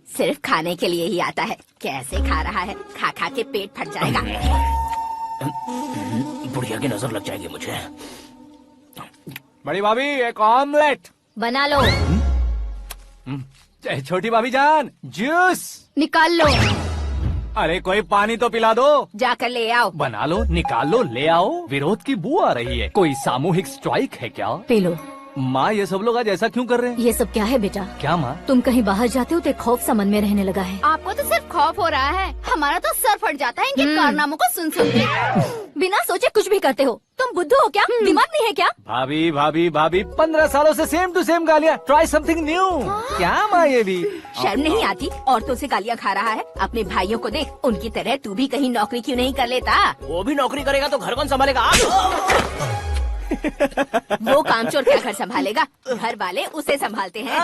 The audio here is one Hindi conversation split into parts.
सिर्फ खाने के लिए ही आता है। कैसे खा रहा है, खा खा के पेट फट जाएगा। बुढ़िया की नजर लग जाएगी मुझे। बड़ी भाभी एक ऑमलेट बना लो। छोटी भाभी जान जूस निकाल लो। अरे कोई पानी तो पिला दो। जाकर ले आओ। बना लो, निकाल लो, ले आओ। विरोध की बू आ रही है। कोई सामूहिक स्ट्राइक है क्या? P low. माँ ये सब लोग आज ऐसा क्यों कर रहे हैं? ये सब क्या है बेटा? क्या माँ? तुम कहीं बाहर जाते हो तो एक खौफ सा मन में रहने लगा है। आपको तो सिर्फ खौफ हो रहा है, हमारा तो सर फट जाता है इनके कारनामों को सुन सुन के। बिना सोचे कुछ भी करते हो। तुम बुद्धू हो क्या? दिमाग नहीं है क्या? भाभी भाभी भाभी 15 सालों से सेम टू सेम गालियाँ। Try something new. क्या माँ ये भी? शर्म नहीं आती? औरतों से गालियाँ खा रहा है। अपने भाइयों को देख, उनकी तरह तू भी कहीं नौकरी क्यों नहीं कर लेता? वो भी नौकरी करेगा तो घर कौन संभालेगा? वो कामचोर क्या घर संभालेगा? घर वाले उसे संभालते हैं।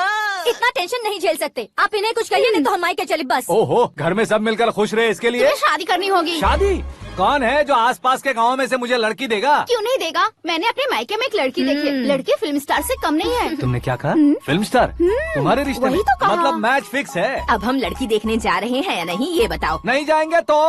इतना टेंशन नहीं झेल सकते। आप इन्हें कुछ कहिए नहीं तो हम मायके चले बस। ओहो, घर में सब मिलकर खुश रहे इसके लिए। तुम्हें शादी करनी होगी। शादी? कौन है जो आसपास के गांव में से मुझे लड़की देगा? क्यों नहीं देगा? मैंने अपने मायके में एक लड़की देखी है। लड़की फिल्म स्टार से कम नहीं है। तुमने क्या कहा? Film star? तुम्हारे रिश्ते में? वही तो कहा। मतलब मैच फिक्स है। अब हम लड़की देखने जा रहे हैं या नहीं, ये बताओ। नहीं जाएंगे तो?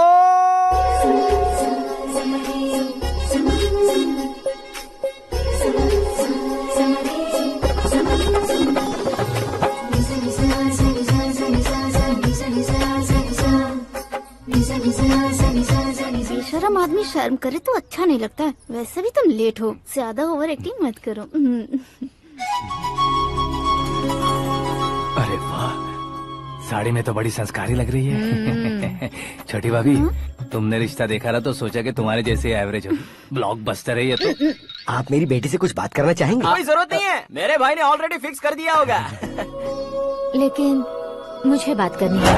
बेशरम आदमी शर्म करे तो अच्छा नहीं लगता है। वैसे भी तुम लेट हो, ज्यादा ओवर एक्टिंग मत करो। अरे वाह, साड़ी में तो बड़ी संस्कारी लग रही है। छोटी भाभी, तुमने रिश्ता देखा ना तो सोचा कि तुम्हारे जैसे एवरेज हो। ब्लॉकबस्टर है ये तो। आप मेरी बेटी से कुछ बात करना चाहेंगे? कोई जरूरत नहीं है, मेरे भाई ने ऑलरेडी फिक्स कर दिया होगा। लेकिन मुझे बात करनी है।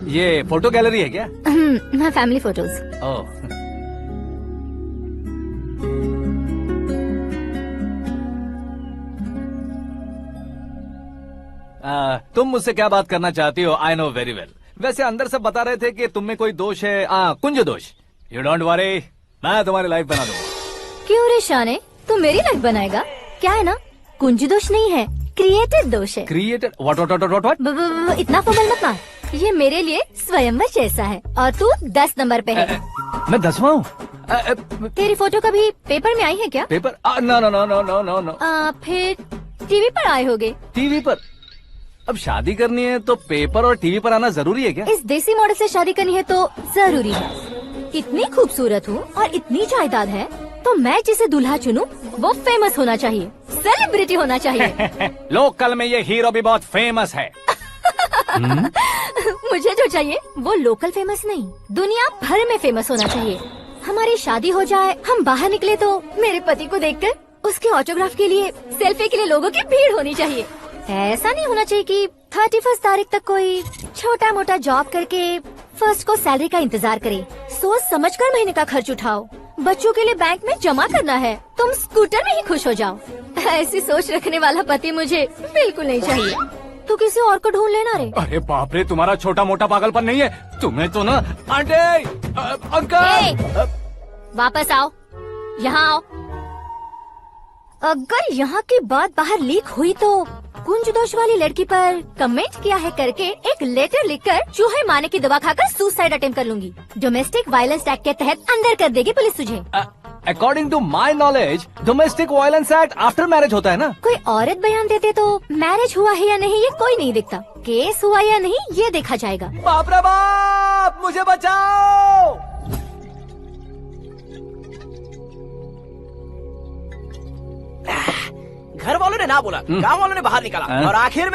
ये फोटो गैलरी है क्या? मैं फैमिली फोटोज। ओह, तुम मुझसे क्या बात करना चाहती हो? I know very well. वैसे अंदर से बता रहे थे कि तुम में कोई दोष है। कुंज दोष। यू डोंट वरी, मैं तुम्हारी लाइफ बना दूंगा। क्यों रे शाने, तू मेरी लाइफ बनाएगा? क्या है ना, कुंज दोष नहीं है, क्रिएटेड दोष है। क्रिएटेड? व्हाट? इतना फॉर्मल मत मार। ये मेरे लिए स्वयंवर जैसा है और तू 10 नंबर पे है। मैं 10वां हूँ? तेरी फोटो कभी पेपर में आई है क्या? Paper? No no no no no no no. फिर टीवी पर आए होगे। टीवी पर? अब शादी करनी है तो पेपर और टीवी पर आना जरूरी है क्या? इस देसी मॉडल से शादी करनी है तो जरूरी है। इतनी खूबसूरत हूँ और इतनी जायदाद है तो मैं जिसे दूल्हा चुनूं वो फेमस होना चाहिए, सेलिब्रिटी होना चाहिए। लोकल में ये हीरो भी बहुत फेमस है। मुझे जो चाहिए वो लोकल फेमस नहीं, दुनिया भर में फेमस होना चाहिए। हमारी शादी हो जाए, हम बाहर निकले तो मेरे पति को देखकर उसके ऑटोग्राफ के लिए, सेल्फी के लिए लोगों की भीड़ होनी चाहिए। ऐसा नहीं होना चाहिए कि 31 तारीख तक कोई छोटा मोटा जॉब करके फर्स्ट को सैलरी का इंतजार करे। सोच समझकर महीने का खर्च उठाओ। बच्चों के लिए बैंक में जमा करना है, तुम स्कूटर में ही खुश हो जाओ। ऐसी सोच रखने वाला पति मुझे बिल्कुल नहीं चाहिए। तू किसी और को ढूंढ लेना रे। अरे बाप रे, तुम्हारा छोटा मोटा पागलपन नहीं है। तुम्हें तो ना आंटी, अंकल। वापस आओ, यहाँ आओ। अगर यहाँ की बात बाहर लीक हुई तो कुंज दोष वाली लड़की पर कमेंट किया है करके एक लेटर लिखकर चूहे मारने की दवा खाकर सुसाइड अटेम्प्ट कर लूंगी। डोमेस्टिक वायलेंस एक्ट के तहत अंदर कर देगी पुलिस तुझे। According to my knowledge domestic violence act after marriage होता है ना? कोई औरत बयान देते तो मैरिज हुआ है या नहीं ये कोई नहीं दिखता, केस हुआ या नहीं ये देखा जाएगा। बाप रे बाप, मुझे बचाओ। घर वालों ने ना बोला, गांव वालों ने बाहर निकाला और आखिर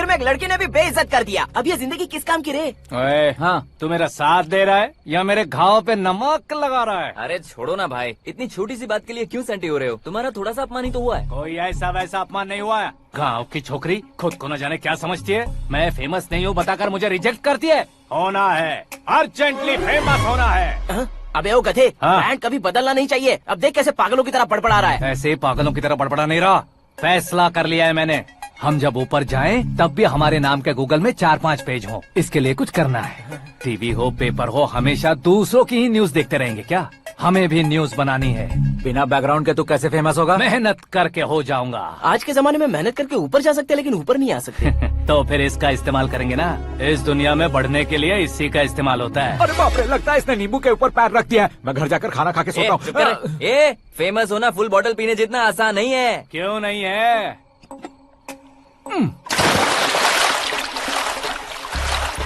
में एक लड़के ने भी बेइज्जत कर दिया। अब ये जिंदगी किस काम की रे? ओए, हाँ, तू मेरा साथ दे रहा है या मेरे घाव पे नमक लगा रहा है? अरे छोड़ो ना भाई, इतनी छोटी सी बात के लिए क्यों सेंटी हो रहे हो? तुम्हारा थोड़ा सा अपमान ही तो हुआ है। कोई ऐसा वैसा अपमान नहीं हुआ है। गाँव की छोकरी खुद को न जाने क्या समझती है। मैं फेमस नहीं हूँ बताकर मुझे रिजेक्ट करती है। होना है, अर्जेंटली फेमस होना है। अबे ओ गधे, हाँ। ब्रांड कभी बदलना नहीं चाहिए। अब देख कैसे पागलों की तरह बड़बड़ा रहा है। ऐसे पागलों की तरह बड़बड़ा नहीं रहा, फैसला कर लिया है मैंने। हम जब ऊपर जाएं तब भी हमारे नाम के गूगल में 4-5 पेज हो। इसके लिए कुछ करना है। टीवी हो, पेपर हो, हमेशा दूसरों की ही न्यूज देखते रहेंगे क्या? हमें भी न्यूज बनानी है। बिना बैकग्राउंड के तू कैसे फेमस होगा? मेहनत करके हो जाऊंगा। आज के जमाने में मेहनत करके ऊपर जा सकते हैं लेकिन ऊपर नहीं आ सकते। तो फिर इसका इस्तेमाल करेंगे ना। इस दुनिया में बढ़ने के लिए इसी का इस्तेमाल होता है। अरे बाप रे, लगता है इसने नींबू के ऊपर पैर रख दिया है। मैं घर जाकर खाना खा के सोता चुप कर। हूँ। ए, फेमस होना फुल बॉटल पीने जितना आसान नहीं है। क्यों नहीं है?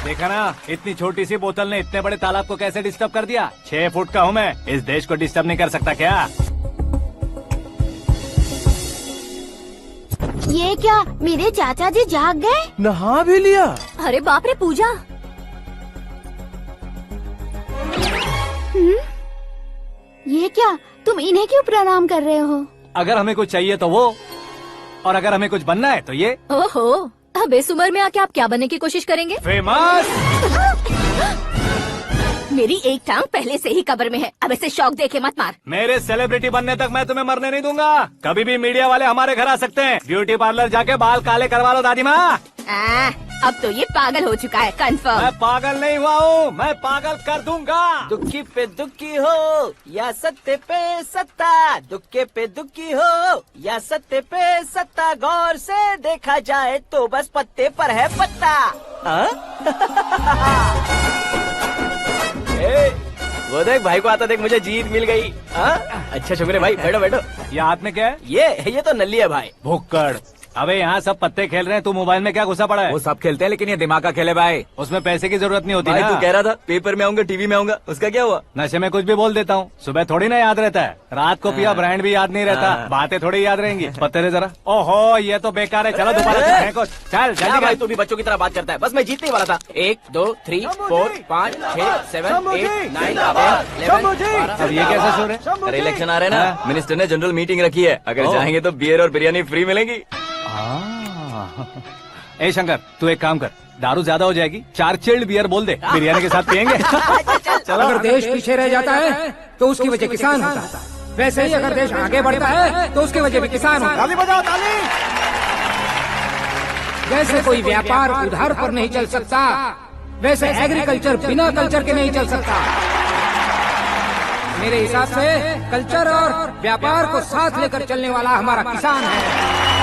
देखा ना, इतनी छोटी सी बोतल ने इतने बड़े तालाब को कैसे डिस्टर्ब कर दिया। 6 फुट का हूँ मैं, इस देश को डिस्टर्ब नहीं कर सकता क्या? ये क्या, मेरे चाचा जी जाग गए? नहा भी लिया। अरे बाप रे पूजा, ये क्या, तुम इन्हें क्यों प्रणाम कर रहे हो? अगर हमें कुछ चाहिए तो वो, और अगर हमें कुछ बनना है तो ये। ओहो, अब इस उम्र में आके आप क्या बनने की कोशिश करेंगे? फेमस। मेरी एक टांग पहले से ही कब्र में है, अब इसे शौक देके मत मार। मेरे सेलिब्रिटी बनने तक मैं तुम्हें मरने नहीं दूंगा। कभी भी मीडिया वाले हमारे घर आ सकते हैं। ब्यूटी पार्लर जाके बाल काले करवा लो दादी माँ। अब तो ये पागल हो चुका है, कंफर्म। मैं पागल नहीं हुआ हूँ, मैं पागल कर दूंगा। दुखी पे दुखी हो या सत्य पे सत्ता, दुखे पे दुखी हो या सत्य पे सत्ता, गौर से देखा जाए तो बस पत्ते पर है पत्ता। ए, वो देख भाई को आता देख, मुझे जीत मिल गई। अच्छा शुक्र है भाई, बैठो बैठो। ये हाथ में क्या है? ये तो नल्ली है भाई। भुक्कड़। अबे यहाँ सब पत्ते खेल रहे हैं, तू मोबाइल में क्या घुसा पड़ा है? वो सब खेलते हैं लेकिन ये दिमाग का खेल है भाई। उसमें पैसे की जरूरत नहीं होती भाई ना। तू कह रहा था पेपर में आऊंगा, टीवी में आऊंगा, उसका क्या हुआ? नशे में कुछ भी बोल देता हूँ, सुबह थोड़ी ना याद रहता है। रात को पिया ब्रांड भी याद नहीं रहता, बातें थोड़ी याद रहेंगी। पत्ते दे जरा। ओहो, ये तो बेकार है, चलो दोबारा से फेंको। चल क्या जल्दी भाई, कर। तू भी बच्चों की तरह बात करता है। बस मैं जीतने ही वाला था। 1 2 3 4 5 6 7 8 9 10 11 अब ये कैसे सो रहे? अरे इलेक्शन आ रहे हैं ना, मिनिस्टर ने जनरल मीटिंग रखी है, अगर जाएंगे तो बियर और बिरयानी फ्री मिलेगी। ए शंकर, तू एक काम कर, दारू ज्यादा हो जाएगी, 4 चिल्ड बियर बोल दे, बिरयानी के साथ पियेंगे। चलो। अगर देश पीछे रह जाता है तो उसकी वजह किसान होता है, वैसे ही अगर देश आगे बढ़ता है तो उसकी वजह भी किसान होता है। ताली बजाओ, ताली। जैसे कोई व्यापार उधार पर नहीं चल सकता, वैसे एग्रीकल्चर बिना कल्चर के नहीं चल सकता। मेरे हिसाब से कल्चर और व्यापार को साथ लेकर चलने वाला हमारा किसान है।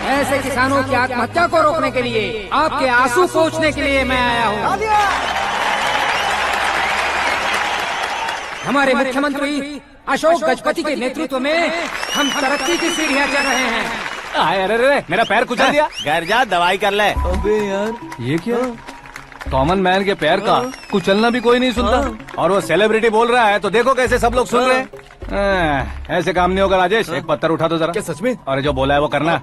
ऐसे किसानों की आत्महत्या को रोकने के लिए, आपके आंसू पोंछने के लिए मैं आया हूँ। हमारे मुख्यमंत्री अशोक गजपति के नेतृत्व में हम तरक्की की सीढ़ियाँ चढ़ रहे हैं। अरे मेरा पैर कुचल दिया। घर जा, दवाई कर ले। अबे यार, ये क्या? कॉमन मैन के पैर का कुचलना भी कोई नहीं सुनता, और वो सेलिब्रिटी बोल रहा है तो देखो कैसे सब लोग सुन रहे हैं। ऐसे काम नहीं होगा राजेश, एक पत्थर उठा दो जरा। क्या सच में? और जो बोला है वो करना।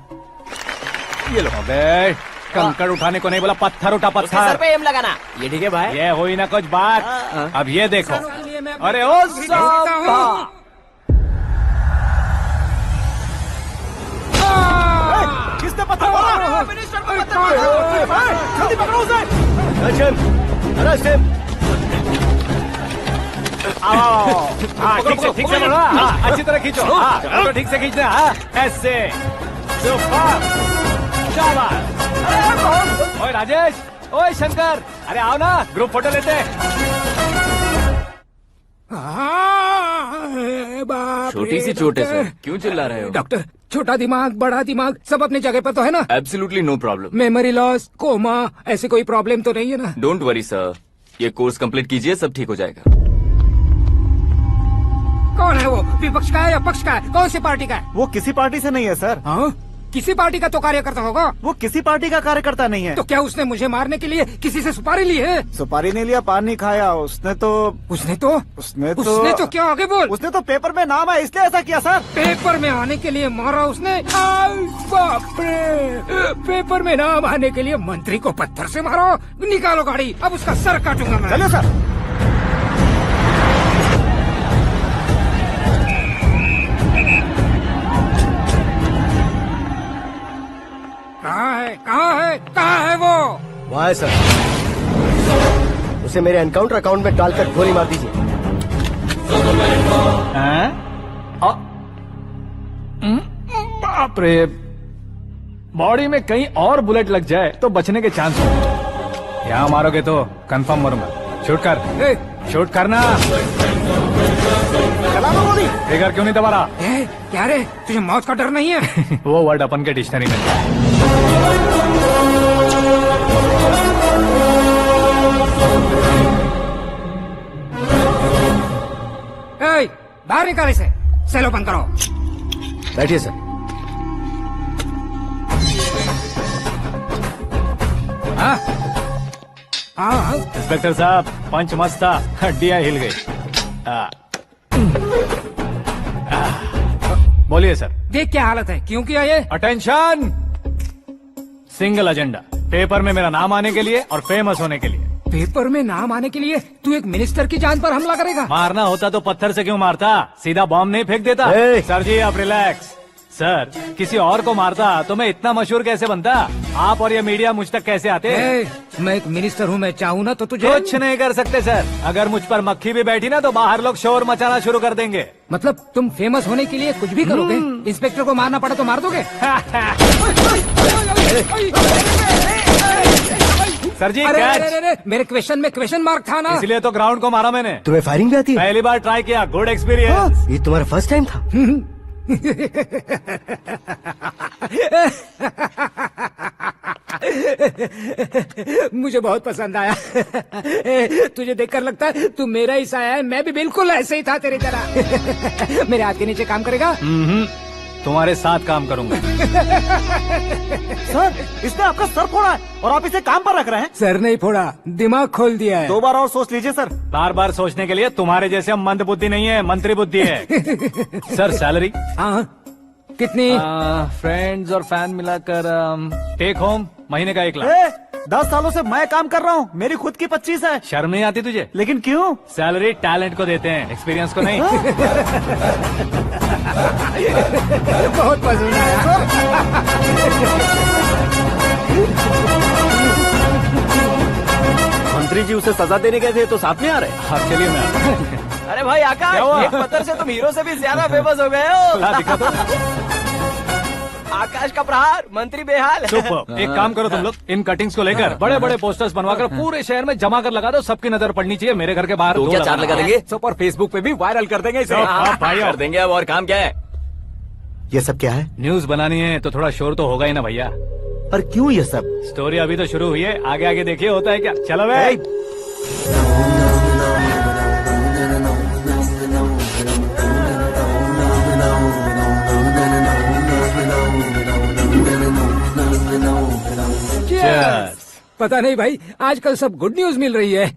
ये लो। अबे कंकड़ उठाने को नहीं बोला, पत्थर उठा, उसके सर पत्थर। पे एम लगाना। ये ठीक है भाई। ये हुई ना कुछ बात। अब ये देखो। अरे ओ साहब, किसने पत्थर मारा? मिनिस्टर को पत्थर मारा। जल्दी पकड़ो उसे। हाँ, ठीक से बढ़ो। हाँ, अच्छी तरह खींचो। हाँ, तो ठीक से खींचना। हाँ, ऐसे। सुपर। शाबाश। ओए राजेश, ओए शंकर, अरे आओ ना, ग्रुप फोटो लेते हैं। छोटी सी चोट है सर, क्यों चिल्ला रहे हो? डॉक्टर, छोटा दिमाग बड़ा दिमाग सब अपनी जगह पर तो है ना? Absolutely no problem. Memory loss, coma, ऐसी कोई प्रॉब्लम तो नहीं है ना? डोंट वरी सर, ये कोर्स कंप्लीट कीजिए, सब ठीक हो जाएगा। कौन है वो? विपक्ष का है या पक्ष का है? कौन सी पार्टी का है? वो किसी पार्टी से नहीं है सर। हाँ? किसी पार्टी का तो कार्यकर्ता होगा। वो किसी पार्टी का कार्यकर्ता नहीं है। तो क्या उसने मुझे मारने के लिए किसी से सुपारी ली है? सुपारी नहीं लिया, पान नहीं खाया। उसने तो क्या आगे बोल? उसने तो पेपर में नाम है इसलिए ऐसा किया सर। पेपर में आने के लिए मारा उसने? बाप रे! पेपर में नाम आने के लिए मंत्री को पत्थर से मारो? निकालो गाड़ी, अब उसका सर काटूंगा मैं। चलो सर। कहाँ है वो? वहाँ है सर। उसे मेरे एनकाउंटर अकाउंट में डालकर गोली मार दीजिए। बाप रे, बॉडी में कहीं और बुलेट लग जाए तो बचने के चांस हो। यहाँ मारोगे तो कंफर्म मरूंगा। शूट कर। शूट करना। चला लो गोली। ट्रिगर क्यों नहीं दबा रहा? ए, क्या रे तुझे मौत का डर नहीं है? वो वर्ड अपन के डिक्शनरी में है। ए, बाहर निकाल इसे। सेलो बंद करो। बैठिए सर। हाँ हाँ इंस्पेक्टर साहब, पंच मस्त था, हड्डियां हिल गई। बोलिए सर। देख क्या हालत है, क्यों किया ये? अटेंशन, सिंगल एजेंडा, पेपर में मेरा नाम आने के लिए और फेमस होने के लिए। पेपर में नाम आने के लिए तू एक मिनिस्टर की जान पर हमला करेगा? मारना होता तो पत्थर से क्यों मारता, सीधा बॉम्ब नहीं फेंक देता। ए! सर जी आप रिलैक्स। सर, किसी और को मारता तो मैं इतना मशहूर कैसे बनता? आप और ये मीडिया मुझ तक कैसे आते? मैं एक मिनिस्टर हूँ, मैं चाहूँ ना तो तुझे कुछ नहीं कर सकते सर। अगर मुझ पर मक्खी भी बैठी ना तो बाहर लोग शोर मचाना शुरू कर देंगे। मतलब तुम फेमस होने के लिए कुछ भी करोगे? इंस्पेक्टर को मारना पड़ा तो मार दोगे? सर जी अरे, कैच। अरे, अरे, मेरे क्वेश्चन में क्वेश्चन मार्क था ना। इसलिए तो ग्राउंड को मारा मैंने। तुम्हें फायरिंग भी आती है? पहली बार ट्राई किया, गुड एक्सपीरियंस। ये तुम्हारा फर्स्ट टाइम था? मुझे बहुत पसंद आया। तुझे देखकर लगता है तू मेरा ही साया है। मैं भी बिल्कुल ऐसे ही था तेरी तरह। मेरे हाथ के नीचे काम करेगा? तुम्हारे साथ काम करूंगा। सर, इसने आपका सर फोड़ा है और आप इसे काम पर रख रहे हैं। सर नहीं फोड़ा, दिमाग खोल दिया है। 2 बार और सोच लीजिए सर। बार बार सोचने के लिए तुम्हारे जैसे मंद बुद्धि नहीं है, मंत्री बुद्धि है। Sir salary? हाँ कितनी? फ्रेंड्स और फैन मिलाकर टेक होम महीने का 1 लाख। 10 सालों से मैं काम कर रहा हूँ, मेरी खुद की 25 है। शर्म नहीं आती तुझे? लेकिन क्यों? सैलरी टैलेंट को देते हैं, एक्सपीरियंस को नहीं। बहुत पसंद आया। मंत्री जी उसे सजा देने गए थे तो साथ में आ रहे। हाँ चलिए मैं आता हूं। अरे भाई आकाश, क्या हुआ? एक पत्थर से तुम हीरो से भी ज्यादा फेमस हो गए हो। ला, दिखा दो। आकाश का प्रहार, मंत्री बेहाल। सुपर। एक काम करो तुम लोग, इन कटिंग्स को लेकर बड़े बड़े पोस्टर्स बनवाकर पूरे शहर में जमा कर लगा दो। सबकी नजर पड़नी चाहिए। मेरे घर के बाहर तो 2 क्या 4 लगा देंगे? सुपर फेसबुक पे भी वायरल कर देंगे इसे। हाँ, भाई कर देंगे अब, और काम क्या है? ये सब क्या है? न्यूज बनानी है तो थोड़ा शोर तो होगा ही ना भैया। पर क्यों ये सब? स्टोरी अभी तो शुरू हुई है, आगे आगे देखिए होता है क्या। चलो भाई। Cheers. पता नहीं भाई, आजकल सब गुड न्यूज मिल रही है।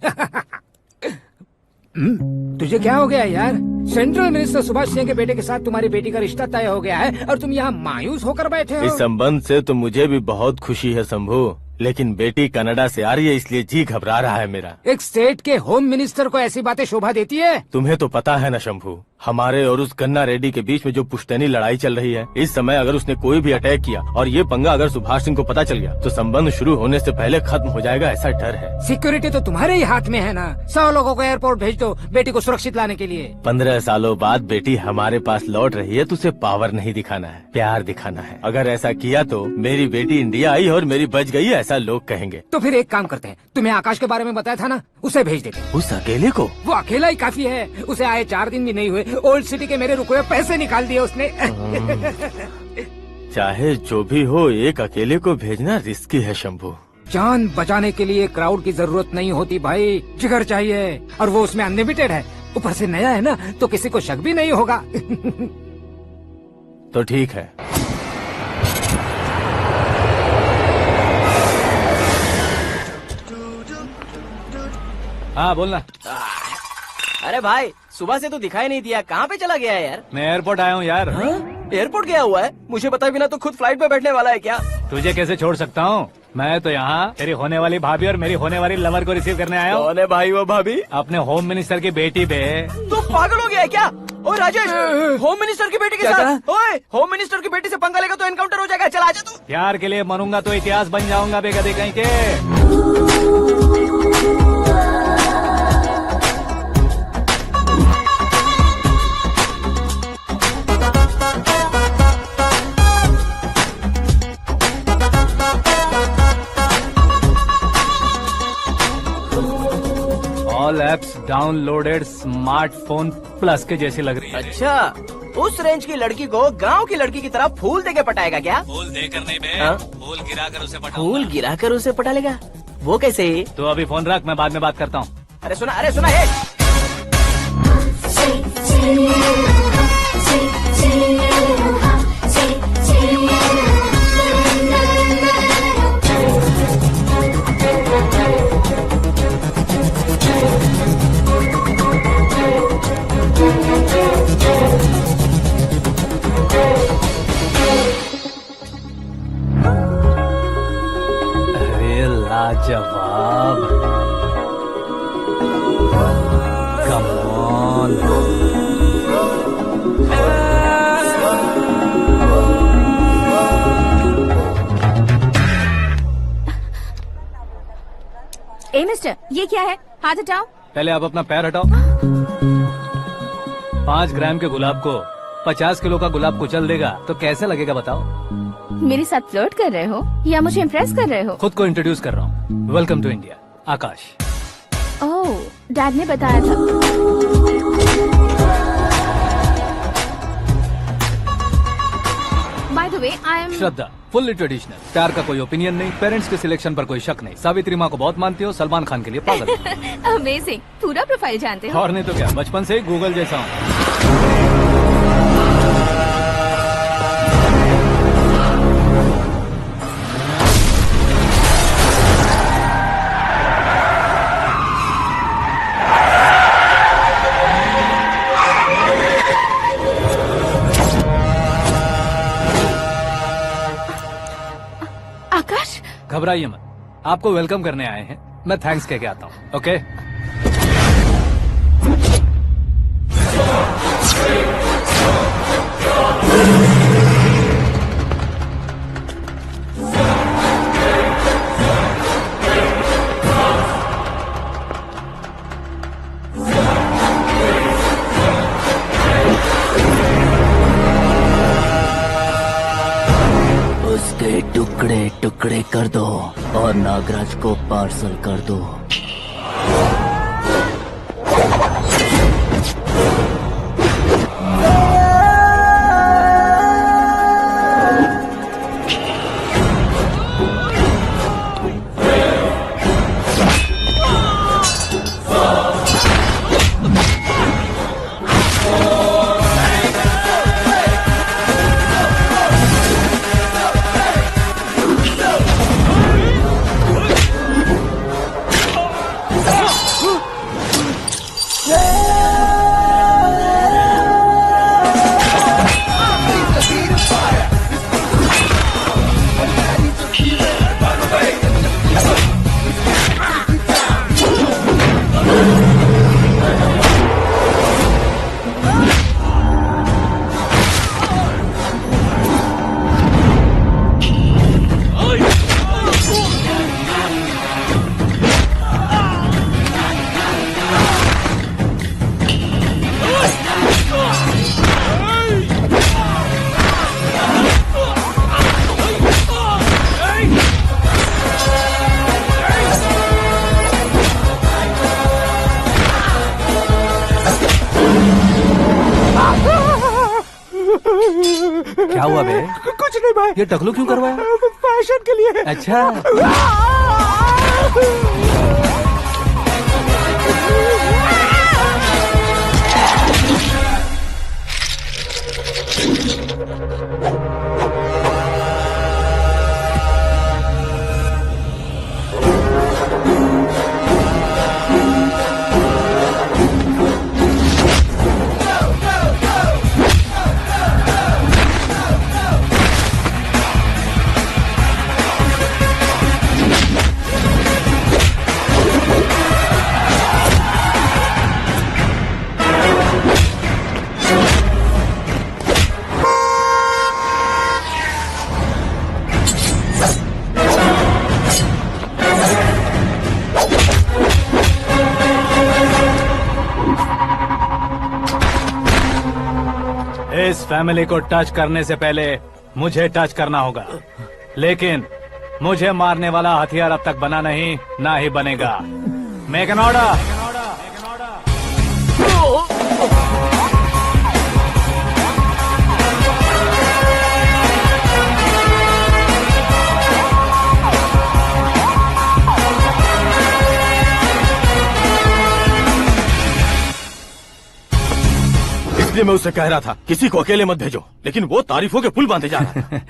तुझे क्या हो गया यार? सेंट्रल मिनिस्टर सुभाष सिंह के बेटे के साथ तुम्हारी बेटी का रिश्ता तय हो गया है और तुम यहाँ मायूस होकर बैठे हो। इस संबंध से तो मुझे भी बहुत खुशी है शंभू, लेकिन बेटी कनाडा से आ रही है इसलिए जी घबरा रहा है मेरा। एक स्टेट के होम मिनिस्टर को ऐसी बातें शोभा देती है? तुम्हें तो पता है ना शंभू, हमारे और उस गन्ना रेड्डी के बीच में जो पुश्तैनी लड़ाई चल रही है, इस समय अगर उसने कोई भी अटैक किया और ये पंगा अगर सुभाष सिंह को पता चल गया तो संबंध शुरू होने से पहले खत्म हो जाएगा, ऐसा डर है। सिक्योरिटी तो तुम्हारे ही हाथ में है ना। 100 लोगों को एयरपोर्ट भेज दो बेटी को सुरक्षित लाने के लिए। 15 सालों बाद बेटी हमारे पास लौट रही है तो उसे पावर नहीं दिखाना है, प्यार दिखाना है। अगर ऐसा किया तो मेरी बेटी इंडिया आई और मेरी बच गई, ऐसा लोग कहेंगे। तो फिर एक काम करते हैं, तुम्हें आकाश के बारे में बताया था ना, उसे भेज देते हैं। उस अकेले को? वो अकेला ही काफी है। उसे आए 4 दिन भी नहीं हुए, ओल्ड सिटी के मेरे रुके हुए पैसे निकाल दिए उसने। चाहे जो भी हो, एक अकेले को भेजना रिस्की है शंभू। जान बचाने के लिए क्राउड की जरूरत नहीं होती भाई, जिगर चाहिए, और वो उसमें अनलिमिटेड है। ऊपर से नया है ना, तो किसी को शक भी नहीं होगा। तो ठीक है। हाँ बोलना। अरे भाई, सुबह से तो दिखाई नहीं दिया, कहाँ पे चला गया है यार? मैं एयरपोर्ट आया हूँ यार। एयरपोर्ट गया हुआ है? मुझे बताए बिना तो खुद फ्लाइट पे बैठने वाला है क्या? तुझे कैसे छोड़ सकता हूँ? मैं तो यहाँ तेरी होने वाली भाभी और मेरी होने वाली लवर को रिसीव करने आया हूँ। कौन है भाई वो भाभी? अपने होम मिनिस्टर की बेटी पे। तो पागल हो गया है क्या? ओ राजेश, होम मिनिस्टर की बेटी के साथ? ओए, होम मिनिस्टर की बेटी से पंगा लेगा तो एनकाउंटर हो जाएगा। चल आजा तू। प्यार के लिए मरूंगा तो इतिहास बन जाऊंगा बेगदे कहीं के। All apps downloaded smartphone plus के जैसी लग रही है। अच्छा, उस रेंज की लड़की को गांव की लड़की की तरह फूल देके पटाएगा क्या? फूल देकर नहीं बे, हाँ? फूल गिराकर उसे पटा। फूल गिराकर उसे पटा लेगा? वो कैसे? तो अभी फोन रख, मैं बाद में बात करता हूँ। अरे सुना हे। अरे लाजवाब, कम ऑन। ए मिस्टर, ये क्या है? हाथ हटाओ। पहले आप अपना पैर हटाओ। 5 ग्राम के गुलाब को 50 किलो का गुलाब कुचल देगा तो कैसे लगेगा बताओ? मेरे साथ फ्लर्ट कर रहे हो या मुझे इम्प्रेस कर रहे हो? खुद को इंट्रोड्यूस कर रहा हूँ। Welcome to India, Akash. Oh, dad ने बताया था। By the way, I am Shraddha, fully traditional. प्यार का कोई ओपिनियन नहीं, पेरेंट्स के सिलेक्शन पर कोई शक नहीं। सावित्री माँ को बहुत मानती हो, सलमान खान के लिए पागल हो। अमेजिंग, पूरा प्रोफाइल जानते हो। और नहीं तो क्या, बचपन से ही गूगल जैसा हूँ। आकाश, घबराइए मत, आपको वेलकम करने आए हैं। मैं थैंक्स कह के आता हूँ। ओके, उसके टुकड़े टुकड़े कर दो और नागराज को पार्सल कर दो। क्या हुआ बे? कुछ नहीं भाई। ये टकलू क्यों करवाया? फैशन के लिए। अच्छा, इस फैमिली को टच करने से पहले मुझे टच करना होगा, लेकिन मुझे मारने वाला हथियार अब तक बना नहीं, ना ही बनेगा। Make an order. इसीलिए मैं उससे कह रहा था किसी को अकेले मत भेजो, लेकिन वो तारीफों के पुल बांधे जा रहा था।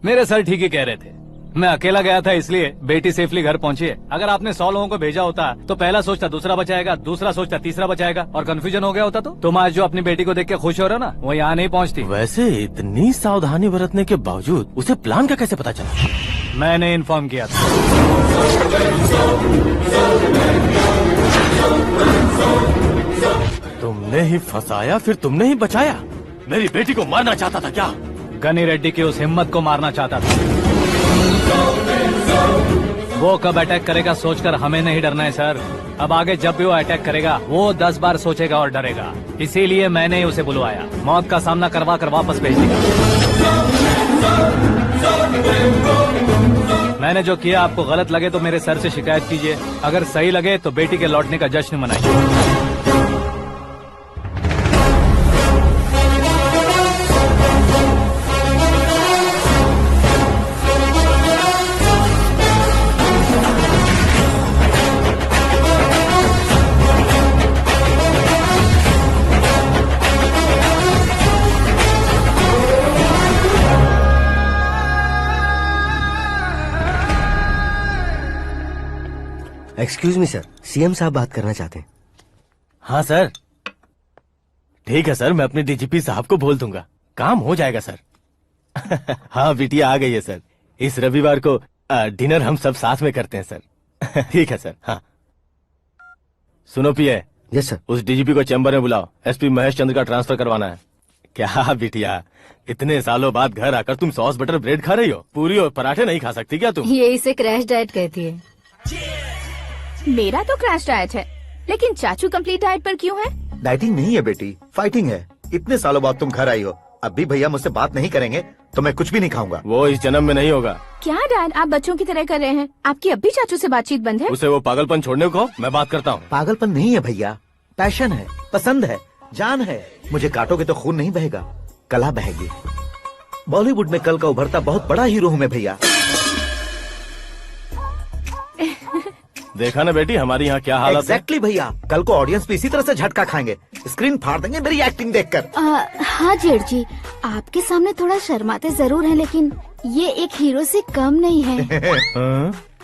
मेरे सर ठीक ही कह रहे थे। मैं अकेला गया था इसलिए बेटी सेफली घर पहुंची है। अगर आपने 100 लोगों को भेजा होता तो पहला सोचता दूसरा बचाएगा, दूसरा सोचता तीसरा बचाएगा और कंफ्यूजन हो गया होता। तो तुम आज जो अपनी बेटी को देख के खुश हो रहे हो ना, वो यहाँ नहीं पहुँचती। वैसे इतनी सावधानी बरतने के बावजूद उसे प्लान का कैसे पता चला? मैंने इन्फॉर्म किया था। तुमने ही फंसाया, फिर तुमने ही बचाया। मेरी बेटी को मारना चाहता था क्या? गनी रेड्डी की उस हिम्मत को मारना चाहता था। वो कब अटैक करेगा सोचकर हमें नहीं डरना है सर। अब आगे जब भी वो अटैक करेगा वो 10 बार सोचेगा और डरेगा। इसीलिए मैंने ही उसे बुलवाया। मौत का सामना करवा कर वापस भेज देगा। मैंने जो किया आपको गलत लगे तो मेरे सर से शिकायत कीजिए, अगर सही लगे तो बेटी के लौटने का जश्न मनाइए। एक्सक्यूज मी सर, सीएम साहब बात करना चाहते हैं। हाँ सर, ठीक है सर, मैं अपने डीजीपी साहब को बोल दूंगा, काम हो जाएगा सर। हाँ बिटिया आ गई है सर। इस रविवार को डिनर हम सब साथ में करते हैं सर। ठीक है सर। हाँ सुनो पिए। Yes sir. उस डीजीपी को चैम्बर में बुलाओ, एसपी महेश चंद्र का ट्रांसफर करवाना है। क्या बिटिया, इतने सालों बाद घर आकर तुम सॉस बटर ब्रेड खा रही हो? पूरी और पराठे नहीं खा सकती क्या तुम? ये इसे क्रैश डाइट कहती है। मेरा तो क्रैश डाइट है, लेकिन चाचू कंप्लीट डाइट पर क्यों है? डाइटिंग नहीं है बेटी, फाइटिंग है। इतने सालों बाद तुम घर आई हो, अब भी भैया मुझसे बात नहीं करेंगे तो मैं कुछ भी नहीं खाऊंगा। वो इस जन्म में नहीं होगा। क्या डैड, आप बच्चों की तरह कर रहे हैं? आपकी अब भी चाचू से बातचीत बंद है? उसे वो पागलपन छोड़ने को मैं बात करता हूँ। पागलपन नहीं है भैया, पैशन है, पसंद है, जान है। मुझे काटोगे तो खून नहीं बहेगा, कला बहेगी। बॉलीवुड में कल का उभरता बहुत बड़ा हीरो हूँ मैं भैया। देखा ना बेटी हमारी यहाँ क्या हालत है। एग्जैक्टली भैया, कल को ऑडियंस भी इसी तरह से झटका खाएंगे, स्क्रीन फाड़ देंगे मेरी एक्टिंग देखकर। हाँ जेठ जी, आपके सामने थोड़ा शर्माते जरूर हैं, लेकिन ये एक हीरो से कम नहीं है।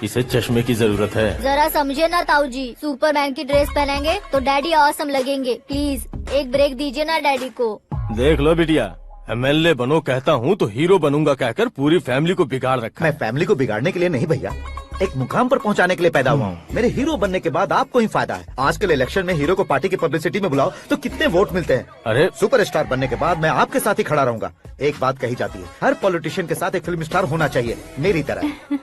इसे चश्मे की जरूरत है। जरा समझे ना ताऊ जी, सुपरमैन की ड्रेस पहनेंगे तो डैडी ऑसम लगेंगे। प्लीज एक ब्रेक दीजिए ना डैडी को। देख लो बिटिया, एमएलए बनो कहता हूँ तो हीरो बनूंगा कहकर पूरी फैमिली को बिगाड़ रखा। मैं फैमिली को बिगाड़ने के लिए नहीं भैया, एक मुकाम पर पहुंचाने के लिए पैदा हुआ हूँ। मेरे हीरो बनने के बाद आपको ही फायदा है। आजकल इलेक्शन में हीरो को पार्टी की पब्लिसिटी में बुलाओ तो कितने वोट मिलते हैं। अरे सुपरस्टार बनने के बाद मैं आपके साथ ही खड़ा रहूंगा। एक बात कही जाती है, हर पॉलिटिशियन के साथ एक फिल्म स्टार होना चाहिए, मेरी तरह।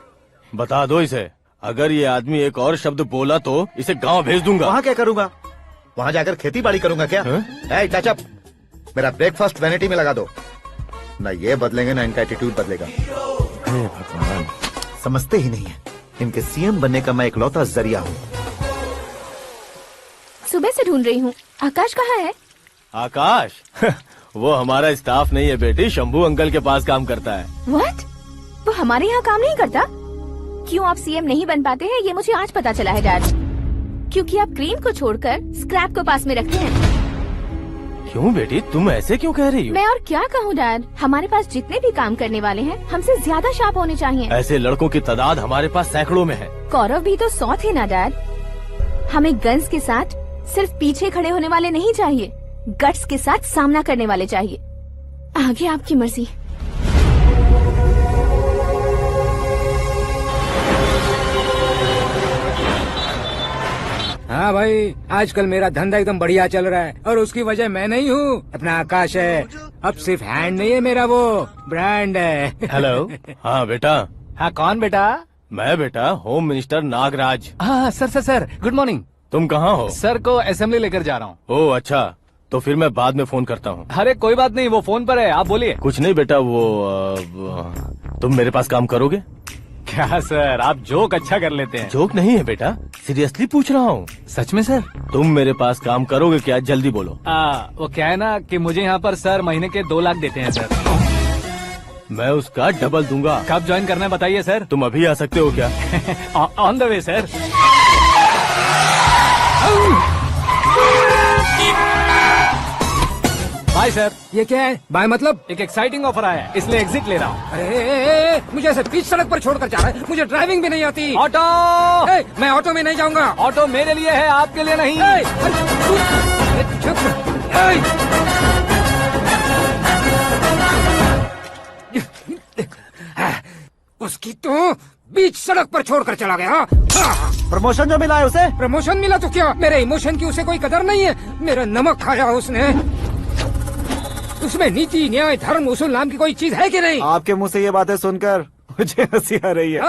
बता दो इसे, अगर ये आदमी एक और शब्द बोला तो इसे गाँव भेज दूंगा। वहाँ क्या करूंगा? वहाँ जाकर खेती बाड़ी करूंगा क्या? टच अप, मेरा ब्रेकफास्ट वैनिटी में लगा दो। न ये बदलेंगे न इनका एटीट्यूड बदलेगा। भगवान, समझते ही नहीं है, इनके सीएम बनने का मैं इकलौता जरिया हूँ। सुबह से ढूंढ रही हूँ, आकाश कहाँ है? आकाश? वो हमारा स्टाफ नहीं है बेटी, शंभू अंकल के पास काम करता है। व्हाट? वो हमारे यहाँ काम नहीं करता? क्यों आप सीएम नहीं बन पाते हैं ये मुझे आज पता चला है डैड। क्योंकि आप क्रीम को छोड़कर स्क्रैप को पास में रखते हैं। क्यों बेटी, तुम ऐसे क्यों कह रही हो? मैं और क्या कहूँ डैड, हमारे पास जितने भी काम करने वाले हैं हमसे ज्यादा शार्प होने चाहिए। ऐसे लड़कों की तादाद हमारे पास सैकड़ों में है। कौरव भी तो 100 थे ना डैड। हमें गन्स के साथ सिर्फ पीछे खड़े होने वाले नहीं चाहिए, गट्स के साथ सामना करने वाले चाहिए। आगे आपकी मर्जी। हाँ भाई, आजकल मेरा धंधा एकदम बढ़िया चल रहा है और उसकी वजह मैं नहीं हूँ, अपना आकाश है। अब सिर्फ हैंड नहीं है मेरा, वो ब्रांड है। हेलो। हाँ बेटा। हाँ कौन बेटा? मैं बेटा होम मिनिस्टर नागराज। हाँ सर गुड मॉर्निंग। तुम कहाँ हो? सर को असेंबली लेकर जा रहा हूँ। ओह अच्छा, तो फिर मैं बाद में फोन करता हूँ। अरे कोई बात नहीं, वो फोन पर है, आप बोलिए। कुछ नहीं बेटा, तुम मेरे पास काम करोगे? क्या सर, आप जोक अच्छा कर लेते हैं। जोक नहीं है बेटा, सीरियसली पूछ रहा हूँ। सच में सर? तुम मेरे पास काम करोगे क्या? जल्दी बोलो। वो क्या है ना कि मुझे यहाँ पर सर महीने के 2 लाख देते हैं सर। मैं उसका डबल दूंगा। कब ज्वाइन करना है बताइए सर। तुम अभी आ सकते हो क्या? On the way sir. Bye sir. ये क्या है? बाय मतलब? एक एक्साइटिंग ऑफर आया है, इसलिए एग्जिट ले रहा हूँ। अरे मुझे ऐसे बीच सड़क पर छोड़कर जा रहा है, मुझे ड्राइविंग भी नहीं आती। ऑटो। मैं ऑटो में नहीं जाऊंगा। ऑटो मेरे लिए है, आपके लिए नहीं। उसकी तो बीच सड़क पर छोड़कर चला गया। प्रमोशन जो मिला है उसे? प्रमोशन मिला तो क्या, मेरे इमोशन की उसे कोई कदर नहीं है। मेरा नमक खाया उसने। उसमें नीति न्याय धर्म उसूल नाम की कोई चीज है कि नहीं? आपके मुंह से ये बातें सुनकर मुझे हंसी आ रही है।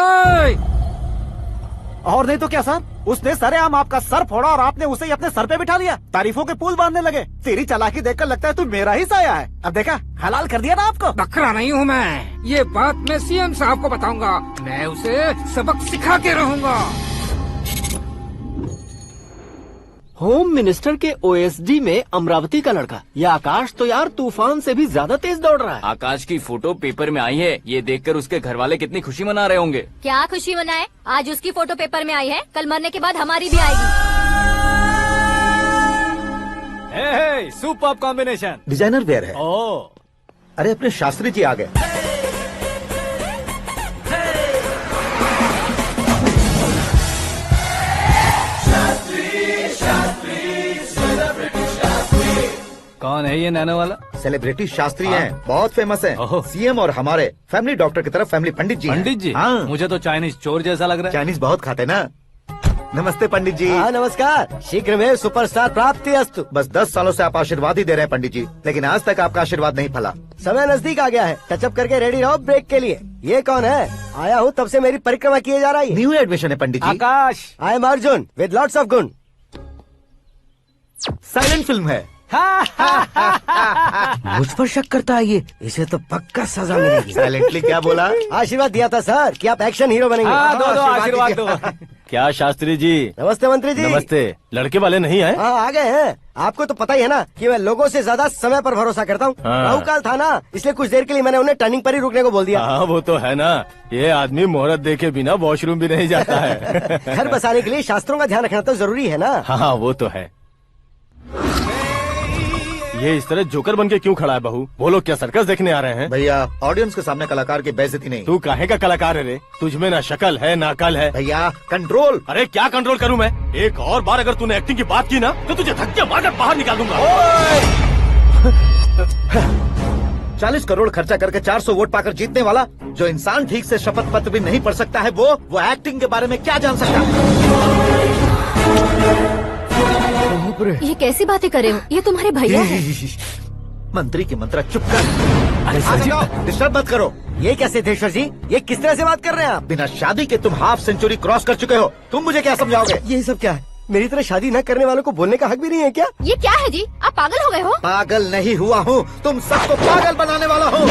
और नहीं तो क्या सर, उसने सरेआम आपका सर फोड़ा और आपने उसे ही अपने सर पे बिठा लिया। तारीफों के पुल बांधने लगे। तेरी चालाकी देखकर लगता है तू मेरा ही साया है। अब देखा, हलाल कर दिया ना आपको। बकरा नहीं हूँ मैं। ये बात मैं सीएम साहब को बताऊंगा। मैं उसे सबक सिखा के रहूंगा। होम मिनिस्टर के ओएसडी में अमरावती का लड़का, ये आकाश तो यार तूफान से भी ज्यादा तेज दौड़ रहा है। आकाश की फोटो पेपर में आई है, ये देखकर उसके घर वाले कितनी खुशी मना रहे होंगे। क्या खुशी मनाए? आज उसकी फोटो पेपर में आई है, कल मरने के बाद हमारी भी आएगी। Superb combination. डिजाइनर वेयर है। ओह, अरे अपने शास्त्री जी आ गए। कौन है ये नैनो वाला? सेलिब्रिटी शास्त्री हैं, बहुत फेमस हैं। ओहो। सीएम और हमारे फैमिली डॉक्टर की तरफ फैमिली पंडित जी हैं। पंडित जी? हाँ। मुझे तो चाइनीज चोर जैसा लग रहा है। चाइनीज बहुत खाते ना। नमस्ते पंडित जी। हाँ नमस्कार, शीघ्र में सुपरस्टार प्राप्ति अस्तु। बस 10 सालों से आप आशीर्वाद ही दे रहे हैं पंडित जी, लेकिन आज तक आपका आशीर्वाद नहीं फला। समय नजदीक आ गया है, टचअप करके रेडी रहो ब्रेक के लिए। ये कौन है? आया हूँ तब से मेरी परिक्रमा किए जा रही है। न्यू एडमिशन है Pandit ji. Akash. I am Arjun with lots of गुण। साइलेंट फिल्म है। मुझ पर शक करता है ये, इसे तो पक्का सजा मिलेगी। साइलेंटली क्या बोला? आशीर्वाद दिया था सर कि आप एक्शन हीरो बनेंगे। हाँ, दो आशीर्वाद दो। क्या शास्त्री जी? नमस्ते मंत्री जी। नमस्ते। लड़के वाले नहीं आए? हाँ आ गए हैं। आपको तो पता ही है ना कि मैं लोगों से ज्यादा समय पर भरोसा करता हूँ। हाँ। राहु काल था ना, इसलिए कुछ देर के लिए मैंने उन्हें टर्निंग पर ही रुकने को बोल दिया। हाँ वो तो है ना, ये आदमी मुहूर्त देखे बिना वॉशरूम भी नहीं जाता है। घर बसाने के लिए शास्त्रों का ध्यान रखना तो जरूरी है ना। हाँ वो तो है। ये इस तरह जोकर बन के क्यों खड़ा है बहू? वो लोग क्या सर्कस देखने आ रहे हैं? भैया ऑडियंस के सामने कलाकार की बेइज्जती नहीं। तू काहे का कलाकार है रे? तुझमें ना शक्ल है ना अकल है। भैया कंट्रोल। अरे क्या कंट्रोल करूं मैं? एक और बार अगर तूने एक्टिंग की बात की ना तो तुझे धक्के मारकर बाहर निकाल दूंगा। 40 करोड़ खर्चा करके 400 वोट पाकर जीतने वाला जो इंसान ठीक से शपथ पत्र भी नहीं पढ़ सकता है, वो एक्टिंग के बारे में क्या जान सकता है? ये कैसी बातें कर रहे हो? ये तुम्हारे भैया हैं। मंत्री की मंत्रा चुप कर। डिस्टर्ब मत करो। ये क्या सिद्धेश्वर जी, ये किस तरह से बात कर रहे हैं आप? बिना शादी के तुम हाफ सेंचुरी क्रॉस कर चुके हो, तुम मुझे क्या समझाओगे? ये सब क्या है? मेरी तरह शादी न करने वालों को बोलने का हक भी नहीं है क्या? ये क्या है जी? आप पागल हो गए हो? पागल नहीं हुआ हूँ, तुम सबको पागल बनाने वाला हूँ।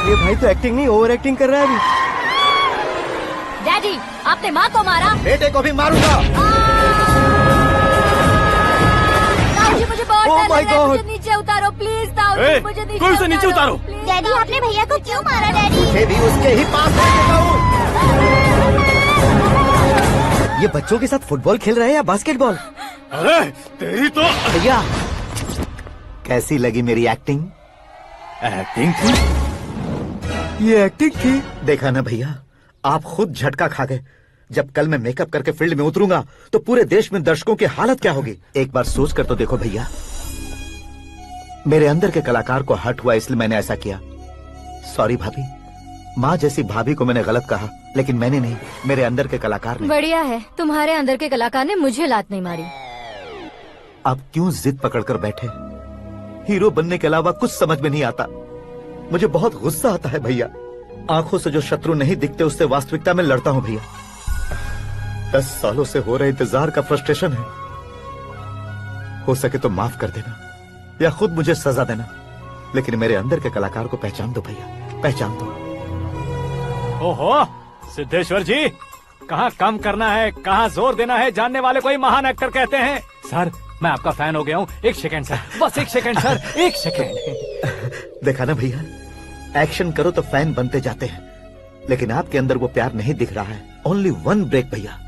ये भाई तो एक्टिंग नहीं ओवर एक्टिंग कर रहा है अभी। डैडी, आपने माँ को मारा। बेटे को भी मारूंगा। ताऊ जी मुझे बहुत Oh डर my लग रहा है, God. मुझे नीचे उतारो प्लीज। ताऊ जी मुझे नीचे कोई उसे नीचे उतारो। डैडी आपने भैया को क्यों मारा डैडी? मुझे भी उसके ही पास लेके जाऊं। ये बच्चों के साथ फुटबॉल खेल रहे हैं या बास्केटबॉल? अरे तेरी तो भैया कैसी लगी मेरी एक्टिंग? एक्टिंग थी। ये एक्टिंग थी। देखा ना भैया, आप खुद झटका खा गए। जब कल मैं मेकअप करके फील्ड में उतरूंगा तो पूरे देश में दर्शकों की हालत क्या होगी? एक बार सोच कर तो देखो भैया। मेरे अंदर के कलाकार को हर्ट हुआ इसलिए मैंने ऐसा किया। सॉरी भाभी। माँ जैसी भाभी को मैंने गलत कहा, लेकिन मैंने नहीं, मेरे अंदर के कलाकार ने। बढ़िया है, तुम्हारे अंदर के कलाकार ने मुझे लात नहीं मारी। अब क्यों जिद पकड़कर बैठे? हीरो बनने के अलावा कुछ समझ में नहीं आता। मुझे बहुत गुस्सा आता है भैया। आंखों से जो शत्रु नहीं दिखते उससे वास्तविकता में लड़ता हूँ भैया। 10 सालों से हो रहे इंतजार का फ्रस्ट्रेशन है। हो सके तो माफ कर देना या खुद मुझे सजा देना, लेकिन मेरे अंदर के कलाकार को पहचान दो भैया, पहचान दो। ओहो सिद्धेश्वर जी, कहाँ कम करना है कहाँ जोर देना है जानने वाले को ही महान एक्टर कहते हैं। सर मैं आपका फैन हो गया हूँ। एक सेकंड सर, बस एक सेकंड सर, एक सेकंड। देखा ना भैया, एक्शन करो तो फैन बनते जाते हैं, लेकिन आपके अंदर वो प्यार नहीं दिख रहा है। ओनली वन ब्रेक भैया,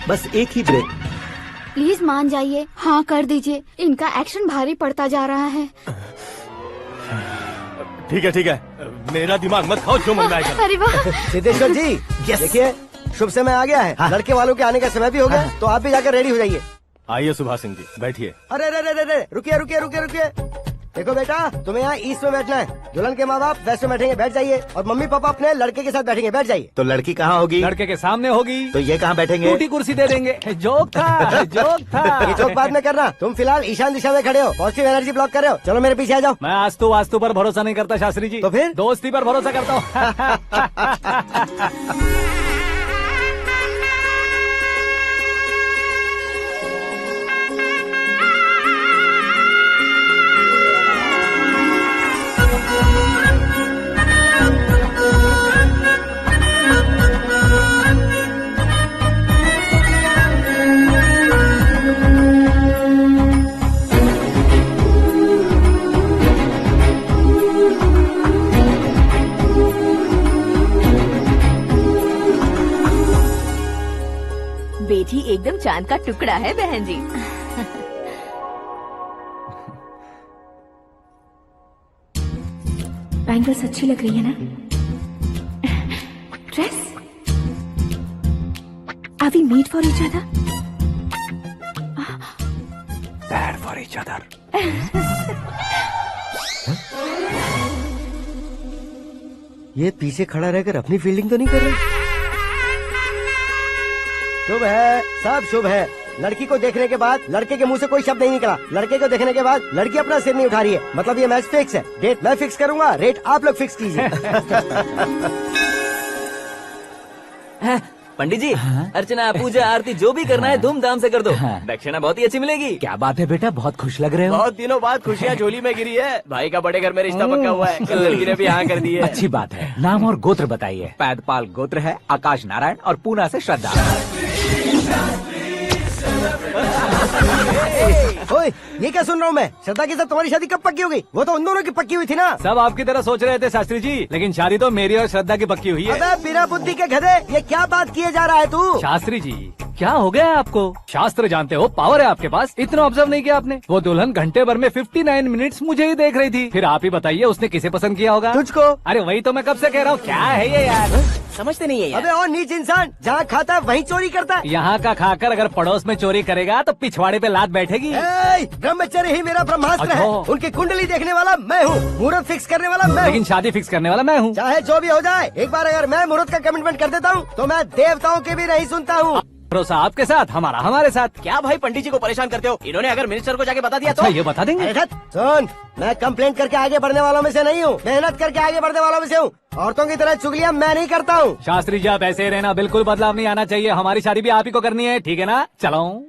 बस एक ही ब्रेक। प्लीज मान जाइए, हाँ कर दीजिए। इनका एक्शन भारी पड़ता जा रहा है। ठीक है, मेरा दिमाग मत खाओ, जो मन में आएगा। अरे वाह सिद्धेश्वर जी, देखिए शुभ समय आ गया है। लड़के वालों के आने का समय भी हो गया, तो आप भी जाकर रेडी हो जाइए। आइए सुभाष सिंह जी, बैठिए। अरे रे रे रे रे, रुकिए। देखो बेटा, तुम्हें यहाँ ईस्ट में बैठना है। दुल्हन के माँ बाप वेस्ट में बैठेंगे, बैठ जाइए। और मम्मी पापा अपने लड़के के साथ बैठेंगे, बैठ जाइए। तो लड़की कहाँ होगी? लड़के के सामने होगी। तो ये कहाँ बैठेंगे? टूटी कुर्सी दे देंगे। जोक था। ये जोक बाद में करना। तुम फिलहाल ईशान दिशा में खड़े हो, पॉजिटिव एनर्जी ब्लॉक कर रहे हो। चलो मेरे पीछे आ जाओ। मैं वास्तु पर भरोसा नहीं करता शास्त्री जी। तो फिर? दोस्ती पर भरोसा करता हूँ। बेटी एकदम चांद का टुकड़ा है बहन जी। बैंगल्स अच्छी लग रही है ना? Dress? Are we made for each other? Bad for each other. ये पीछे खड़ा रहकर अपनी फील्डिंग तो नहीं कर रहा? शुभ है, सब शुभ है। लड़की को देखने के बाद लड़के के मुंह से कोई शब्द नहीं निकला। लड़के को देखने के बाद लड़की अपना सिर नहीं उठा रही है। मतलब ये मैच फिक्स है। डेट मैं फिक्स करूंगा, रेट आप लोग फिक्स कीजिए। पंडित जी, अर्चना पूजा आरती जो भी करना है धूमधाम से कर दो। दक्षिणा बहुत ही अच्छी मिलेगी। क्या बात है बेटा, बहुत खुश लग रहे हो। बहुत दिनों बाद खुशियाँ झोली में गिरी है। भाई का बड़े घर में रिश्ता पक्का हुआ है। कल लड़की ने भी हाँ कर दी है। अच्छी बात है। नाम और गोत्र बताइए। पैदपाल गोत्र है, आकाश नारायण और पूना से श्रद्धा। ओए, ये क्या सुन रहा हूँ मैं? श्रद्धा के साथ तुम्हारी शादी कब पक्की हो गई? वो तो उन दोनों की पक्की हुई थी ना। सब आपकी तरह सोच रहे थे शास्त्री जी, लेकिन शादी तो मेरी और श्रद्धा की पक्की हुई है। अबे बिना बुद्धि के गधे, ये क्या बात किए जा रहा है तू? शास्त्री जी, क्या हो गया है आपको? शास्त्र जानते हो, पावर है आपके पास। इतना ऑब्जर्व नहीं किया आपने? वो दुल्हन घंटे भर में 59 मिनट्स मुझे ही देख रही थी। फिर आप ही बताइए उसने किसे पसंद किया होगा? तुझको। अरे वही तो मैं कब से कह रहा हूँ, क्या है ये यार? समझते नहीं है यार। अबे और नीच इंसान, जहाँ खाता है वहीं चोरी करता है। यहाँ का खाकर अगर पड़ोस में चोरी करेगा तो पिछवाड़े पे लात बैठेगी। ब्रह्मचर्य ही मेरा ब्रह्मास्त्र है। उनकी कुंडली देखने वाला मैं हूँ, मुहूर्त फिक्स करने वाला मैं हूँ। लेकिन शादी फिक्स करने वाला मैं हूँ। चाहे जो भी हो जाए, एक बार अगर मैं मुहूर्त का कमिटमेंट कर देता हूँ तो मैं देवताओं के भी नहीं सुनता हूँ। भरोसा आपके साथ, हमारा हमारे साथ। क्या भाई पंडित जी को परेशान करते हो? इन्होंने अगर मिनिस्टर को जाके बता दिया अच्छा, ये बता देंगे? सुन, मैं कंप्लेंट करके आगे बढ़ने वालों में से नहीं हूँ, मेहनत करके आगे बढ़ने वालों में से हूँ। औरतों की तरह चुगलियाँ मैं नहीं करता हूँ। शास्त्री जी आप ऐसे ही रहना, बिल्कुल बदलाव नहीं आना चाहिए। हमारी शादी भी आप ही को करनी है, ठीक है ना? चलो।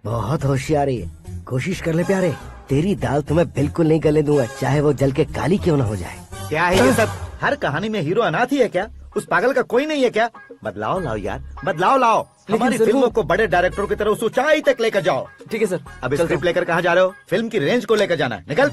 बहुत होशियारी है, कोशिश कर ले प्यारे। तेरी दाल तुम्हें बिल्कुल नहीं गले दूंगा, चाहे वो जल के काली क्यों न हो जाए। क्या है ये सब? हर कहानी में हीरो अनाथ ही है क्या? उस पागल का कोई नहीं है क्या? बदलाव लाओ यार, बदलाव लाओ। हमारी फिल्मों को बड़े डायरेक्टरों की तरह उस ऊंचाई तक लेकर जाओ। ठीक है सर। अब स्क्रिप्ट लेकर कहाँ जा रहे हो? फिल्म की रेंज को लेकर जाना है। निकल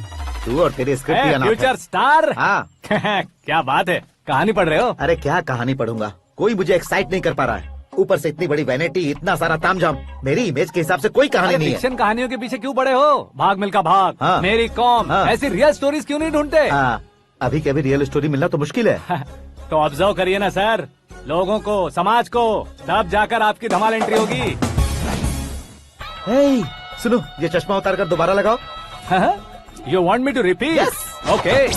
तू और तेरे स्क्रिप्ट ही अनाथ है। Future star. हाँ। क्या बात है, कहानी पढ़ रहे हो? अरे क्या कहानी पढ़ूंगा, कोई मुझे एक्साइट नहीं कर पा रहा है। ऊपर से इतनी बड़ी वैनिटी, इतना सारा तामझाम। मेरी इमेज के हिसाब से कोई कहानी नहीं है। फिक्शन कहानियों के पीछे क्यों पड़े हो? भाग मिल्खा भाग, हाँ। मेरी कॉम, हाँ। ऐसी रियल स्टोरीज क्यों नहीं ढूंढते? हाँ, अभी के अभी रियल स्टोरी मिलना तो मुश्किल है। तो ऑब्जर्व करिए ना सर, लोगों को, समाज को, तब जाकर आपकी धमाल एंट्री होगी। सुनो, ये चश्मा उतार कर दोबारा लगाओ। You want me to repeat? Okay.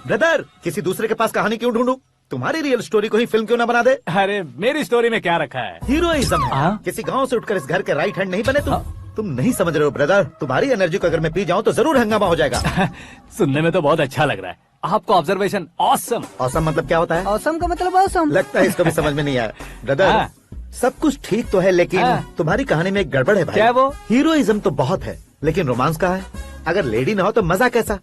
Brother, किसी दूसरे के पास कहानी क्यों ढूंढूं? तुम्हारी रियल स्टोरी को ही फिल्म क्यों ना बना दे? अरे मेरी स्टोरी में क्या रखा है? हीरोइज्म है। किसी गांव से उठकर इस घर के राइट हैंड नहीं बने तुम। तुम नहीं समझ रहे हो ब्रदर, तुम्हारी एनर्जी को अगर मैं पी जाऊं तो जरूर हंगामा हो जाएगा। सुनने में तो बहुत अच्छा लग रहा है। आपको ऑब्जर्वेशन ऑसम। ऑसम मतलब क्या होता है? ऑसम का मतलब ऑसम। लगता है इसको भी समझ में नहीं आया। ब्रदर, सब कुछ ठीक तो है, लेकिन तुम्हारी कहानी में एक गड़बड़ है भाई। क्या वो? हीरोइज्म तो बहुत है, लेकिन रोमांस कहाँ है? अगर लेडी ना हो तो मजा कैसा?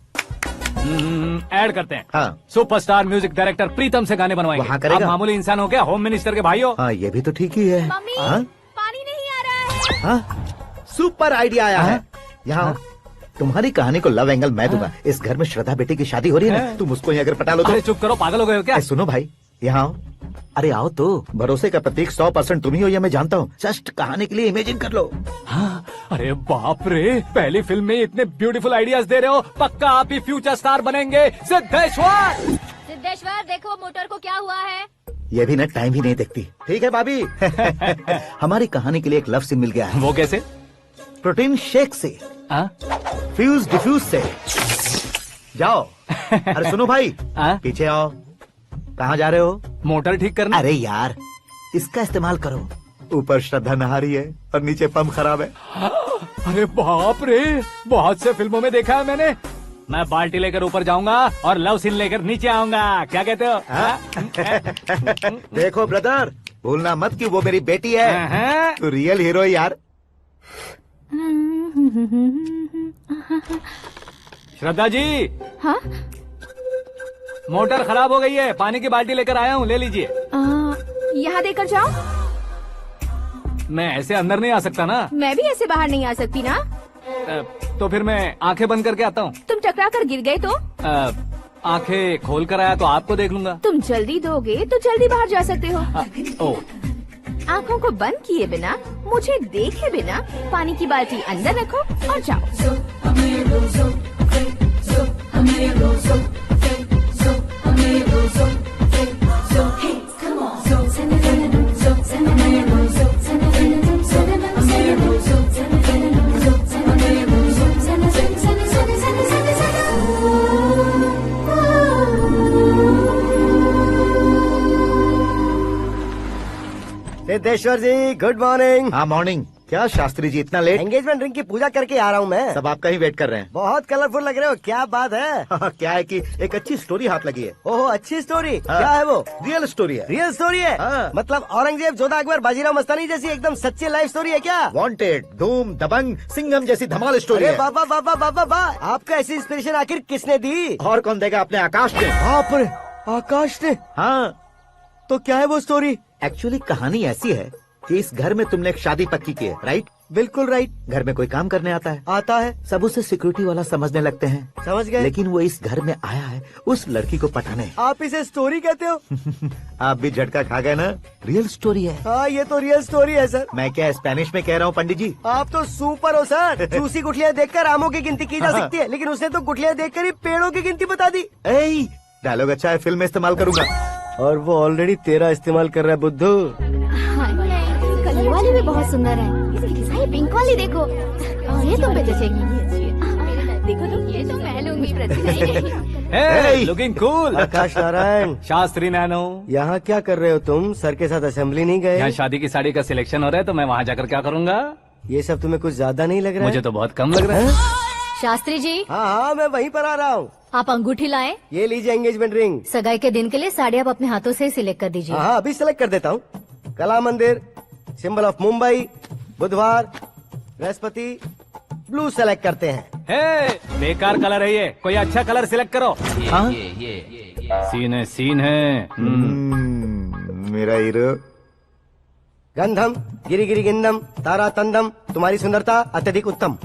ऐड करते हैं। हाँ। सुपरस्टार म्यूजिक डायरेक्टर प्रीतम से गाने बनवाएंगे। वहाँ करेगा? आप मामूली इंसान हो क्या? होम मिनिस्टर के भाई हो। हाँ, ये भी तो ठीक ही है। मम्मी, हाँ? पानी नहीं आ रहा है। हाँ? सुपर आइडिया आया है। यहाँ तुम्हारी कहानी को लव एंगल मैं दूंगा। इस घर में श्रद्धा बेटी की शादी हो रही है ना, तुम उसको ही अगर पटा लो तो। अरे चुप करो, पागल हो गए हो क्या? सुनो भाई, यहाँ आओ। अरे आओ तो, भरोसे का प्रतीक 100% तुम ही हो, ये मैं जानता हूँ। जस्ट कहानी के लिए इमेजिन कर लो। हाँ, अरे बाप रे, पहली फिल्म में इतने ब्यूटीफुल आइडियाज दे रहे हो, पक्का आप ही फ्यूचर स्टार बनेंगे। सिद्धेश्वर, सिद्धेश्वर देखो मोटर को क्या हुआ है। ये भी ना टाइम ही नहीं देखती। ठीक है भाभी। हमारी कहानी के लिए एक लव सीन मिल गया है। वो कैसे? प्रोटीन शेक से, फ्यूज डिफ्यूज से। जाओ। अरे सुनो भाई, पीछे आओ। कहाँ जा रहे हो? मोटर ठीक करना। अरे यार, इसका इस्तेमाल करो। ऊपर श्रद्धा नहा रही है और नीचे पंप खराब है। अरे बाप रे, बहुत से फिल्मों में देखा है मैंने। मैं बाल्टी लेकर ऊपर जाऊंगा और लव सीन लेकर नीचे आऊंगा। क्या कहते हो? देखो ब्रदर, भूलना मत कि वो मेरी बेटी है। तू रियल हीरो यार। श्रद्धा जी। हाँ? मोटर खराब हो गई है, पानी की बाल्टी लेकर आया हूँ, ले लीजिए। यहाँ देकर जाओ। मैं ऐसे अंदर नहीं आ सकता ना। मैं भी ऐसे बाहर नहीं आ सकती ना। तो फिर मैं आंखें बंद करके आता हूँ। तुम टकरा कर गिर गए तो? आंखें खोल कर आया तो आपको देख लूंगा। तुम जल्दी दोगे तो जल्दी बाहर जा सकते हो। ओ, आँखों को बंद किए बिना, मुझे देखे बिना पानी की बाल्टी अंदर रखो और जाओ। सिद्धेश्वर जी गुड मॉर्निंग। हाँ मॉर्निंग। क्या शास्त्री जी इतना लेट? एंगेजमेंट रिंग की पूजा करके आ रहा हूँ मैं। सब आपका ही वेट कर रहे हैं। बहुत कलरफुल लग रहे हो, क्या बात है? क्या है कि एक अच्छी स्टोरी हाथ लगी है। ओहो, अच्छी स्टोरी। क्या है वो? रियल स्टोरी है। रियल स्टोरी है? मतलब औरंगजेब, जोधा अकबर, बाजीराव मस्तानी जैसी एकदम सच्ची लाइफ स्टोरी है क्या? वांटेड, धूम, दबंग, सिंघम जैसी धमाल स्टोरी है। बाबा बाबा बाबा बा, आपको ऐसी इंस्पिरेशन आखिर किसने दी? और कौन देगा? अपने आकाश ने। बाप रे, आकाश ने? हाँ। तो क्या है वो स्टोरी? एक्चुअली कहानी ऐसी है कि इस घर में तुमने एक शादी पक्की की है, राइट? बिल्कुल राइट। घर में कोई काम करने आता है? आता है। सब उसे सिक्योरिटी वाला समझने लगते हैं। समझ गए। लेकिन वो इस घर में आया है उस लड़की को पटाने। आप इसे स्टोरी कहते हो? आप भी झटका खा गए ना। रियल स्टोरी है। हाँ, ये तो रियल स्टोरी है सर। मैं क्या स्पेनिश में कह रहा हूँ पंडित जी? आप तो सुपर हो सर। चूसी गुठलियाँ देखकर आमों की गिनती की जा सकती है, लेकिन उसने तो गुठलियाँ देखकर ही पेड़ों की गिनती बता दी। डायलॉग अच्छा है, फिल्म में इस्तेमाल करूंगा। और वो ऑलरेडी तेरा इस्तेमाल कर रहा है बुद्धू। ये वाली भी बहुत सुंदर है। ये पिंक वाली देखो, ये तुम पे जचेगी। देखो तुम, ये तो मैं लूंगी। Looking cool. Akash Narayan. Shastri nano. यहाँ क्या कर रहे हो तुम? सर के साथ असेंबली नहीं गए? यहाँ शादी की साड़ी का सिलेक्शन हो रहा है, तो मैं वहाँ जाकर क्या करूँगा? ये सब तुम्हें कुछ ज्यादा नहीं लग रहा है? मुझे तो बहुत कम लग रहा है। शास्त्री जी। हाँ हाँ, मैं वहीं पर आ रहा हूँ। आप अंगूठी लाएं। ये लीजिए एंगेजमेंट रिंग। सगाई के दिन के लिए साड़ी आप अपने हाथों से सिलेक्ट कर दीजिए। हाँ, अभी सिलेक्ट कर देता हूँ। कला मंदिर, सिंबल ऑफ मुंबई, बुधवार, बृहस्पति, ब्लू सेलेक्ट करते हैं। बेकार कलर है ये, कोई अच्छा कलर सिलेक्ट करो। सीन है। मेरा हीरो। गंधम, गिरी गिरी गिंदम, तारा तंदम, तुम्हारी सुंदरता अत्यधिक उत्तम।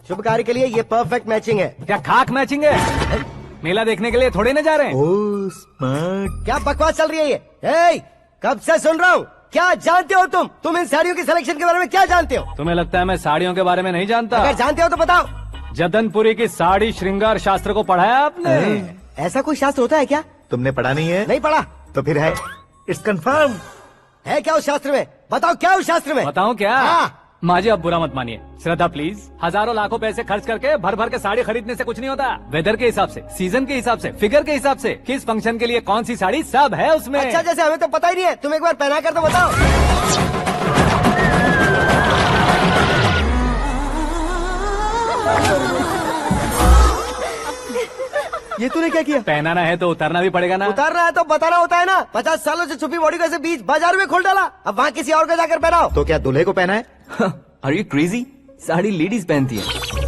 शुभ कार्य के लिए ये परफेक्ट मैचिंग है। क्या खाक मैचिंग है? मेला देखने के लिए थोड़े न जा रहे हैं। Oh smart. क्या बकवास चल रही है ये? ए, कब से सुन रहा हूँ। क्या जानते हो तुम? तुम इन साड़ियों के सिलेक्शन के बारे में क्या जानते हो? तुम्हें लगता है मैं साड़ियों के बारे में नहीं जानता? अगर जानते हो तो बताओ। जदनपुरी की साड़ी श्रृंगार शास्त्र को पढ़ा है आपने? ऐसा कोई शास्त्र होता है क्या? तुमने पढ़ा नहीं है? नहीं पढ़ा। तो फिर है, इट्स कंफर्म। है क्या उस शास्त्र में? बताओ क्या उस शास्त्र में? बताऊं क्या? हाँ। माँ जी, अब बुरा मत मानिए। श्रद्धा प्लीज, हजारों लाखों पैसे खर्च करके भर भर के साड़ी खरीदने से कुछ नहीं होता। वेदर के हिसाब से, सीजन के हिसाब से, फिगर के हिसाब से, किस फंक्शन के लिए कौन सी साड़ी, सब है उसमें। अच्छा, जैसे हमें तो पता ही नहीं है। तुम एक बार पहना कर तो बताओ। ये तूने क्या किया? पहनाना है तो उतारना भी पड़ेगा ना। उतारना है तो बताना होता है ना। 50 सालों से छुपी बॉडी को ऐसे बीच बाजार में खोल डाला, अब वहाँ किसी और को जाकर पहनाओ। तो क्या दूल्हे को पहना है? Are you crazy? Sari ladies पहनती है।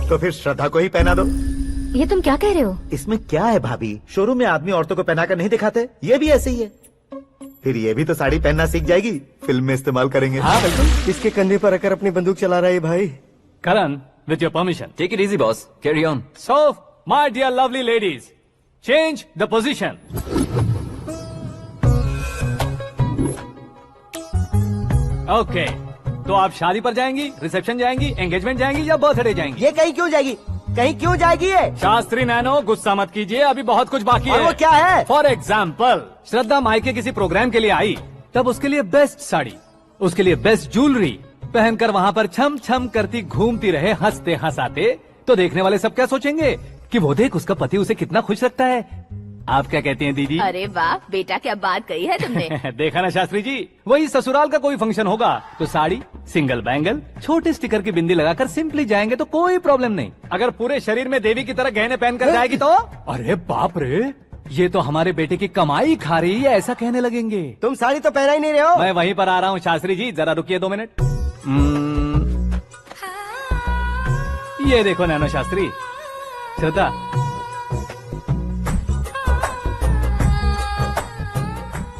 तो फिर श्रद्धा को ही पहना दो। ये तुम क्या कह रहे हो? इसमें क्या है भाभी? शोरूम में आदमी औरतों को पहनाकर नहीं दिखाते? ये भी ऐसे ही है। फिर ये भी तो साड़ी पहनना सीख जाएगी, फिल्म में इस्तेमाल करेंगे। हाँ बिल्कुल। इसके कंधे पर रखकर अपनी बंदूक चला रहा है भाई। Karan, with your permission. Take it easy boss, carry on. So my dear lovely ladies, change the position. Okay, तो आप शादी पर जाएंगी, रिसेप्शन जाएंगी, एंगेजमेंट जाएंगी या बर्थडे जाएंगी? ये कहीं क्यों जाएगी? कहीं क्यों जाएगी ये? शास्त्री नैनो, गुस्सा मत कीजिए, अभी बहुत कुछ बाकी और है। वो क्या है? फॉर एग्जाम्पल, श्रद्धा माई के किसी प्रोग्राम के लिए आई, तब उसके लिए बेस्ट साड़ी, उसके लिए बेस्ट ज्वेलरी पहनकर वहाँ पर छम छम करती घूमती रहे हंसते हंसाते, तो देखने वाले सब क्या सोचेंगे कि वो देख उसका पति उसे कितना खुश रखता है। आप क्या कहती हैं दीदी? अरे वाह बेटा, क्या बात कही है तुमने। देखा ना शास्त्री जी, वही ससुराल का कोई फंक्शन होगा तो साड़ी, सिंगल बैंगल, छोटे स्टिकर की बिंदी लगाकर सिंपली जाएंगे तो कोई प्रॉब्लम नहीं। अगर पूरे शरीर में देवी की तरह गहने पहनकर जाएगी तो अरे बाप रे, ये तो हमारे बेटे की कमाई खा रही है, ऐसा कहने लगेंगे। तुम साड़ी तो पहना ही नहीं रहे हो। मैं वहीं पर आ रहा हूँ शास्त्री जी, जरा रुकिए 2 मिनट। ये देखो नैनो शास्त्री, श्रद्धा,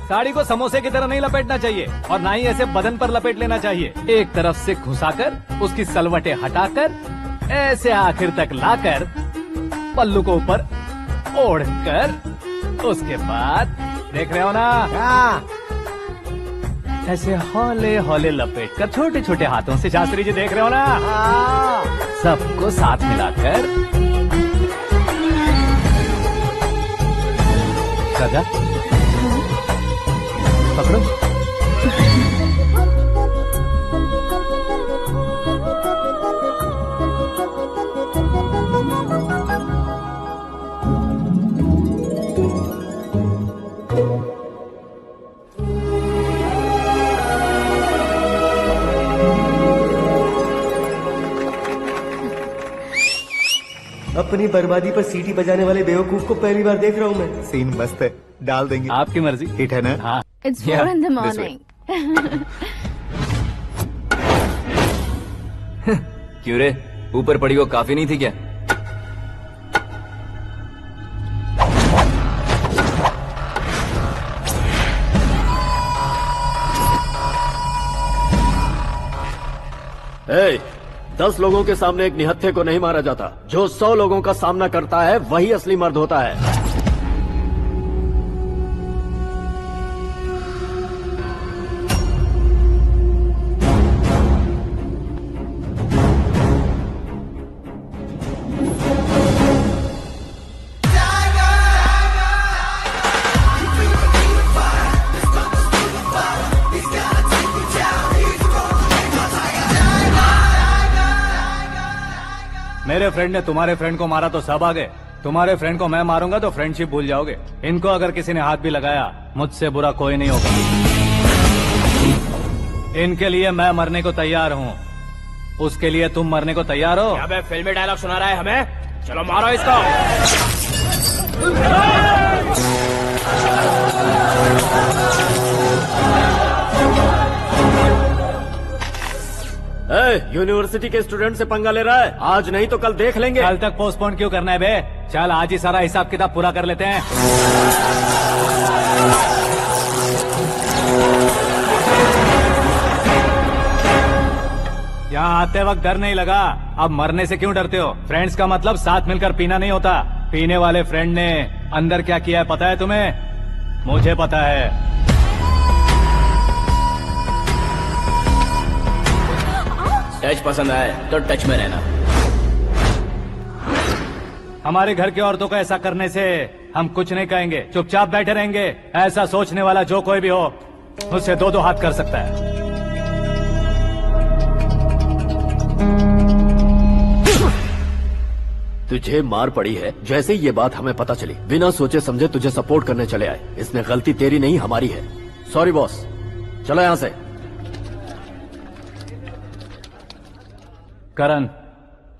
साड़ी को समोसे की तरह नहीं लपेटना चाहिए और ना ही ऐसे बदन पर लपेट लेना चाहिए। एक तरफ से घुसाकर उसकी सलवटें हटाकर ऐसे आखिर तक लाकर पल्लू को ऊपर ओढ़कर उसके बाद देख रहे हो ना, ऐसे हौले हौले लपेट कर छोटे छोटे हाथों से, शास्त्री जी देख रहे हो ना, सबको साथ मिलाकर सजा पकड़ो। अपनी बर्बादी पर सीटी बजाने वाले बेवकूफ को पहली बार देख रहा हूँ मैं। सीन मस्त है, डाल देंगे। आपकी मर्जी। हिट है ना? हाँ। It's 4 in the this way. morning. क्यों रे, ऊपर पड़ी वो काफी नहीं थी क्या? ए, 10 लोगों के सामने एक निहत्थे को नहीं मारा जाता। जो 100 लोगों का सामना करता है वही असली मर्द होता है। मेरे फ्रेंड ने तुम्हारे फ्रेंड को मारा तो सब आ गए, तुम्हारे फ्रेंड को मैं मारूंगा तो फ्रेंडशिप भूल जाओगे। इनको अगर किसी ने हाथ भी लगाया, मुझसे बुरा कोई नहीं होगा। इनके लिए मैं मरने को तैयार हूँ, उसके लिए तुम मरने को तैयार हो? अबे फिल्मी डायलॉग सुना रहा है हमें? चलो मारो इसको। यूनिवर्सिटी के स्टूडेंट से पंगा ले रहा है, आज नहीं तो कल देख लेंगे। कल तक पोस्टपोन क्यों करना है बे? चल आज ही सारा हिसाब किताब पूरा कर लेते हैं। यहाँ आते वक्त डर नहीं लगा, अब मरने से क्यों डरते हो? फ्रेंड्स का मतलब साथ मिलकर पीना नहीं होता। पीने वाले फ्रेंड ने अंदर क्या किया है पता है तुम्हें? मुझे पता है। टच पसंद आए तो टच में रहना। हमारे घर की औरतों को ऐसा करने से हम कुछ नहीं कहेंगे, चुपचाप बैठे रहेंगे। ऐसा सोचने वाला जो कोई भी हो, उससे 2-2 हाथ कर सकता है। तुझे मार पड़ी है, जैसे ही ये बात हमें पता चली, बिना सोचे समझे तुझे सपोर्ट करने चले आए। इसमें गलती तेरी नहीं हमारी है। सॉरी बॉस, चलो यहाँ से। करण,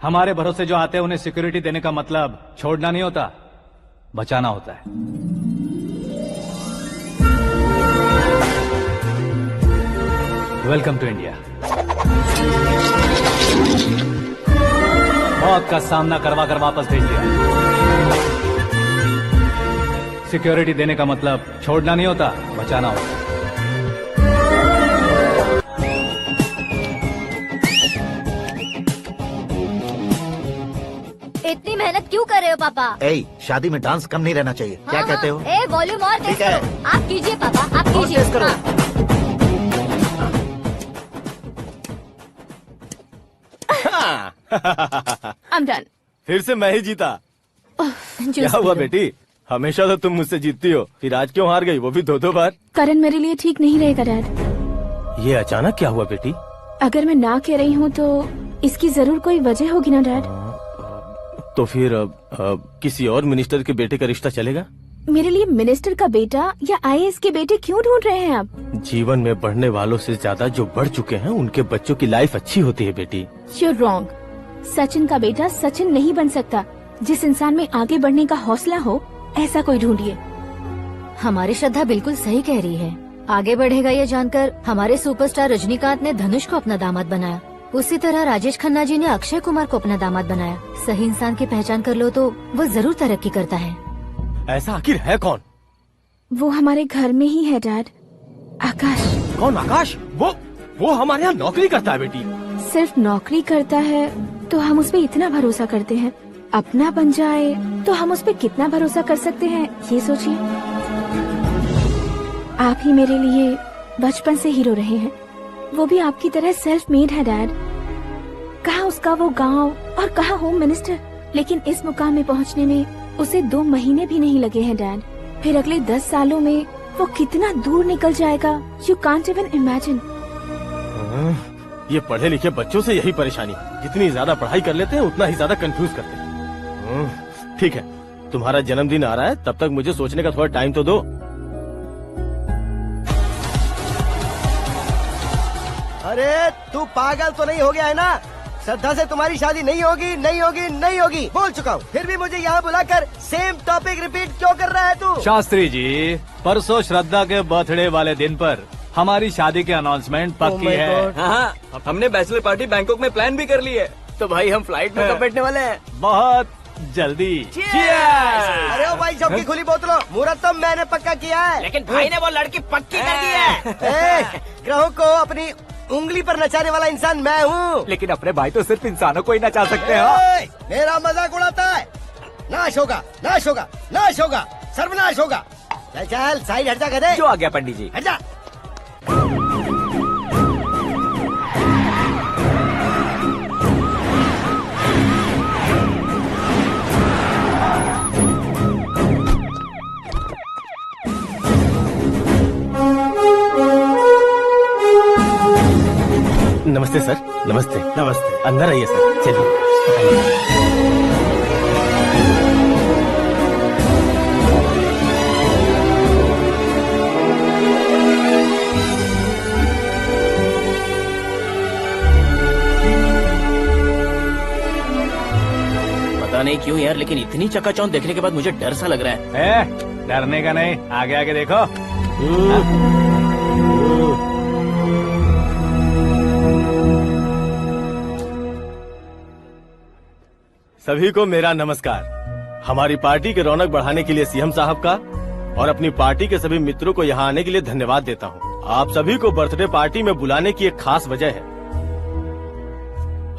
हमारे भरोसे जो आते हैं उन्हें सिक्योरिटी देने का मतलब छोड़ना नहीं होता, बचाना होता है। Welcome to India. मौत का सामना करवा कर वापस भेज दिया। सिक्योरिटी देने का मतलब छोड़ना नहीं होता, बचाना होता है। इतनी मेहनत क्यों कर रहे हो पापा? ए, शादी में डांस कम नहीं रहना चाहिए। क्या कहते हो? ए वॉल्यूम और तेज ठीक है। करो। आप कीजिए पापा, आप और कीजिए। तेज करो। हाँ। I'm done. फिर से मैं ही जीता। क्या हुआ बेटी? हमेशा तो तुम मुझसे जीतती हो, फिर आज क्यों हार गई, वो भी 2-2 बार? करण मेरे लिए ठीक नहीं रहेगा डैड। ये अचानक क्या हुआ बेटी? अगर मैं ना कह रही हूँ तो इसकी जरूर कोई वजह होगी ना डैड। तो फिर किसी और मिनिस्टर के बेटे का रिश्ता चलेगा? मेरे लिए मिनिस्टर का बेटा या आईएएस के बेटे क्यों ढूंढ रहे हैं आप? जीवन में बढ़ने वालों से ज्यादा जो बढ़ चुके हैं उनके बच्चों की लाइफ अच्छी होती है बेटी। You're wrong. सचिन का बेटा सचिन नहीं बन सकता। जिस इंसान में आगे बढ़ने का हौसला हो ऐसा कोई ढूंढिए। हमारी श्रद्धा बिल्कुल सही कह रही है। आगे बढ़ेगा ये जानकर हमारे सुपरस्टार रजनीकांत ने धनुष को अपना दामाद बनाया। उसी तरह राजेश खन्ना जी ने अक्षय कुमार को अपना दामाद बनाया। सही इंसान की पहचान कर लो तो वो जरूर तरक्की करता है। ऐसा आखिर है कौन? वो हमारे घर में ही है डैड। आकाश। कौन आकाश? वो हमारे यहाँ नौकरी करता है बेटी। सिर्फ नौकरी करता है तो हम उस पे इतना भरोसा करते हैं। अपना बन जाए तो हम उस पे कितना भरोसा कर सकते हैं ये सोचिए। आप ही मेरे लिए बचपन से हीरो रहे हैं। वो भी आपकी तरह सेल्फ मेड है डैड। कहाँ उसका वो गांव और कहाँ होम मिनिस्टर, लेकिन इस मुकाम में पहुँचने में उसे 2 महीने भी नहीं लगे हैं डैड। फिर अगले 10 सालों में वो कितना दूर निकल जाएगा, यू कांट इवन इमेजिन। ये पढ़े लिखे बच्चों से यही परेशानी है, जितनी ज्यादा पढ़ाई कर लेते हैं उतना ही ज्यादा कंफ्यूज करते हैं। ठीक है, तुम्हारा जन्मदिन आ रहा है, तब तक मुझे सोचने का थोड़ा टाइम तो दो। अरे तू पागल तो नहीं हो गया है ना? श्रद्धा से तुम्हारी शादी नहीं होगी, नहीं होगी, नहीं होगी, बोल चुका हूँ। फिर भी मुझे यहाँ बुलाकर सेम टॉपिक रिपीट क्यों कर रहा है तू? शास्त्री जी, परसों श्रद्धा के बर्थडे वाले दिन पर हमारी शादी की अनाउंसमेंट पक्की है। हाँ, हमने बैचलर पार्टी बैंकॉक में प्लान भी कर ली है। तो भाई हम फ्लाइट में कब बैठने वाले हैं? बहुत जल्दी। अरे ओ भाई साहब की खुली बोतलों, मुहूर्त तो मैंने पक्का किया है। लेकिन भाई ने वो लड़की पक्की कर दी है। ग्रहों को अपनी उंगली पर नचाने वाला इंसान मैं हूँ। लेकिन अपने भाई तो सिर्फ इंसानों को ही नचा सकते हैं। मेरा मजाक उड़ाता है। नाश होगा, नाश होगा, नाश होगा, सर्वनाश होगा। चल चल साइड हट जा गधे। जो आ गया पंडित जी। हट जा। नमस्ते सर। नमस्ते। नमस्ते। अंदर आइए सर, चलिए। पता नहीं क्यों यार, लेकिन इतनी चकाचौंध देखने के बाद मुझे डर सा लग रहा है। डरने का नहीं, आगे आगे देखो। सभी को मेरा नमस्कार। हमारी पार्टी के रौनक बढ़ाने के लिए सीएम साहब का और अपनी पार्टी के सभी मित्रों को यहाँ आने के लिए धन्यवाद देता हूँ। आप सभी को बर्थडे पार्टी में बुलाने की एक खास वजह है।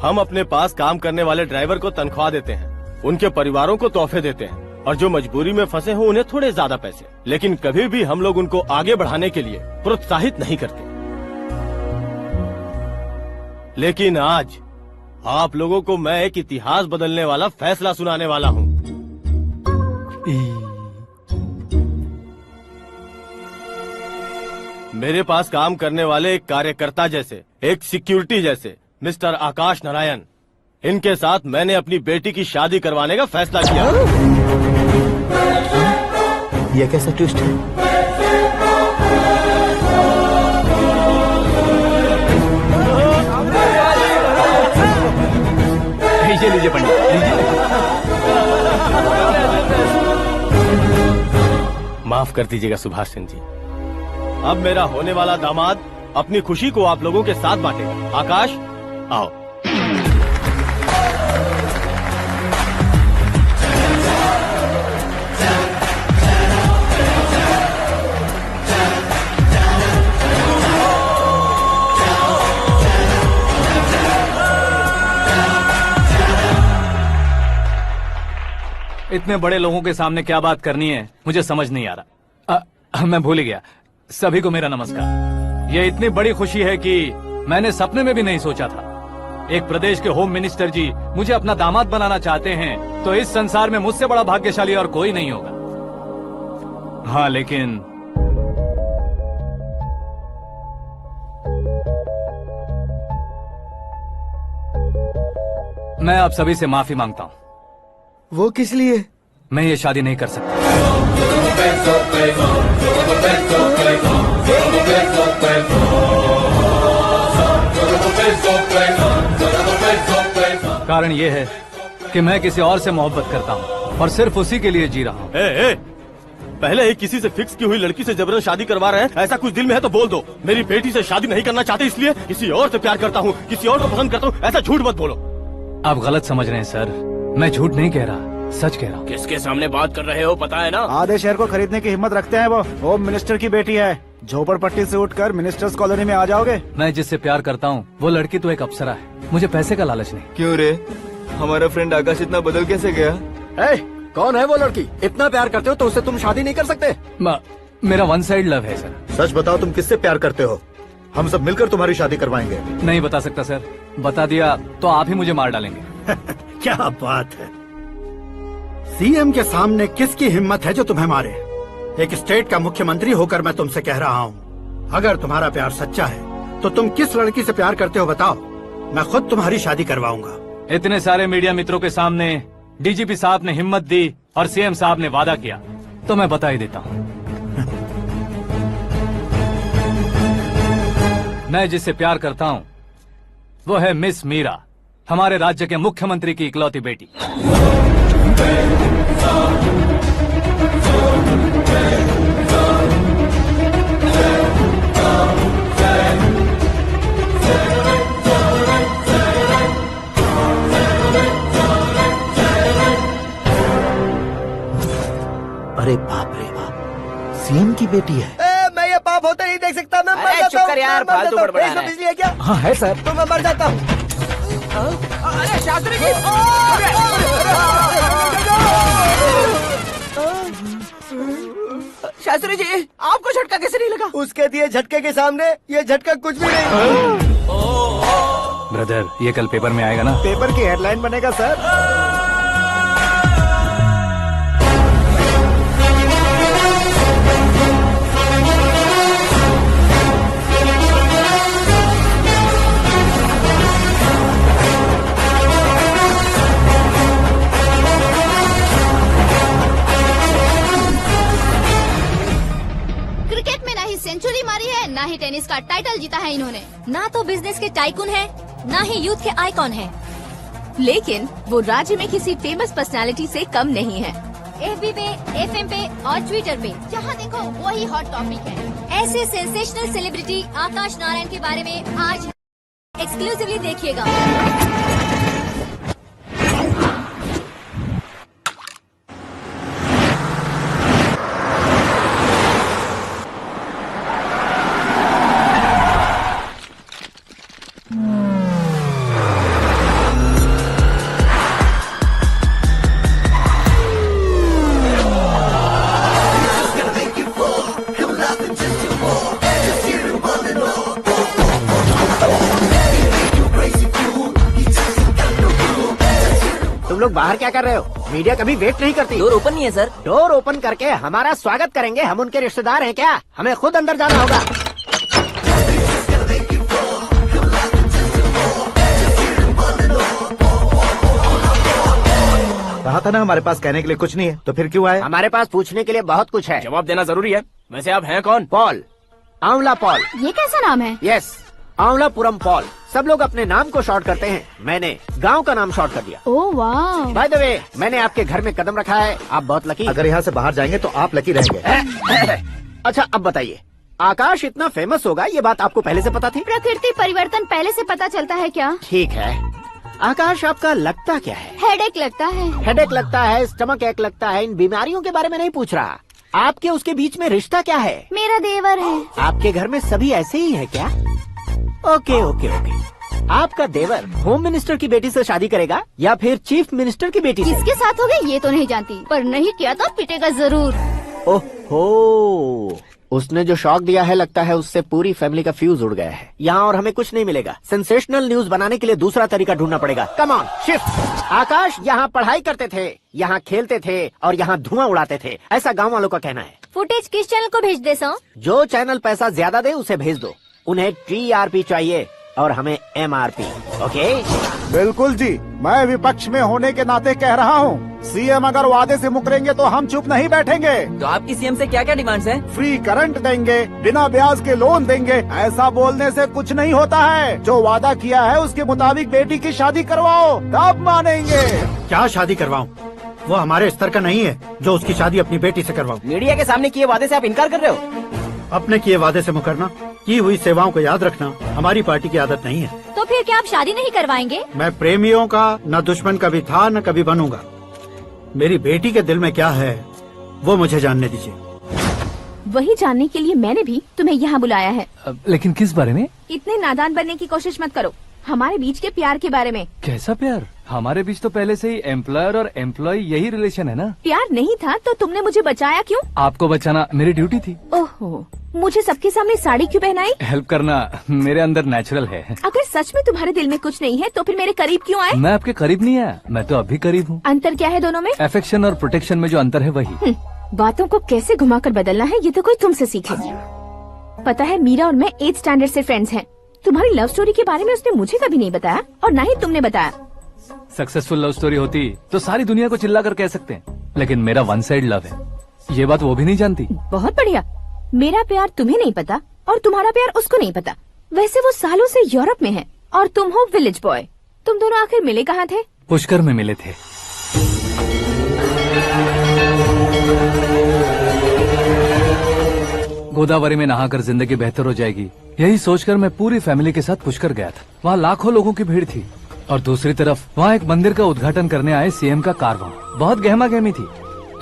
हम अपने पास काम करने वाले ड्राइवर को तनख्वाह देते हैं, उनके परिवारों को तोहफे देते हैं और जो मजबूरी में फंसे हो उन्हें थोड़े ज्यादा पैसे। लेकिन कभी भी हम लोग उनको आगे बढ़ाने के लिए प्रोत्साहित नहीं करते। लेकिन आज आप लोगों को मैं एक इतिहास बदलने वाला फैसला सुनाने वाला हूँ। मेरे पास काम करने वाले एक कार्यकर्ता जैसे, एक सिक्योरिटी जैसे मिस्टर आकाश नारायण, इनके साथ मैंने अपनी बेटी की शादी करवाने का फैसला किया। यह कैसा ट्विस्ट है? लीजिए पंडित, लीजिए। माफ कर दीजिएगा सुभाष सिंह जी। अब मेरा होने वाला दामाद अपनी खुशी को आप लोगों के साथ बांटेगा। आकाश, आओ। इतने बड़े लोगों के सामने क्या बात करनी है मुझे समझ नहीं आ रहा। मैं भूल ही गया। सभी को मेरा नमस्कार। ये इतनी बड़ी खुशी है कि मैंने सपने में भी नहीं सोचा था। एक प्रदेश के होम मिनिस्टर जी मुझे अपना दामाद बनाना चाहते हैं तो इस संसार में मुझसे बड़ा भाग्यशाली और कोई नहीं होगा। हाँ, लेकिन मैं आप सभी से माफी मांगता हूँ। वो किस लिए? मैं ये शादी नहीं कर सकता। कारण ये है कि मैं किसी और से मोहब्बत करता हूँ और सिर्फ उसी के लिए जी रहा हूँ। पहले ही किसी से फिक्स की हुई लड़की से जबरन शादी करवा रहे हैं। ऐसा कुछ दिल में है तो बोल दो। मेरी बेटी से शादी नहीं करना चाहते इसलिए किसी और से प्यार करता हूँ, किसी और को पसंद करता हूँ, ऐसा झूठ मत बोलो। आप गलत समझ रहे हैं सर। मैं झूठ नहीं कह रहा, सच कह रहा हूँ। किसके सामने बात कर रहे हो पता है ना? आधे शहर को खरीदने की हिम्मत रखते हैं वो। होम मिनिस्टर की बेटी है। झोपड़पट्टी से उठकर मिनिस्टर्स कॉलोनी में आ जाओगे। मैं जिससे प्यार करता हूँ वो लड़की तो एक अप्सरा है। मुझे पैसे का लालच नहीं। क्यों रे, हमारा फ्रेंड आकाश इतना बदल कैसे गया? कौन है वो लड़की? इतना प्यार करते हो तो उससे तुम शादी नहीं कर सकते? मेरा वन साइड लव है सर। सच बताओ, तुम किससे प्यार करते हो? हम सब मिलकर तुम्हारी शादी करवाएंगे। नहीं बता सकता सर। बता दिया तो आप ही मुझे मार डालेंगे। क्या बात है। सीएम के सामने किसकी हिम्मत है जो तुम्हें मारे? एक स्टेट का मुख्यमंत्री होकर मैं तुमसे कह रहा हूँ, अगर तुम्हारा प्यार सच्चा है तो तुम किस लड़की से प्यार करते हो बताओ। मैं खुद तुम्हारी शादी करवाऊंगा। इतने सारे मीडिया मित्रों के सामने डीजीपी साहब ने हिम्मत दी और सीएम साहब ने वादा किया तो मैं बता ही देता हूँ। मैं जिससे प्यार करता हूँ वो है मिस मीरा, हमारे राज्य के मुख्यमंत्री की इकलौती बेटी। अरे बाप रे बाप, सीएम की बेटी है। मैं ये पाप होते नहीं देख सकता। मैं मर जाता हूँ यार, फालतू बड़बड़ा रहा है। बिजली है क्या? हाँ है सर। तो मैं मर जाता हूँ। अरे शास्त्री जी, शास्त्री जी, आपको झटका कैसे नहीं लगा? उसके दिए झटके के सामने ये झटका कुछ भी नहीं। ब्रदर, ये कल पेपर में आएगा ना? पेपर की हेडलाइन बनेगा सर। क्रिकेट में ना ही सेंचुरी मारी है, ना ही टेनिस का टाइटल जीता है इन्होंने। ना तो बिजनेस के टाइकून है, ना ही यूथ के आइकॉन है। लेकिन वो राज्य में किसी फेमस पर्सनालिटी से कम नहीं है। FB पे, FM पे और ट्विटर पे जहाँ देखो वही हॉट टॉपिक है। ऐसे सेंसेशनल सेलिब्रिटी आकाश नारायण के बारे में आज एक्सक्लूसिवली देखिएगा। लोग बाहर क्या कर रहे हो? मीडिया कभी वेट नहीं करती। डोर ओपन नहीं है सर। डोर ओपन करके हमारा स्वागत करेंगे। हम उनके रिश्तेदार हैं क्या? हमें खुद अंदर जाना होगा। कहा था ना हमारे पास कहने के लिए कुछ नहीं है, तो फिर क्यों आए? हमारे पास पूछने के लिए बहुत कुछ है। जवाब देना जरूरी है। वैसे आप हैं कौन? पॉल, आंवला पॉल। ये कैसा नाम है? Yes, Anwalapuram Paul. सब लोग अपने नाम को शॉर्ट करते हैं, मैंने गांव का नाम शॉर्ट कर दिया। ओह वाह। बाय द वे, मैंने आपके घर में कदम रखा है। आप बहुत लकी। अगर यहाँ से बाहर जाएंगे तो आप लकी रहेंगे। अच्छा अब बताइए, आकाश इतना फेमस होगा ये बात आपको पहले से पता थी? प्रकृति परिवर्तन पहले से पता चलता है क्या? ठीक है, आकाश आपका लगता क्या है? हेडेक लगता है। हेडेक लगता है, स्टमक एक लगता है। इन बीमारियों के बारे में नहीं पूछ रहा। आपके उसके बीच में रिश्ता क्या है? मेरा देवर है। आपके घर में सभी ऐसे ही है क्या? Okay okay okay. आपका देवर होम मिनिस्टर की बेटी से शादी करेगा या फिर चीफ मिनिस्टर की बेटी से? किसके साथ होगा ये तो नहीं जानती, पर नहीं किया तो पिटेगा जरूर। ओहो, उसने जो शॉक दिया है लगता है उससे पूरी फैमिली का फ्यूज उड़ गया है। यहाँ और हमें कुछ नहीं मिलेगा। सेंसेशनल न्यूज बनाने के लिए दूसरा तरीका ढूंढना पड़ेगा। Come on shift. आकाश यहाँ पढ़ाई करते थे, यहाँ खेलते थे और यहाँ धुआं उड़ाते थे, ऐसा गाँव वालों का कहना है। फुटेज किस चैनल को भेज दे सो? जो चैनल पैसा ज्यादा दे उसे भेज दो। उन्हें TRP चाहिए और हमें MRP। ओके? बिल्कुल जी, मैं विपक्ष में होने के नाते कह रहा हूँ, सीएम अगर वादे से मुकरेंगे तो हम चुप नहीं बैठेंगे। तो आपकी सीएम से क्या क्या डिमांड्स हैं? फ्री करंट देंगे, बिना ब्याज के लोन देंगे। ऐसा बोलने से कुछ नहीं होता है। जो वादा किया है उसके मुताबिक बेटी की शादी करवाओ, तब मानेंगे। क्या शादी करवाऊं? वो हमारे स्तर का नहीं है जो उसकी शादी अपनी बेटी से करवाऊं। मीडिया के सामने किए वादे से आप इनकार कर रहे हो? अपने किए वादे से मुकरना, की हुई सेवाओं को याद रखना हमारी पार्टी की आदत नहीं है। तो फिर क्या आप शादी नहीं करवाएंगे? मैं प्रेमियों का न दुश्मन कभी था न कभी बनूंगा। मेरी बेटी के दिल में क्या है वो मुझे जानने दीजिए। वही जानने के लिए मैंने भी तुम्हें यहाँ बुलाया है। लेकिन किस बारे में? इतने नादान बनने की कोशिश मत करो। हमारे बीच के प्यार के बारे में। कैसा प्यार? हमारे बीच तो पहले से ही एम्प्लॉयर और एम्प्लॉय यही रिलेशन है ना। प्यार नहीं था तो तुमने मुझे बचाया क्यों? आपको बचाना मेरी ड्यूटी थी। ओहो, मुझे सबके सामने साड़ी क्यों पहनाई? हेल्प करना मेरे अंदर नेचुरल है। अगर सच में तुम्हारे दिल में कुछ नहीं है तो फिर मेरे करीब क्यों आए? मैं आपके करीब नहीं आया, मैं तो अभी करीब हूँ। अंतर क्या है दोनों में? अफेक्शन और प्रोटेक्शन में जो अंतर है वही। बातों को कैसे घुमाकर बदलना है ये तो कोई तुमसे सीखे। पता है मीरा और मैं 8th स्टैंडर्ड से फ्रेंड्स हैं। तुम्हारी लव स्टोरी के बारे में उसने मुझे कभी नहीं बताया और ना ही तुमने बताया। सक्सेसफुल लव स्टोरी होती तो सारी दुनिया को चिल्ला कर कह सकते हैं, लेकिन मेरा वन साइड लव है, ये बात वो भी नहीं जानती। बहुत बढ़िया। मेरा प्यार तुम्हें नहीं पता और तुम्हारा प्यार उसको नहीं पता। वैसे वो सालों से यूरोप में है और तुम हो विलेज बॉय। तुम दोनों आखिर मिले कहाँ थे? पुष्कर में मिले थे। गोदावरी में नहाकर जिंदगी बेहतर हो जाएगी, यही सोचकर मैं पूरी फैमिली के साथ पुष्कर गया था। वहाँ लाखों लोगों की भीड़ थी और दूसरी तरफ वहाँ एक मंदिर का उद्घाटन करने आए सीएम का कारवां। बहुत गहमा गहमी थी।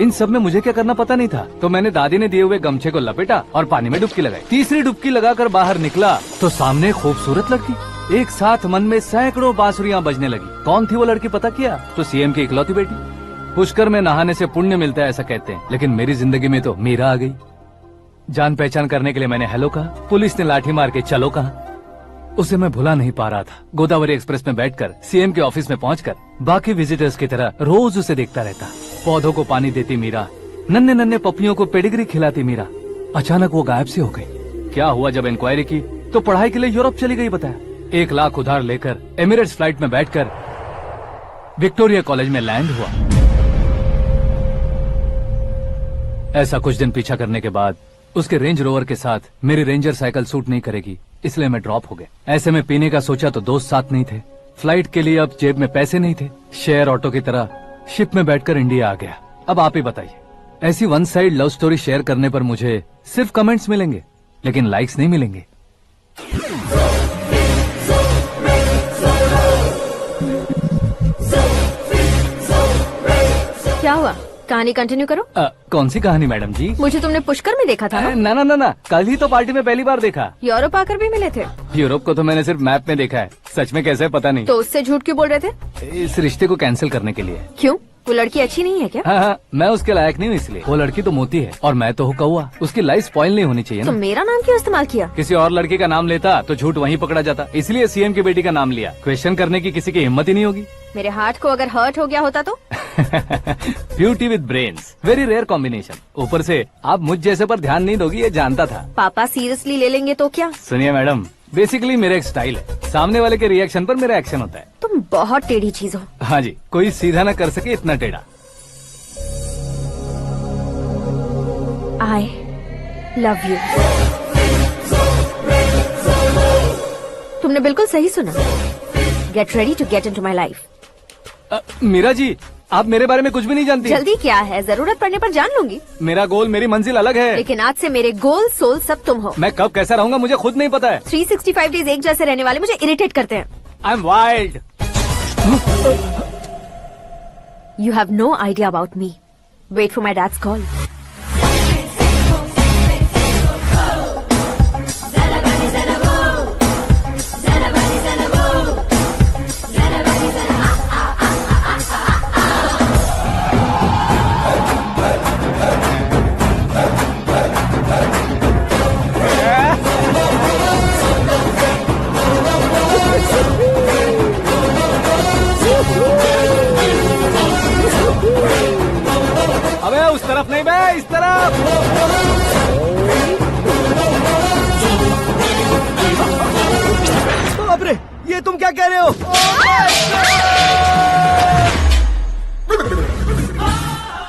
इन सब में मुझे क्या करना पता नहीं था, तो मैंने दादी ने दिए हुए गमछे को लपेटा और पानी में डुबकी लगाई। तीसरी डुबकी लगाकर बाहर निकला तो सामने खूबसूरत लड़की। एक साथ मन में सैकड़ों बांसुरियां बजने लगी। कौन थी वो लड़की पता किया? तो सीएम की इकलौती बेटी। पुष्कर में नहाने से पुण्य मिलता है ऐसा कहते हैं, लेकिन मेरी जिंदगी में तो मीरा आ गई। जान पहचान करने के लिए मैंने हेलो कहा, पुलिस ने लाठी मार के चलो कहा। उसे मैं भुला नहीं पा रहा था। गोदावरी एक्सप्रेस में बैठकर सीएम के ऑफिस में पहुंचकर बाकी विजिटर्स की तरह रोज उसे देखता रहता। पौधों को पानी देती मीरा, नन्हे नन्हे पपियों को पेडिग्री खिलाती मीरा। अचानक वो गायब सी हो गई। क्या हुआ? जब इंक्वायरी की तो पढ़ाई के लिए यूरोप चली गई बताया। 1 लाख उधार लेकर एमिरेट्स फ्लाइट में बैठकर विक्टोरिया कॉलेज में लैंड हुआ। ऐसा कुछ दिन पीछा करने के बाद उसके रेंज रोवर के साथ मेरी रेंजर साइकिल सूट नहीं करेगी, इसलिए मैं ड्रॉप हो गया। ऐसे में पीने का सोचा तो दोस्त साथ नहीं थे। फ्लाइट के लिए अब जेब में पैसे नहीं थे। शेयर ऑटो की तरह शिप में बैठकर इंडिया आ गया। अब आप ही बताइए, ऐसी one side love story share करने पर मुझे सिर्फ कमेंट्स मिलेंगे, लेकिन लाइक्स नहीं मिलेंगे। क्या हुआ? कहानी कंटिन्यू करो। कौन सी कहानी मैडम जी? मुझे तुमने पुष्कर में देखा था ना? ना, कल ही तो पार्टी में पहली बार देखा। यूरोप आकर भी मिले थे? यूरोप को तो मैंने सिर्फ मैप में देखा है, सच में कैसे पता नहीं। तो उससे झूठ क्यों बोल रहे थे? इस रिश्ते को कैंसिल करने के लिए। क्यों? वो लड़की अच्छी नहीं है क्या? हाँ, मैं उसके लायक नहीं हूँ इसलिए। वो लड़की तो मोती है और मैं तो हूँ कौवा। उसकी लाइफ स्पॉइल नहीं होनी चाहिए तो ना। मेरा नाम क्यों इस्तेमाल किया? किसी और लड़की का नाम लेता तो झूठ वहीं पकड़ा जाता, इसलिए सीएम की बेटी का नाम लिया। क्वेश्चन करने की किसी की हिम्मत ही नहीं होगी। मेरे हार्ट को अगर हर्ट हो गया होता तो? Beauty with brains, very rare combination. ऊपर से आप मुझ जैसे पर ध्यान नहीं दोगी ये जानता था। पापा सीरियसली ले लेंगे तो क्या? सुनिए मैडम, बेसिकली मेरा एक स्टाइल है, सामने वाले के रिएक्शन पर मेरा एक्शन होता है। तुम बहुत टेढ़ी चीज हो। हाँ जी, कोई सीधा न कर सके इतना टेढ़ा। I love you। तुमने बिल्कुल सही सुना। Get ready to get into my life। Meera ji, आप मेरे बारे में कुछ भी नहीं जानती। जल्दी क्या है, जरूरत पड़ने पर जान लूंगी। मेरा गोल, मेरी मंजिल अलग है। लेकिन आज से मेरे गोल सोल सब तुम हो। मैं कब कैसा रहूंगा मुझे खुद नहीं पता है। 365 डेज एक जैसे रहने वाले मुझे इरिटेट करते हैं। I'm wild। You have no idea about me। Wait for my dad's call।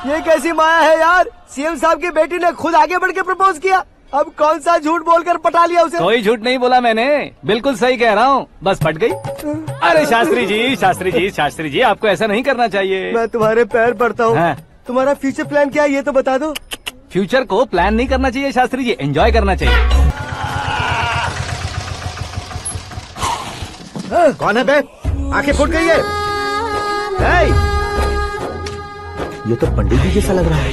ये कैसी माया है यार, सीएम साहब की बेटी ने खुद आगे बढ़ के प्रपोज किया, अब कौन सा झूठ बोलकर पटा लिया उसे। कोई झूठ नहीं बोला मैंने, बिल्कुल सही कह रहा हूँ, बस फट गई। अरे शास्त्री जी, शास्त्री जी, शास्त्री जी, आपको ऐसा नहीं करना चाहिए। मैं तुम्हारे पैर पड़ता हूँ। हाँ। तुम्हारा फ्यूचर प्लान क्या है ये तो बता दो। फ्यूचर को प्लान नहीं करना चाहिए शास्त्री जी, एंजॉय करना चाहिए। कौन है बे? आंखें फूट गई है। ये तो पंडित जी जैसा लग रहा है।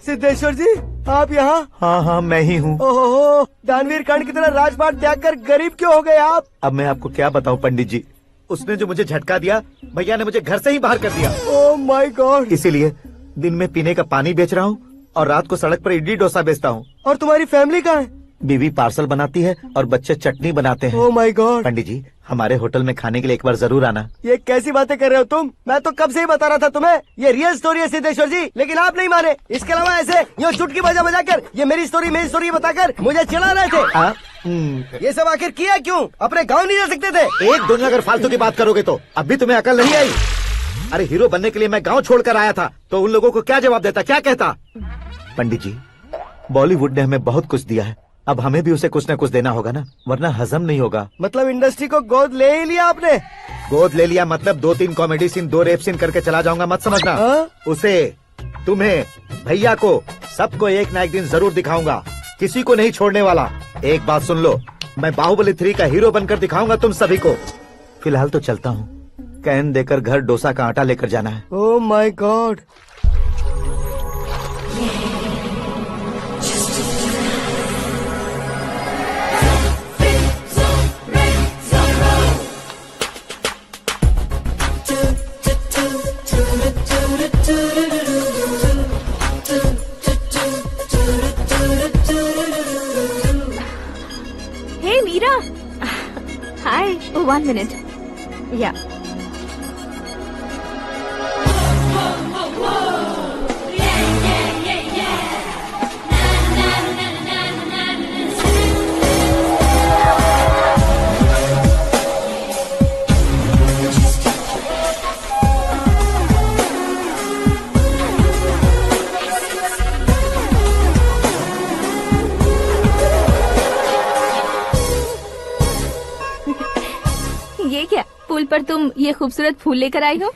सिद्धेश्वर जी आप यहाँ? हाँ हाँ मैं ही हूँ। ओहो, दानवीर कर्ण की तरह राजपाट त्याग कर गरीब क्यों हो गए आप? अब मैं आपको क्या बताऊँ पंडित जी, उसने जो मुझे झटका दिया, भैया ने मुझे घर से ही बाहर कर दिया। ओह माय गॉड। इसीलिए दिन में पीने का पानी बेच रहा हूँ और रात को सड़क पर इडली डोसा बेचता हूँ। और तुम्हारी फैमिली कहाँ है? बीवी पार्सल बनाती है और बच्चे चटनी बनाते हैं। ओह माय गॉड। पंडित जी हमारे होटल में खाने के लिए एक बार जरूर आना। ये कैसी बातें कर रहे हो तुम? मैं तो कब से ही बता रहा था तुम्हें, ये रियल स्टोरी है सिद्धेश्वर जी, लेकिन आप नहीं माने। इसके अलावा ऐसे यूँ चुटकी बजा कर ये मेरी स्टोरी बताकर मुझे चिढ़ा रहे थे। ये सब आखिर किया क्यों? अपने गाँव नहीं जा सकते थे? एक दिन अगर फालतू की बात करोगे तो अब भी तुम्हें अकल नहीं आई। अरे हीरो बनने के लिए मैं गाँव छोड़कर आया था, तो उन लोगों को क्या जवाब देता, क्या कहता? पंडित जी बॉलीवुड ने हमें बहुत कुछ दिया है, अब हमें भी उसे कुछ न कुछ देना होगा ना, वरना हजम नहीं होगा। मतलब इंडस्ट्री को गोद ले ही लिया आपने? गोद ले लिया मतलब 2-3 कॉमेडी सीन 2 रेप सीन करके चला जाऊंगा मत समझना। उसे, तुम्हें, भैया को, सबको एक ना एक दिन जरूर दिखाऊंगा, किसी को नहीं छोड़ने वाला। एक बात सुन लो, मैं बाहुबली 3 का हीरो बनकर दिखाऊंगा तुम सभी को। फिलहाल तो चलता हूँ, कैन देकर घर डोसा का आटा लेकर जाना है। Oh my God. Hey Meera, hi. 1 minute. या ये क्या, पुल पर तुम ये खूबसूरत फूल लेकर आई हो?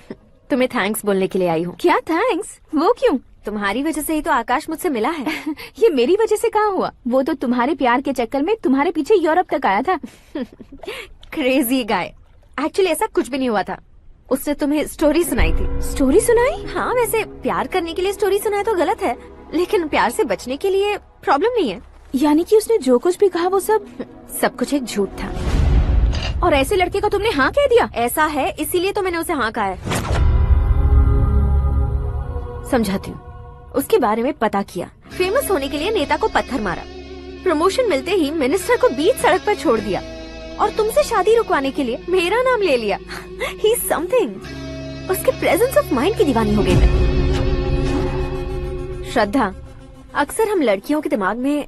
तुम्हें थैंक्स बोलने के लिए आई हूँ। क्या थैंक्स? वो क्यों? तुम्हारी वजह से ही तो आकाश मुझसे मिला है। ये मेरी वजह से कहाँ हुआ? वो तो तुम्हारे प्यार के चक्कर में तुम्हारे पीछे यूरोप तक आया था। Crazy guy. एक्चुअली ऐसा कुछ भी नहीं हुआ था, उसने तुम्हें स्टोरी सुनाई थी। स्टोरी सुनाई? हाँ, वैसे प्यार करने के लिए स्टोरी सुनाए तो गलत है, लेकिन प्यार से बचने के लिए प्रॉब्लम नहीं है। यानी कि उसने जो कुछ भी कहा वो सब कुछ एक झूठ था। और ऐसे लड़के को तुमने हाँ कह दिया? ऐसा है, इसीलिए तो मैंने उसे हाँ कहा है। समझाती हूँ। उसके बारे में पता किया, फेमस होने के लिए नेता को पत्थर मारा, प्रमोशन मिलते ही मिनिस्टर को बीच सड़क पर छोड़ दिया और तुमसे शादी रुकवाने के लिए मेरा नाम ले लिया। He is something. उसके प्रेजेंस ऑफ माइंड की दीवानी हो गई मैं। श्रद्धा, अक्सर हम लड़कियों के दिमाग में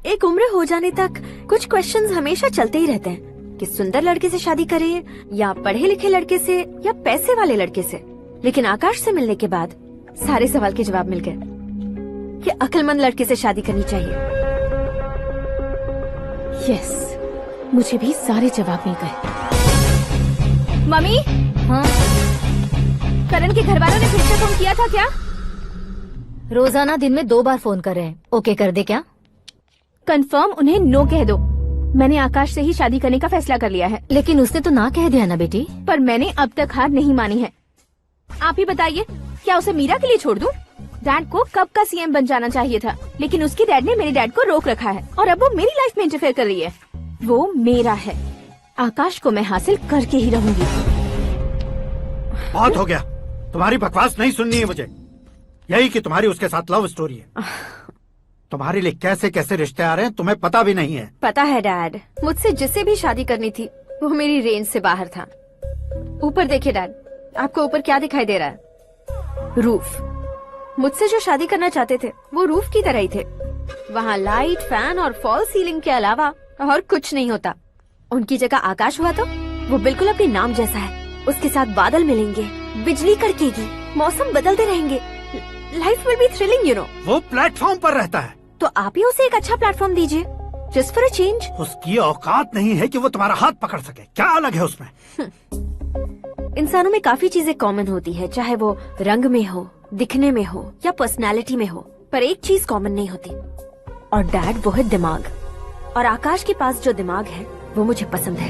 एक उम्र हो जाने तक कुछ क्वेश्चंस हमेशा चलते ही रहते हैं कि सुंदर लड़के से शादी करें या पढ़े लिखे लड़के से या पैसे वाले लड़के से। लेकिन आकाश से मिलने के बाद सारे सवाल के जवाब मिल गए कि अक्लमंद लड़के से शादी करनी चाहिए। यस, मुझे भी सारे जवाब मिल गए। मम्मी, हाँ? करण के घर वालों ने फिर से फोन किया था क्या? रोजाना दिन में 2 बार फोन कर रहे हैं। ओके कर दे क्या? कंफर्म उन्हें नो कह दो। मैंने आकाश से ही शादी करने का फैसला कर लिया है। लेकिन उसने तो ना कह दिया ना बेटी। पर मैंने अब तक हार नहीं मानी है। आप ही बताइए, क्या उसे मीरा के लिए छोड़ दूं? डैड को कब का सीएम बन जाना चाहिए था, लेकिन उसके डैड ने मेरे डैड को रोक रखा है और अब वो मेरी लाइफ में इंटरफेयर कर रही है। वो मेरा है, आकाश को मैं हासिल करके ही रहूंगी। बहुत हो गया, तुम्हारी बकवास नहीं सुननी है मुझे। यही कि तुम्हारी उसके साथ लव स्टोरी है। तुम्हारे लिए कैसे कैसे रिश्ते आ रहे हैं तुम्हें पता भी नहीं है। पता है डैड, मुझसे जिसे भी शादी करनी थी वो मेरी रेंज से बाहर था। ऊपर देखिए डैड, आपको ऊपर क्या दिखाई दे रहा है? रूफ। मुझसे जो शादी करना चाहते थे वो रूफ की तरह ही थे। वहाँ लाइट, फैन और फॉल सीलिंग के अलावा और कुछ नहीं होता। उनकी जगह आकाश हुआ तो वो बिल्कुल अपने नाम जैसा है। उसके साथ बादल मिलेंगे, बिजली कड़केगी, मौसम बदलते रहेंगे, life will be thrilling, you know. वो प्लेटफॉर्म पर रहता है तो आप ही उसे एक अच्छा प्लेटफॉर्म दीजिए, जस्ट फॉर अ चेंज। उसकी औकात नहीं है कि वो तुम्हारा हाथ पकड़ सके। क्या अलग है उसमें? इंसानों में काफी चीजें कॉमन होती है, चाहे वो रंग में हो, दिखने में हो या पर्सनालिटी में हो, पर एक चीज कॉमन नहीं होती, और डैड वो है दिमाग। और आकाश के पास जो दिमाग है वो मुझे पसंद है।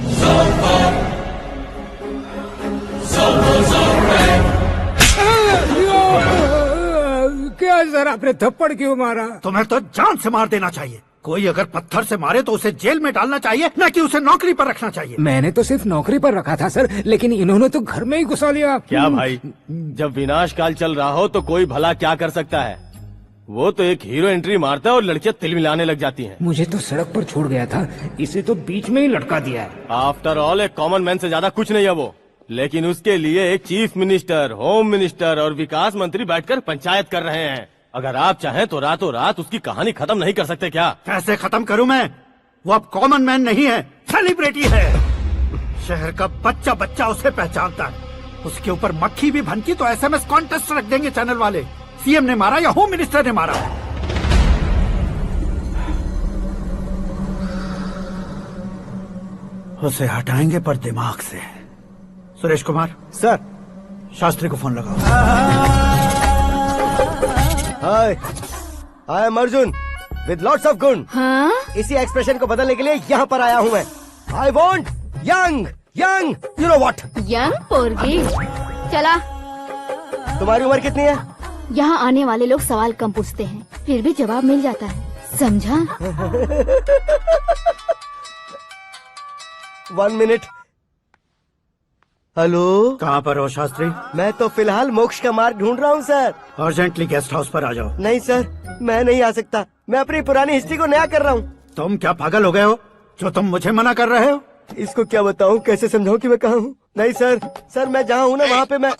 क्या सर, आपने थप्पड़ क्यों मारा? तुम्हें तो जान से मार देना चाहिए। कोई अगर पत्थर से मारे तो उसे जेल में डालना चाहिए, न कि उसे नौकरी पर रखना चाहिए। मैंने तो सिर्फ नौकरी पर रखा था सर, लेकिन इन्होंने तो घर में ही घुसा लिया। क्या भाई, जब विनाश काल चल रहा हो तो कोई भला क्या कर सकता है? वो तो एक हीरो एंट्री मारता है और लड़कियां तिल मिलाने लग जाती हैं। मुझे तो सड़क पर छोड़ गया था, इसे तो बीच में ही लटका दिया है। आफ्टर ऑल एक कॉमन मैन से ज्यादा कुछ नहीं है वो, लेकिन उसके लिए एक चीफ मिनिस्टर, होम मिनिस्टर और विकास मंत्री बैठकर पंचायत कर रहे हैं। अगर आप चाहें तो रातों रात उसकी कहानी खत्म नहीं कर सकते क्या? कैसे खत्म करूं मैं? वो अब कॉमन मैन नहीं है, सेलिब्रिटी है। शहर का बच्चा बच्चा उसे पहचानता है। उसके ऊपर मक्खी भी भनकी तो SMS कॉन्टेस्ट रख देंगे चैनल वाले। सीएम ने मारा या होम मिनिस्टर ने मारा? उसे हटाएंगे पर दिमाग से। सुरेश कुमार सर, शास्त्री को फोन लगाओ। Hi, I am Arjun with lots of गुण। हाँ? इसी एक्सप्रेशन को बदलने के लिए यहाँ पर आया हूँ मैं। I want young young, you know what? Young पोरगी। चला। तुम्हारी उम्र कितनी है? यहाँ आने वाले लोग सवाल कम पूछते हैं, फिर भी जवाब मिल जाता है, समझा? 1 मिनट। हेलो, कहाँ पर हो शास्त्री? मैं तो फिलहाल मोक्ष का मार्ग ढूंढ रहा हूँ सर। अर्जेंटली गेस्ट हाउस पर आ जाओ। नहीं सर, मैं नहीं आ सकता। मैं अपनी पुरानी हिस्ट्री को नया कर रहा हूँ। तुम क्या पागल हो गए हो जो तुम मुझे मना कर रहे हो? इसको क्या बताऊँ, कैसे समझाऊँ कि मैं कहाँ हूँ? नहीं सर, सर मैं जहाँ हूँ ना वहाँ पे मैं।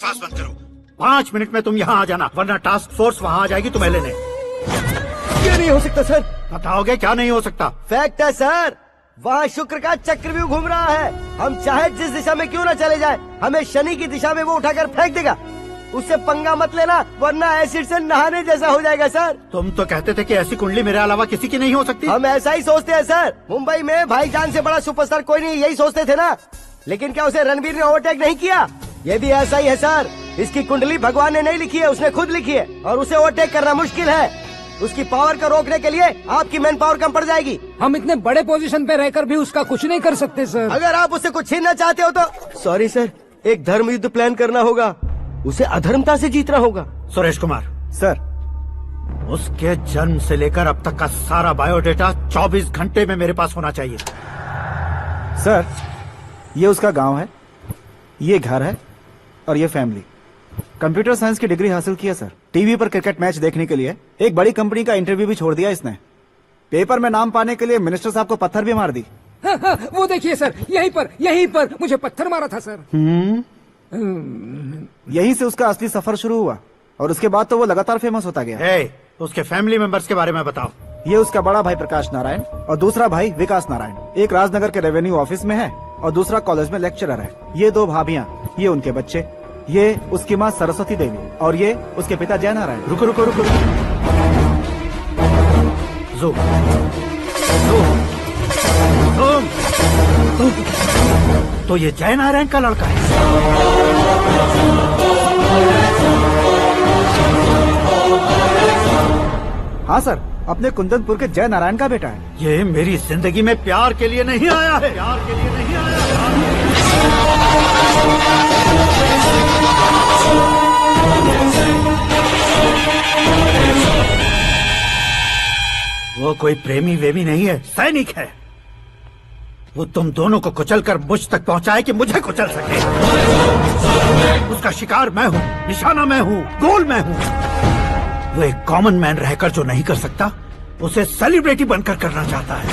5 मिनट में तुम यहाँ आ जाना, वरना टास्क फोर्स वहाँ आ जाएगी तुम्हें लेने। ये नहीं हो सकता सर। बताओगे क्या नहीं हो सकता? फैक्ट है सर, वहाँ शुक्र का चक्रव्यूह घूम रहा है। हम चाहे जिस दिशा में क्यों न चले जाए, हमें शनि की दिशा में वो उठाकर फेंक देगा। उससे पंगा मत लेना, वरना एसिड से नहाने जैसा हो जाएगा सर। तुम तो कहते थे कि ऐसी कुंडली मेरे अलावा किसी की नहीं हो सकती। हम ऐसा ही सोचते हैं सर। मुंबई में भाईजान से बड़ा सुपरस्टार कोई नहीं, यही सोचते थे ना। लेकिन क्या उसे रणवीर ने ओवरटेक नहीं किया? ये भी ऐसा ही है सर। इसकी कुंडली भगवान ने नहीं लिखी है, उसने खुद लिखी है, और उसे ओवरटेक करना मुश्किल है। उसकी पावर को रोकने के लिए आपकी मैन पावर कम पड़ जाएगी। हम इतने बड़े पोजीशन पे रहकर भी उसका कुछ नहीं कर सकते सर। अगर आप उससे कुछ छीनना चाहते हो तो सॉरी सर, एक धर्म युद्ध प्लान करना होगा। उसे अधर्मता से जीतना होगा। सुरेश कुमार सर, उसके जन्म से लेकर अब तक का सारा बायोडेटा 24 घंटे में मेरे पास होना चाहिए। सर, ये उसका गांव है, ये घर है और ये फैमिली। कंप्यूटर साइंस की डिग्री हासिल की है सर। टीवी पर क्रिकेट मैच देखने के लिए एक बड़ी कंपनी का इंटरव्यू भी छोड़ दिया इसने। पेपर में नाम पाने के लिए मिनिस्टर साहब को पत्थर भी मार दी। वो देखिए सर, यहीं पर मुझे पत्थर मारा था सर। यहीं से उसका असली सफर शुरू हुआ और उसके बाद तो वो लगातार फेमस होता गया। उसके फैमिली मेंबर्स के बारे में बताओ। ये उसका बड़ा भाई प्रकाश नारायण और दूसरा भाई विकास नारायण। एक राजनगर के रेवेन्यू ऑफिस में है और दूसरा कॉलेज में लेक्चरर है। ये 2 भाभियां, ये उनके बच्चे, ये उसकी माँ सरस्वती देवी और ये उसके पिता जय नारायण। रुको रुको रुको, तो ये जय नारायण का लड़का है। हाँ सर, अपने कुंदनपुर के जय नारायण का बेटा है। ये मेरी जिंदगी में प्यार के लिए नहीं आया है। प्यार के लिए नहीं आया है। वो कोई प्रेमी वेमी नहीं है, सैनिक है। वो तुम दोनों को कुचलकर मुझ तक पहुंचाए कि मुझे कुचल सके। उसका शिकार मैं हूँ, निशाना मैं हूँ, गोल मैं हूँ। वो एक कॉमन मैन रहकर जो नहीं कर सकता, उसे सेलिब्रिटी बनकर करना चाहता है।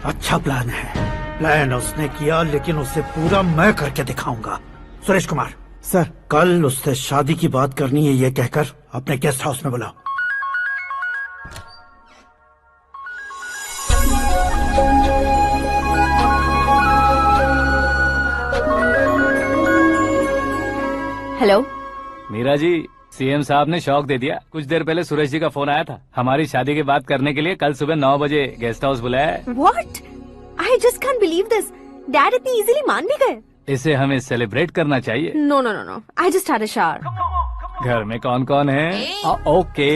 अच्छा प्लान है। प्लान उसने किया, लेकिन उसे पूरा मैं करके दिखाऊंगा। सुरेश कुमार सर, कल उससे शादी की बात करनी है, ये कहकर अपने गेस्ट हाउस में बुलाओ। हेलो। मीरा जी, सीएम साहब ने शौक दे दिया। कुछ देर पहले सुरेश जी का फोन आया था, हमारी शादी की बात करने के लिए कल सुबह 9 बजे गेस्ट हाउस बुलाया है। What? I just can't believe this. Dad इतनी इजीली मान भी गए? इसे हमें सेलिब्रेट करना चाहिए। No, no, no, no. I just had a shower. घर में कौन कौन है? ओके।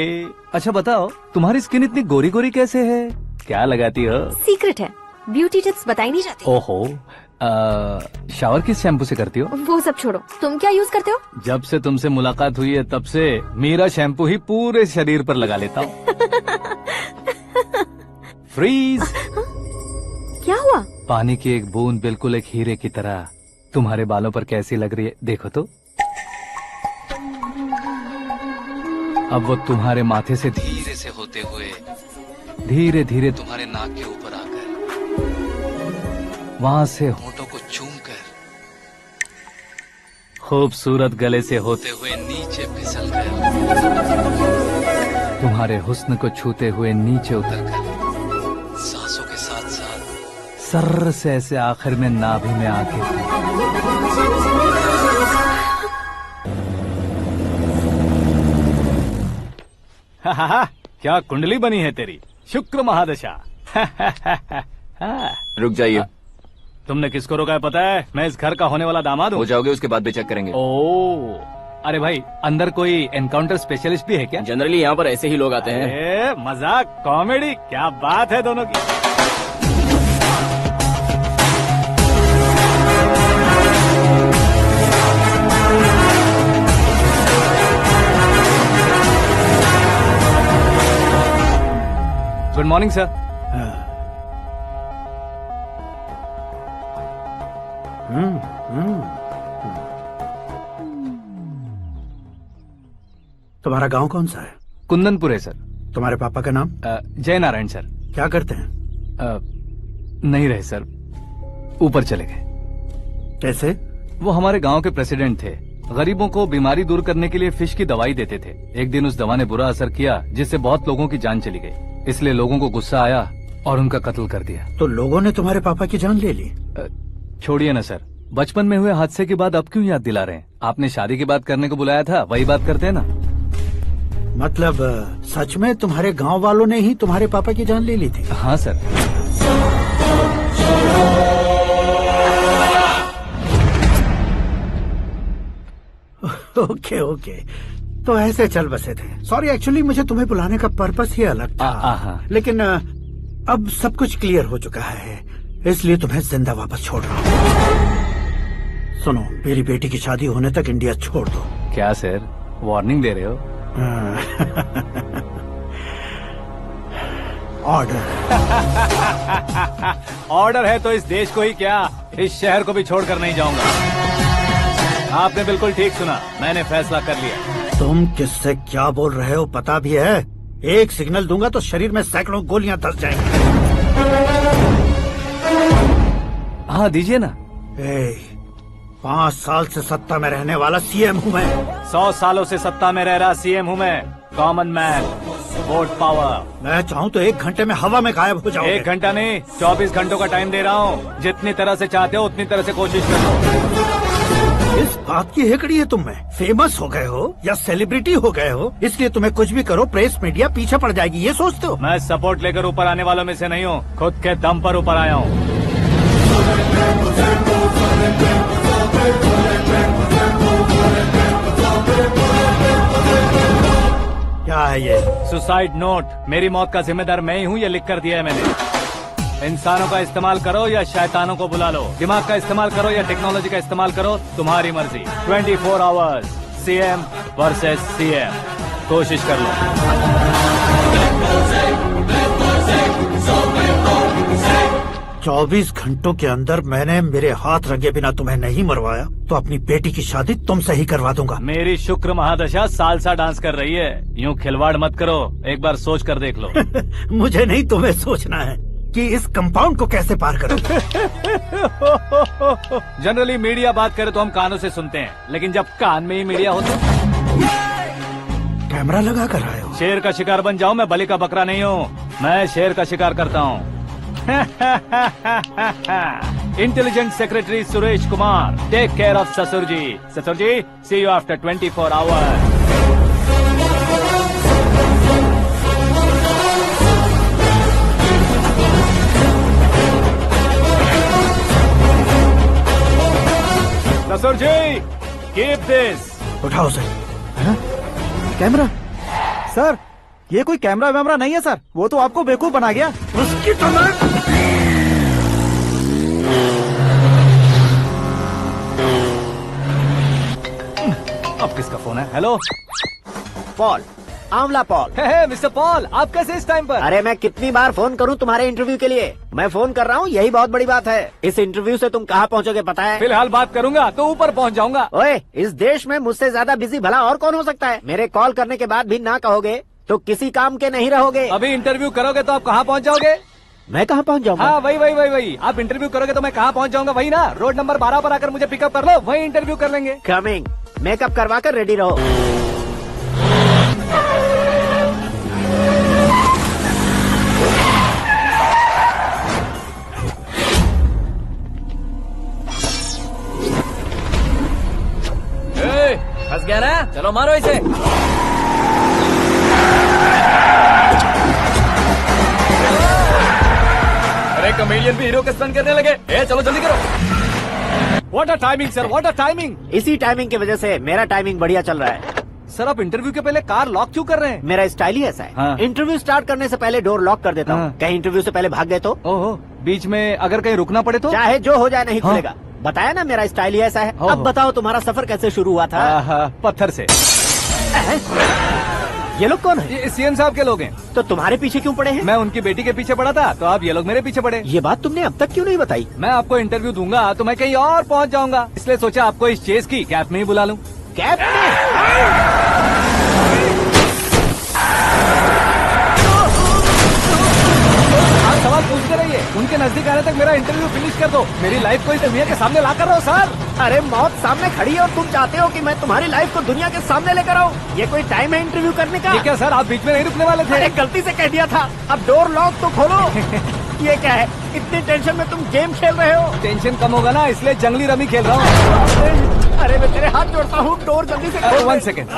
अच्छा बताओ, तुम्हारी स्किन इतनी गोरी गोरी कैसे है? क्या लगाती हो? सीक्रेट है, ब्यूटी टिप्स बताई नहीं जाती। ओहो, शावर किस शैम्पू से करती हो? वो सब छोड़ो, तुम क्या यूज करते हो? जब से तुमसे मुलाकात हुई है तब से मीरा शैम्पू ही पूरे शरीर पर लगा लेता हूँ। फ्रीज। क्या हुआ? पानी की एक बूंद बिल्कुल एक हीरे की तरह तुम्हारे बालों पर कैसी लग रही है, देखो तो। अब वो तुम्हारे माथे से धीरे से होते हुए धीरे धीरे तुम्हारे नाक के ऊपर आकर वहां से होठों को चूमकर खूबसूरत गले से होते हुए नीचे फिसलकर तुम्हारे हुस्न को छूते हुए नीचे उतरकर सांसों के साथ साथ सर्र से ऐसे आखिर में नाभि में आके क्या कुंडली बनी है तेरी, शुक्र महादशा। रुक जाइए। तुमने किसको रोका है पता है? मैं इस घर का होने वाला दामाद हूँ। हो जाओगे उसके बाद भी चेक करेंगे। ओ, अरे भाई, अंदर कोई एनकाउंटर स्पेशलिस्ट भी है क्या? जनरली यहाँ पर ऐसे ही लोग आते हैं। मजाक, कॉमेडी, क्या बात है दोनों की। Good morning sir. तुम्हारा गांव कौन सा है? कुंदनपुर है सर। तुम्हारे पापा का नाम? जय नारायण सर। क्या करते हैं? नहीं रहे सर, ऊपर चले गए। कैसे? वो हमारे गांव के प्रेसिडेंट थे। गरीबों को बीमारी दूर करने के लिए फिश की दवाई देते थे। एक दिन उस दवा ने बुरा असर किया जिससे बहुत लोगों की जान चली गई। इसलिए लोगों को गुस्सा आया और उनका कत्ल कर दिया। तो लोगों ने तुम्हारे पापा की जान ले ली? छोड़िए ना सर, बचपन में हुए हादसे की बात अब क्यों याद दिला रहे हैं? आपने शादी की बात करने को बुलाया था, वही बात करते हैं ना। मतलब सच में तुम्हारे गांव वालों ने ही तुम्हारे पापा की जान ले ली थी? हाँ सर। ओके ओके, तो ऐसे चल बसे थे। सॉरी, एक्चुअली मुझे तुम्हें बुलाने का पर्पस ही अलग था। लेकिन अब सब कुछ क्लियर हो चुका है, इसलिए तुम्हें जिंदा वापस छोड़ रहा हूँ। सुनो, मेरी बेटी की शादी होने तक इंडिया छोड़ दो। क्या सर, वार्निंग दे रहे हो? ऑर्डर। ऑर्डर है तो इस देश को ही क्या, इस शहर को भी छोड़कर नहीं जाऊंगा। आपने बिल्कुल ठीक सुना, मैंने फैसला कर लिया। तुम किससे क्या बोल रहे हो पता भी है? एक सिग्नल दूंगा तो शरीर में सैकड़ों गोलियां धस जाएंगी। हाँ दीजिए ना। 5 साल से सत्ता में रहने वाला सीएम हूँ मैं। 100 सालों से सत्ता में रह रहा सीएम हूँ मैं। Common man, vote power. मैं चाहूँ तो 1 घंटे में हवा में गायब हो जाऊँ। 1 घंटा नहीं, 24 घंटों का टाइम दे रहा हूँ। जितनी तरह से चाहते हो उतनी तरह से कोशिश करो। इस बात की हेकड़ी है तुम में। फेमस हो गए हो या सेलिब्रिटी हो गए हो, इसलिए तुम्हें कुछ भी करो प्रेस मीडिया पीछे पड़ जाएगी, ये सोचते हो? मैं सपोर्ट लेकर ऊपर आने वालों में से नहीं हूँ, खुद के दम पर ऊपर आया हूँ। क्या है ये? Suicide note. मेरी मौत का जिम्मेदार मैं ही हूँ, ये लिख कर दिया है मैंने। इंसानों का इस्तेमाल करो या शैतानों को बुला लो, दिमाग का इस्तेमाल करो या टेक्नोलॉजी का इस्तेमाल करो, तुम्हारी मर्जी। 24 आवर्स सीएम वर्सेस सीएम, कोशिश कर लो। 24 घंटों के अंदर मैंने मेरे हाथ रंगे बिना तुम्हें नहीं मरवाया तो अपनी बेटी की शादी तुमसे ही करवा दूंगा। मेरी शुक्र महादशा सालसा डांस कर रही है, यूँ खिलवाड़ मत करो, एक बार सोच कर देख लो। मुझे नहीं, तुम्हें सोचना है कि इस कंपाउंड को कैसे पार करो। जनरली मीडिया बात करे तो हम कानों से सुनते हैं, लेकिन जब कान में ही मीडिया हो तो कैमरा लगा कर आए हो। शेर का शिकार बन जाऊं, मैं बलि का बकरा नहीं हूँ, मैं शेर का शिकार करता हूँ। Intelligent secretary Suresh Kumar, take care of ससुर जी। ससुर जी, सी यू आफ्टर 24 आवर्स। ससुर जी, कीप दिस। उठाओ सर। कैमरा? सर, ये कोई कैमरा वैमरा नहीं है सर, वो तो आपको बेवकूफ बना गया। उसकी तो मैं अब किसका फोन है? हेलो पॉल, आंवला पॉल। मिस्टर पॉल, आप कैसे इस टाइम पर? अरे मैं कितनी बार फोन करूं तुम्हारे इंटरव्यू के लिए? मैं फोन कर रहा हूं, यही बहुत बड़ी बात है। इस इंटरव्यू से तुम कहां पहुंचोगे पता है? फिलहाल बात करूंगा तो ऊपर पहुंच जाऊंगा। ओए, इस देश में मुझसे ज्यादा बिजी भला और कौन हो सकता है? मेरे कॉल करने के बाद भी ना कहोगे तो किसी काम के नहीं रहोगे। अभी इंटरव्यू करोगे तो आप कहाँ पहुँच जाओगे? मैं कहाँ पहुँच जाऊंगा? हाँ, वही। आप इंटरव्यू करोगे तो मैं कहाँ पहुँच जाऊंगा? वही ना, रोड नंबर 12 पर आकर मुझे पिकअप कर लो, वही इंटरव्यू कर लेंगे। कमिंग। मेकअप करवा कर रेडी रहो। फंस गया ना? चलो मारो इसे। अरे कमेडियन भी हीरो के स्टंट करने लगे। चलो जल्दी करो। What a timing sir, what a timing. इसी टाइमिंग की वजह से मेरा टाइमिंग बढ़िया चल रहा है। सर, आप इंटरव्यू के पहले कार लॉक क्यों कर रहे हैं? मेरा स्टाइल ही ऐसा है। हाँ। इंटरव्यू स्टार्ट करने से पहले डोर लॉक कर देता हूँ। हाँ। कहीं इंटरव्यू से पहले भाग गए तो? ओहो, बीच में अगर कहीं रुकना पड़े तो? चाहे जो हो जाए नहीं हाँ। खुलेगा। बताया ना मेरा स्टाइल ही ऐसा है। अब बताओ तुम्हारा सफर कैसे शुरू हुआ था? पत्थर से। ये लोग कौन है? ये सीएम साहब के लोग हैं। तो तुम्हारे पीछे क्यों पड़े हैं? मैं उनकी बेटी के पीछे पड़ा था तो आप ये लोग मेरे पीछे पड़े। ये बात तुमने अब तक क्यों नहीं बताई? मैं आपको इंटरव्यू दूंगा तो मैं कहीं और पहुंच जाऊंगा, इसलिए सोचा आपको इस चेस की कैप में ही बुला लूं। कैप में? आप सवाल पूछते रहिए, उनके नजदीक आने तक मेरा इंटरव्यू फिनिश कर दो। मेरी लाइफ को इस दुनिया के सामने ला कर रहो सर। अरे मौत सामने खड़ी है और तुम चाहते हो कि मैं तुम्हारी लाइफ को दुनिया के सामने लेकर आऊं? ये कोई टाइम है इंटरव्यू करने का? ये क्या सर, आप बीच में नहीं रुकने वाले थे? अरे गलती से कह दिया था। अब डोर लॉक तो खोलो। ये क्या है? इतनी टेंशन में तुम गेम खेल रहे हो? टेंशन कम होगा ना, इसलिए जंगली रमी खेल रहा हूँ। अरे मैं तेरे हाथ जोड़ता हूँ, डोर जल्दी से खोलो। 1 second.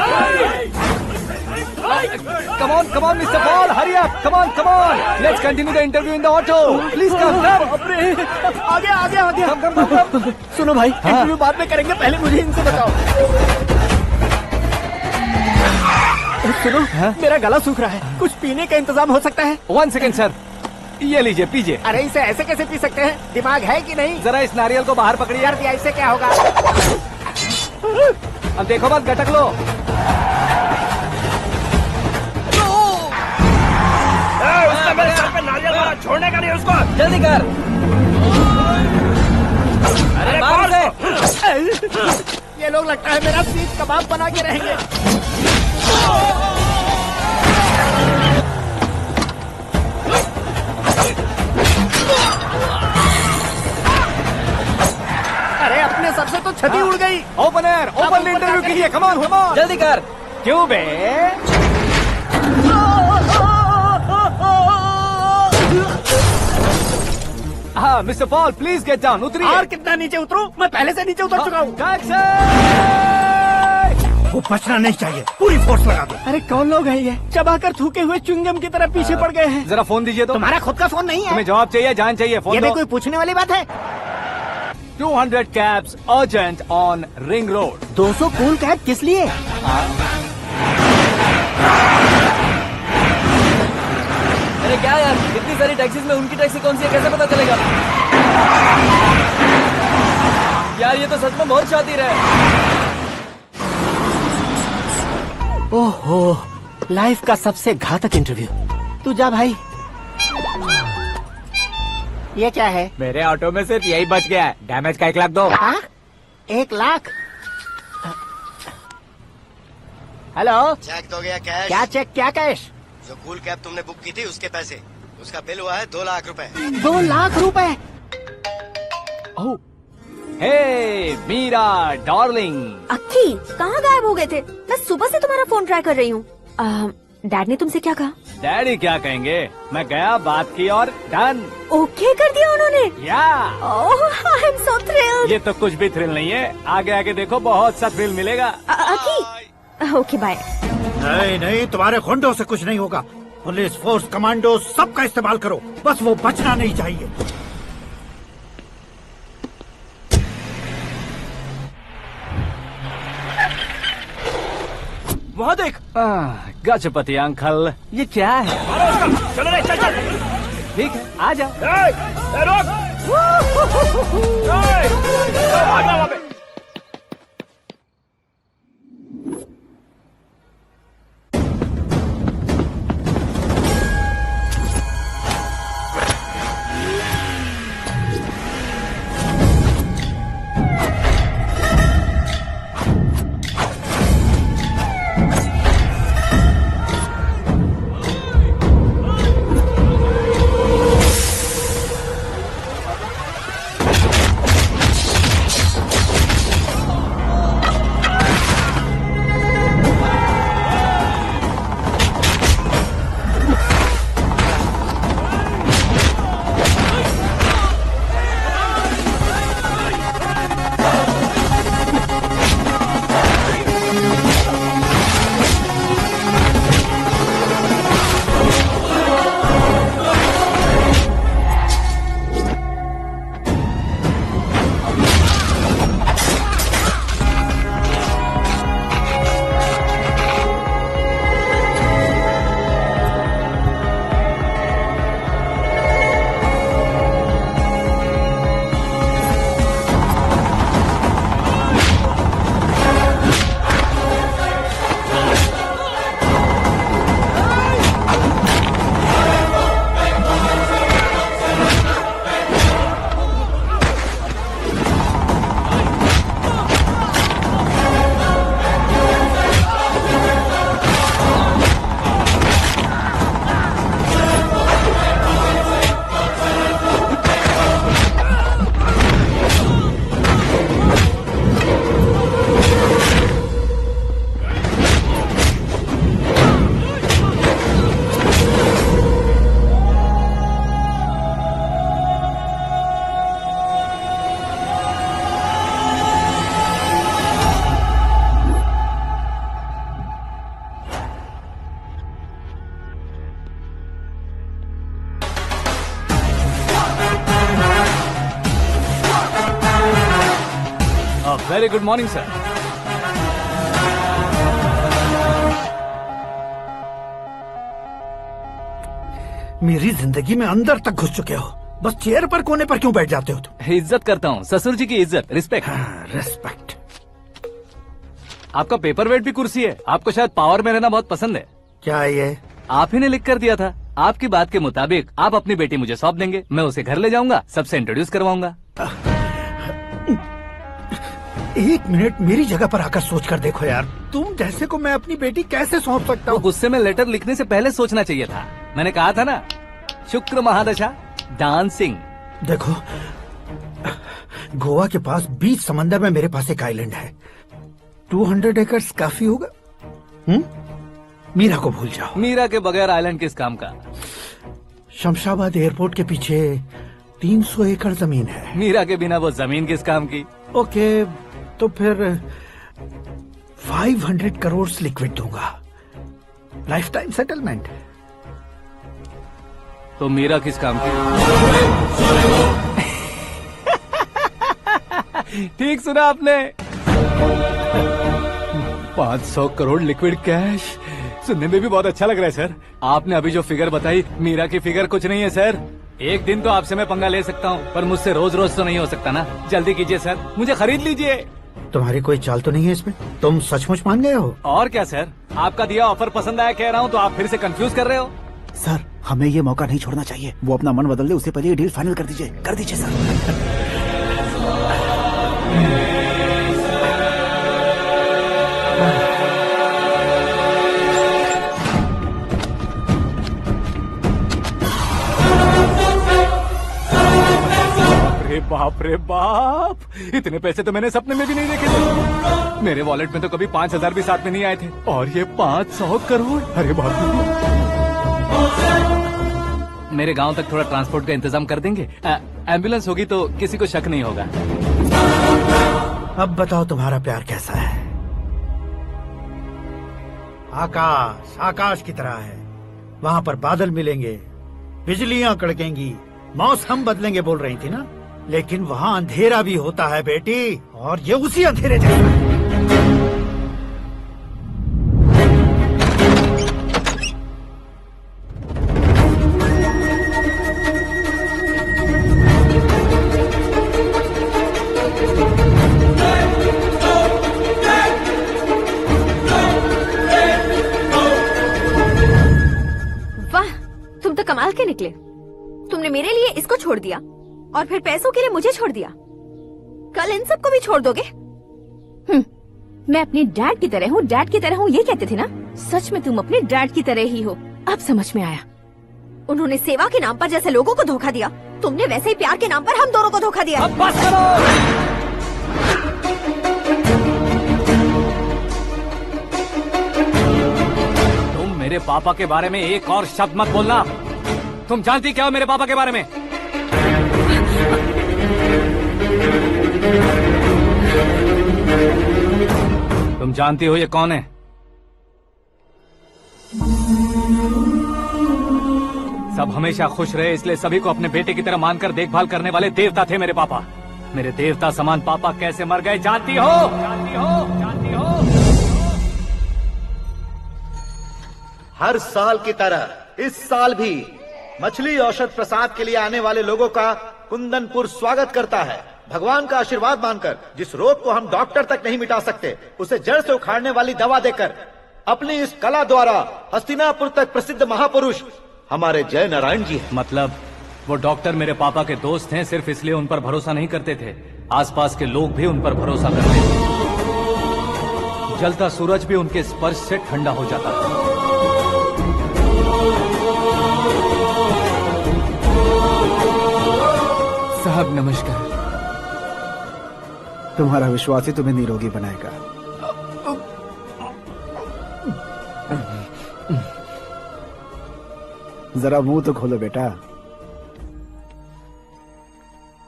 Come on, Mr. Paul, hurry up. Come on. Let's continue the interview in the auto. Please come. आगे। Come. सुनो भाई, इंटरव्यू बाद में करेंगे, पहले मुझे इनसे बचाओ। सुनो, मेरा गला सूख रहा है, कुछ पीने का इंतजाम हो सकता है? 1 सेकेंड सर, ये लीजिए पीजिए। अरे इसे ऐसे कैसे पी सकते हैं? दिमाग है कि नहीं? जरा इस नारियल को बाहर पकड़िए। यार, इससे क्या होगा? अब देखो मत, गटक लो। मेरे सर पे नारियल मारा, छोड़ने का नहीं उसको। जल्दी कर। अरे मार से। ये लोग लगता है मेरा सीख कबाब बना के रहेंगे। अरे अपने सर से तो छती उड़ गई। ओपन एयर, ओपन इंटरव्यू कीजिए। कम ऑन जल्दी कर। क्यों बे? हाँ mister Paul, please get down. उतरिए। और कितना नीचे उतरूं? मैं पहले से नीचे उतर चुका हूँ। वो बचना नहीं चाहिए, पूरी फोर्स लगा दो। अरे कौन लोग हैं ये? चबाकर थूके हुए च्युइंगम की तरह पीछे पड़ गए हैं। जरा फोन दीजिए तो। तुम्हारा खुद का फोन नहीं है? तुम्हें जवाब चाहिए, जान चाहिए, फोन ये दो। भी कोई पूछने वाली बात है? 200 cabs urgent on Ring Road. 200 cool cab किस लिए? अरे क्या यार, इतनी सारी टैक्सीज में उनकी टैक्सी कौन सी है, कैसे पता चलेगा? यार ये तो सच में बहुत शातिर है। ओहो, लाइफ का सबसे घातक इंटरव्यू। तू जा भाई। ये क्या है? मेरे ऑटो में सिर्फ यही बच गया है, डैमेज का 1 लाख दो। 1 लाख? हेलो, चेक तो गया कैश। क्या चेक, क्या कैश? जो कूल कैब तुमने बुक की थी उसके पैसे, उसका बिल हुआ है 2 लाख रुपए। 2 लाख रुपए? हे मीरा डार्लिंग। अक्की, कहाँ गायब हो गए थे? मैं सुबह से तुम्हारा फोन ट्राई कर रही हूँ। डैड ने तुमसे क्या कहा? डैडी क्या कहेंगे, मैं गया, बात की और डन। ओके कर दिया उन्होंने? या आई एम सो थ्रिल्ड। ये तो कुछ भी थ्रिल नहीं है, आगे आगे देखो बहुत सा थ्रिल मिलेगा। Okay bye. नहीं नहीं, तुम्हारे गुंडों से कुछ नहीं होगा। पुलिस फोर्स, कमांडो, सबका इस्तेमाल करो, बस वो बचना नहीं चाहिए। वहाँ देख, गजपति अंकल, ये क्या है? चलो रे, चल चल। ठीक है, आ जा। Very good morning sir. मेरी जिंदगी में अंदर तक घुस चुके हो, बस चेयर पर कोने पर क्यों बैठ जाते हो तुम? इज्जत करता हूँ, ससुर जी की इज्जत, रिस्पेक्ट। रिस्पेक्ट। आपका पेपर वेट भी कुर्सी है, आपको शायद पावर में रहना बहुत पसंद है। क्या है ये? आप ही ने लिख कर दिया था, आपकी बात के मुताबिक आप अपनी बेटी मुझे सौंप देंगे, मैं उसे घर ले जाऊंगा, सबसे इंट्रोड्यूस करवाऊंगा। एक मिनट मेरी जगह पर आकर सोच कर देखो यार, तुम जैसे को मैं अपनी बेटी कैसे सौंप सकता हूँ? गुस्से में लेटर लिखने से पहले सोचना चाहिए था। मैंने कहा था ना, शुक्र महादशा डांसिंग। देखो, गोवा के पास बीच समंदर में मेरे पास एक आइलैंड है, 200 एकर्स काफी होगा। मीरा को भूल जाओ। मीरा के बगैर आइलैंड किस काम का? शमशाबाद एयरपोर्ट के पीछे 300 एकड़ जमीन है। मीरा के बिना वो जमीन किस काम की? ओके, तो फिर 500 करोड़ लिक्विड दूंगा, लाइफ टाइम सेटलमेंट। तो मीरा किस काम की? ठीक सुना आपने, 500 करोड़ लिक्विड कैश। सुनने में भी बहुत अच्छा लग रहा है सर। आपने अभी जो फिगर बताई, मीरा की फिगर कुछ नहीं है सर। एक दिन तो आपसे मैं पंगा ले सकता हूँ, पर मुझसे रोज रोज तो नहीं हो सकता ना। जल्दी कीजिए सर, मुझे खरीद लीजिए। तुम्हारी कोई चाल तो नहीं है इसमें? तुम सचमुच मान गए हो? और क्या सर, आपका दिया ऑफर पसंद आया कह रहा हूँ, तो आप फिर से कंफ्यूज कर रहे हो। सर, हमें ये मौका नहीं छोड़ना चाहिए। वो अपना मन बदल दे, उससे पहले ये डील फाइनल कर दीजिए। कर दीजिए सर। बाप रे बाप, इतने पैसे तो मैंने सपने में भी नहीं देखे थे। मेरे वॉलेट में तो कभी 5,000 भी साथ में नहीं आए थे, और ये 500 करोड़। अरे बाप रे। मेरे गांव तक थोड़ा ट्रांसपोर्ट का इंतजाम कर देंगे? एम्बुलेंस होगी तो किसी को शक नहीं होगा। अब बताओ तुम्हारा प्यार कैसा है? आकाश आकाश की तरह है, वहाँ पर बादल मिलेंगे, बिजलियां कड़केंगी, मौसम बदलेंगे बोल रही थी ना, लेकिन वहाँ अंधेरा भी होता है बेटी, और ये उसी अंधेरे जैसा है। तुम तो कमाल के निकले। तुमने मेरे लिए इसको छोड़ दिया और फिर पैसों के लिए मुझे छोड़ दिया। कल इन सबको भी छोड़ दोगे? मैं अपने डैड की तरह हूँ, डैड की तरह हूँ, ये कहते थे ना। सच में तुम अपने डैड की तरह ही हो, अब समझ में आया। उन्होंने सेवा के नाम पर जैसे लोगों को धोखा दिया, तुमने वैसे ही प्यार के नाम पर हम दोनों को धोखा दिया। अब बस करो। तुम मेरे पापा के बारे में एक और शब्द मत बोलना। तुम जानती क्या हो मेरे पापा के बारे में? तुम जानती हो ये कौन है? सब हमेशा खुश रहे इसलिए सभी को अपने बेटे की तरह मानकर देखभाल करने वाले देवता थे मेरे पापा। मेरे देवता समान पापा कैसे मर गए जानती हो? जानती हो? जानती हो? हर साल की तरह इस साल भी मछली औषध प्रसाद के लिए आने वाले लोगों का कुंदनपुर स्वागत करता है। भगवान का आशीर्वाद मानकर जिस रोग को हम डॉक्टर तक नहीं मिटा सकते, उसे जड़ से उखाड़ने वाली दवा देकर अपनी इस कला द्वारा हस्तिनापुर तक प्रसिद्ध महापुरुष हमारे जय नारायण जी हैं। मतलब वो डॉक्टर मेरे पापा के दोस्त हैं, सिर्फ इसलिए उन पर भरोसा नहीं करते थे, आसपास के लोग भी उन पर भरोसा करते थे। जलता सूरज भी उनके स्पर्श से ठंडा हो जाता था। साहब नमस्कार। तुम्हारा विश्वास ही तुम्हें निरोगी बनाएगा। जरा मुंह तो खोलो बेटा।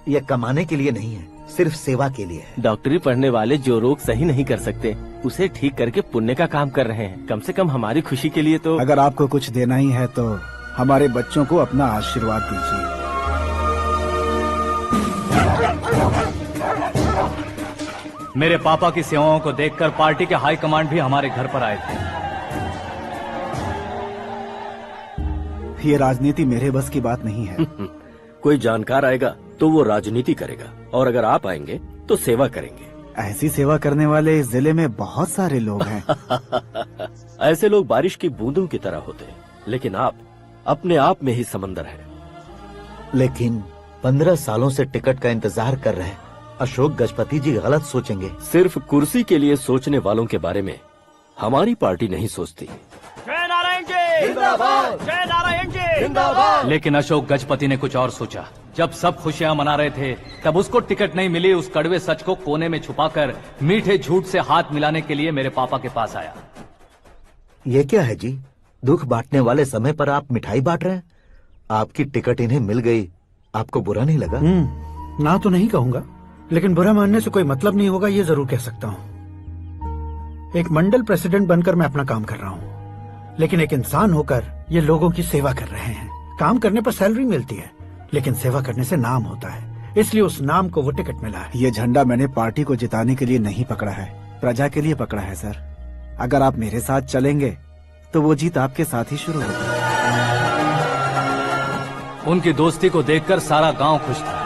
यह कमाने के लिए नहीं है, सिर्फ सेवा के लिए है। डॉक्टरी पढ़ने वाले जो रोग सही नहीं कर सकते उसे ठीक करके पुण्य का काम कर रहे हैं। कम से कम हमारी खुशी के लिए तो। अगर आपको कुछ देना ही है तो हमारे बच्चों को अपना आशीर्वाद दीजिए। मेरे पापा की सेवाओं को देखकर पार्टी के हाई कमांड भी हमारे घर पर आए थे। ये राजनीति मेरे बस की बात नहीं है। कोई जानकार आएगा तो वो राजनीति करेगा, और अगर आप आएंगे तो सेवा करेंगे। ऐसी सेवा करने वाले इस जिले में बहुत सारे लोग हैं। ऐसे लोग बारिश की बूंदों की तरह होते हैं, लेकिन आप अपने आप में ही समंदर है। लेकिन 15 सालों से टिकट का इंतजार कर रहे अशोक गजपति जी गलत सोचेंगे। सिर्फ कुर्सी के लिए सोचने वालों के बारे में हमारी पार्टी नहीं सोचती। जय नारायण जी जिंदाबाद, जय नारायण जी जिंदाबाद। लेकिन अशोक गजपति ने कुछ और सोचा। जब सब खुशियां मना रहे थे तब उसको टिकट नहीं मिली। उस कड़वे सच को कोने में छुपाकर मीठे झूठ से हाथ मिलाने के लिए मेरे पापा के पास आया। ये क्या है जी? दुख बांटने वाले समय पर आप मिठाई बांट रहे हैं। आपकी टिकट इन्हें मिल गई, आपको बुरा नहीं लगा? ना तो नहीं कहूंगा, लेकिन बुरा मानने से कोई मतलब नहीं होगा, ये जरूर कह सकता हूँ। एक मंडल प्रेसिडेंट बनकर मैं अपना काम कर रहा हूँ, लेकिन एक इंसान होकर ये लोगों की सेवा कर रहे हैं। काम करने पर सैलरी मिलती है, लेकिन सेवा करने से नाम होता है, इसलिए उस नाम को वो टिकट मिला है। ये झंडा मैंने पार्टी को जिताने के लिए नहीं पकड़ा है, प्रजा के लिए पकड़ा है सर। अगर आप मेरे साथ चलेंगे तो वो जीत आपके साथ ही शुरू होगी। उनकी दोस्ती को देखकर सारा गांव खुश था,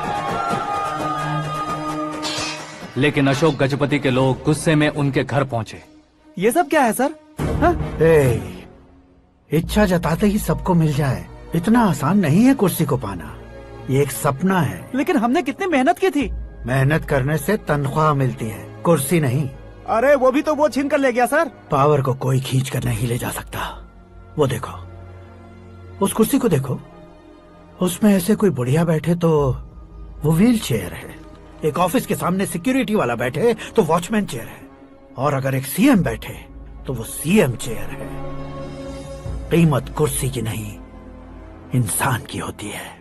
लेकिन अशोक गजपति के लोग गुस्से में उनके घर पहुंचे। ये सब क्या है सर? इच्छा जताते ही सबको मिल जाए, इतना आसान नहीं है कुर्सी को पाना। ये एक सपना है। लेकिन हमने कितनी मेहनत की थी। मेहनत करने से तनख्वाह मिलती है, कुर्सी नहीं। अरे वो भी तो वो छीन कर ले गया सर। पावर को कोई खींच कर नहीं ले जा सकता। वो देखो, उस कुर्सी को देखो, उसमें ऐसे कोई बुढ़िया बैठे तो वो व्हील चेयर है। एक ऑफिस के सामने सिक्योरिटी वाला बैठे तो वॉचमैन चेयर है, और अगर एक सीएम बैठे तो वो सीएम चेयर है। कीमत कुर्सी की नहीं, इंसान की होती है।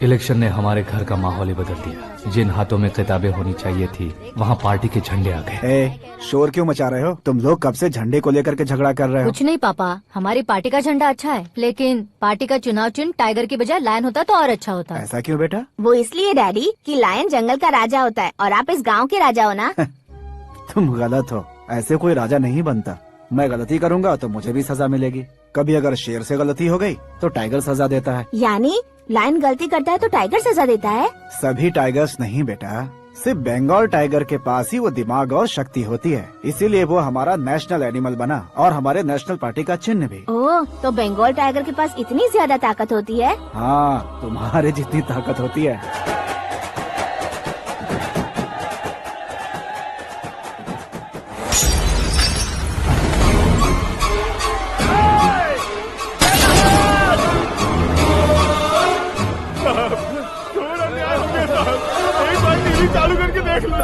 इलेक्शन ने हमारे घर का माहौल ही बदल दिया। जिन हाथों में किताबें होनी चाहिए थी वहाँ पार्टी के झंडे आ गए। शोर क्यों मचा रहे हो? तुम लोग कब से झंडे को लेकर के झगड़ा कर रहे हो? कुछ नहीं पापा, हमारी पार्टी का झंडा अच्छा है, लेकिन पार्टी का चुनाव चिन्ह टाइगर की बजाय लायन होता तो और अच्छा होता। ऐसा क्यों बेटा? वो इसलिए डैडी कि लायन जंगल का राजा होता है और आप इस गांव के राजा हो ना। तुम गलत हो, ऐसे कोई राजा नहीं बनता। मैं गलती करूंगा तो मुझे भी सजा मिलेगी। कभी अगर शेर से गलती हो गई तो टाइगर सजा देता है। यानी लायन गलती करता है तो टाइगर सजा देता है? सभी टाइगर्स नहीं बेटा, सिर्फ बंगाल टाइगर के पास ही वो दिमाग और शक्ति होती है, इसीलिए वो हमारा नेशनल एनिमल बना और हमारे नेशनल पार्टी का चिन्ह भी। ओह, तो बंगाल टाइगर के पास इतनी ज्यादा ताकत होती है? हाँ, तुम्हारे जितनी ताकत होती है। चालू करके देख लो।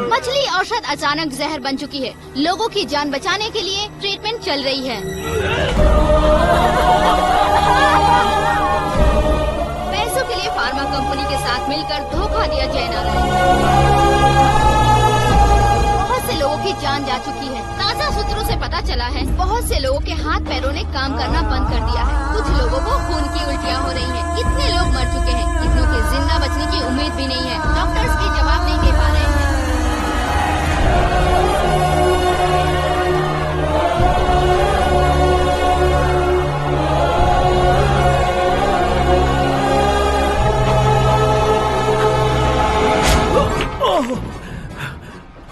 मछली औषध अचानक जहर बन चुकी है। लोगों की जान बचाने के लिए ट्रीटमेंट चल रही है। पैसों के लिए फार्मा कंपनी के साथ मिलकर धोखा दिया जयनारायण। बहुत से लोगों की जान जा चुकी है। ताज़ा सूत्रों से पता चला है बहुत से लोगों के हाथ पैरों ने काम करना बंद कर दिया है। कुछ लोगों को खून की उल्टियाँ हो रही हैं। कितने लोग मर चुके हैं, कितनों के जिंदा बचने की उम्मीद भी नहीं है। डॉक्टर्स भी जवाब नहीं दे पा रहे हैं।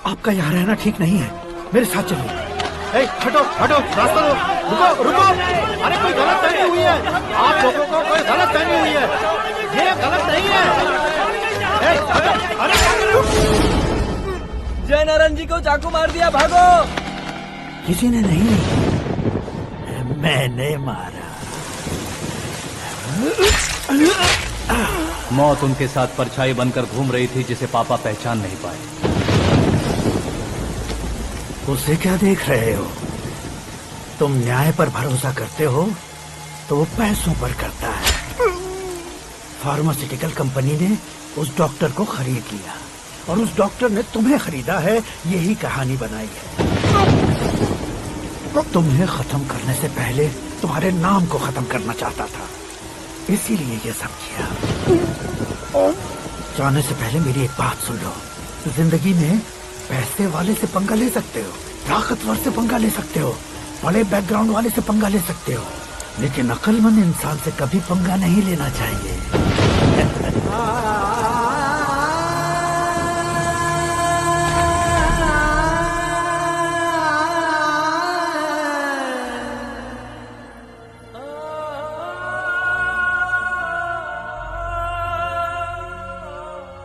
आपका यहाँ रहना ठीक नहीं है, मेरे साथ चलिए। हटो हटो, रास्ता दो। रुको रुको, अरे कोई गलत फहमी हुई है, आप लोगों को कोई गलत फहमी हुई है, ये गलत नहीं है। अरे जयनारायण जी को चाकू मार दिया, भागो। किसी ने नहीं, मैंने मारा। मौत उनके साथ परछाई बनकर घूम रही थी जिसे पापा पहचान नहीं पाए। उसे क्या देख रहे हो? तुम न्याय पर भरोसा करते हो तो वो पैसों पर करता है। फार्मास्यूटिकल कंपनी ने उस डॉक्टर को खरीद लिया और उस डॉक्टर ने तुम्हें खरीदा है, यही कहानी बनाई है। तुम्हें खत्म करने से पहले तुम्हारे नाम को खत्म करना चाहता था, इसीलिए ये सब किया। जाने से पहले मेरी एक बात सुन लो। जिंदगी में पैसे वाले से पंगा ले सकते हो, ताकतवर से पंगा ले सकते हो, बड़े बैकग्राउंड वाले से पंगा ले सकते हो, लेकिन अक्लमंद इंसान से कभी पंगा नहीं लेना चाहिए।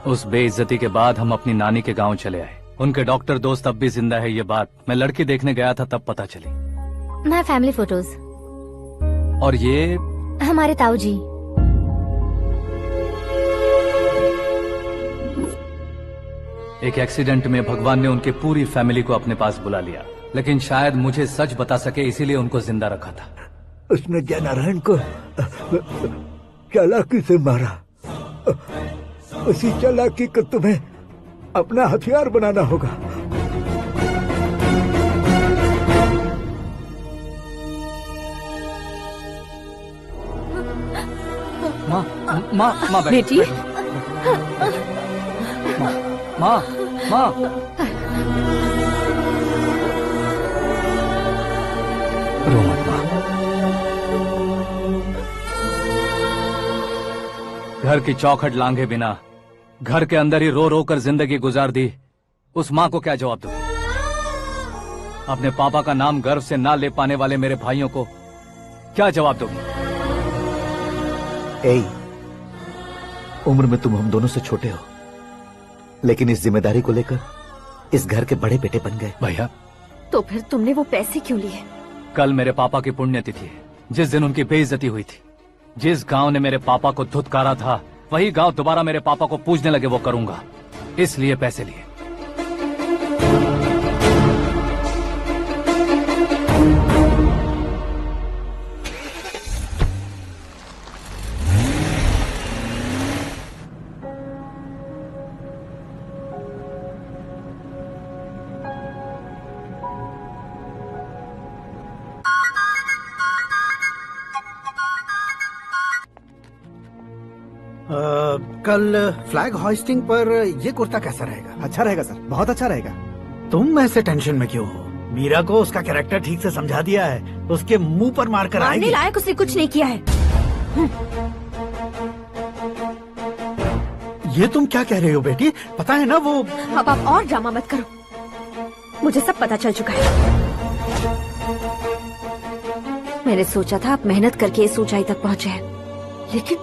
उस बेइज्जती के बाद हम अपनी नानी के गांव चले आए। उनके डॉक्टर दोस्त अब भी जिंदा है, ये बात मैं लड़की देखने गया था तब पता चली। My family photos. और ये हमारे ताऊ जी। एक एक्सीडेंट में भगवान ने उनके पूरी फैमिली को अपने पास बुला लिया, लेकिन शायद मुझे सच बता सके इसीलिए उनको जिंदा रखा था। उसने जयनारायण को चालाकी से मारा। उसी चालाकी को तुम्हें अपना हथियार बनाना होगा। माँ बेटी। माँ रो मत माँ। घर की चौखट लांघे बिना घर के अंदर ही रो रो कर जिंदगी गुजार दी उस माँ को क्या जवाब दूं? अपने पापा का नाम गर्व से ना ले पाने वाले मेरे भाइयों को क्या जवाब दोगी? उम्र में तुम हम दोनों से छोटे हो, लेकिन इस जिम्मेदारी को लेकर इस घर के बड़े बेटे बन गए। भैया, तो फिर तुमने वो पैसे क्यों लिए? कल मेरे पापा की पुण्यतिथि है, जिस दिन उनकी बेइज्जती हुई थी। जिस गांव ने मेरे पापा को धुतकारा था वही गांव दोबारा मेरे पापा को पूजने लगे वो करूंगा, इसलिए पैसे लिए। कल फ्लैग होइस्टिंग पर ये कुर्ता कैसा रहेगा? अच्छा रहेगा सर, बहुत अच्छा रहेगा। तुम ऐसे टेंशन में क्यों हो? मीरा को उसका कैरेक्टर ठीक से समझा दिया है, उसके मुंह पर मारकर मारने आएगी। लायक उसने कुछ नहीं किया है। ये तुम क्या कह रहे हो बेटी? पता है ना वो। अब आप और ड्रामा मत करो, मुझे सब पता चल चुका है। मैंने सोचा था आप मेहनत करके इस ऊंचाई तक पहुंचे हैं, लेकिन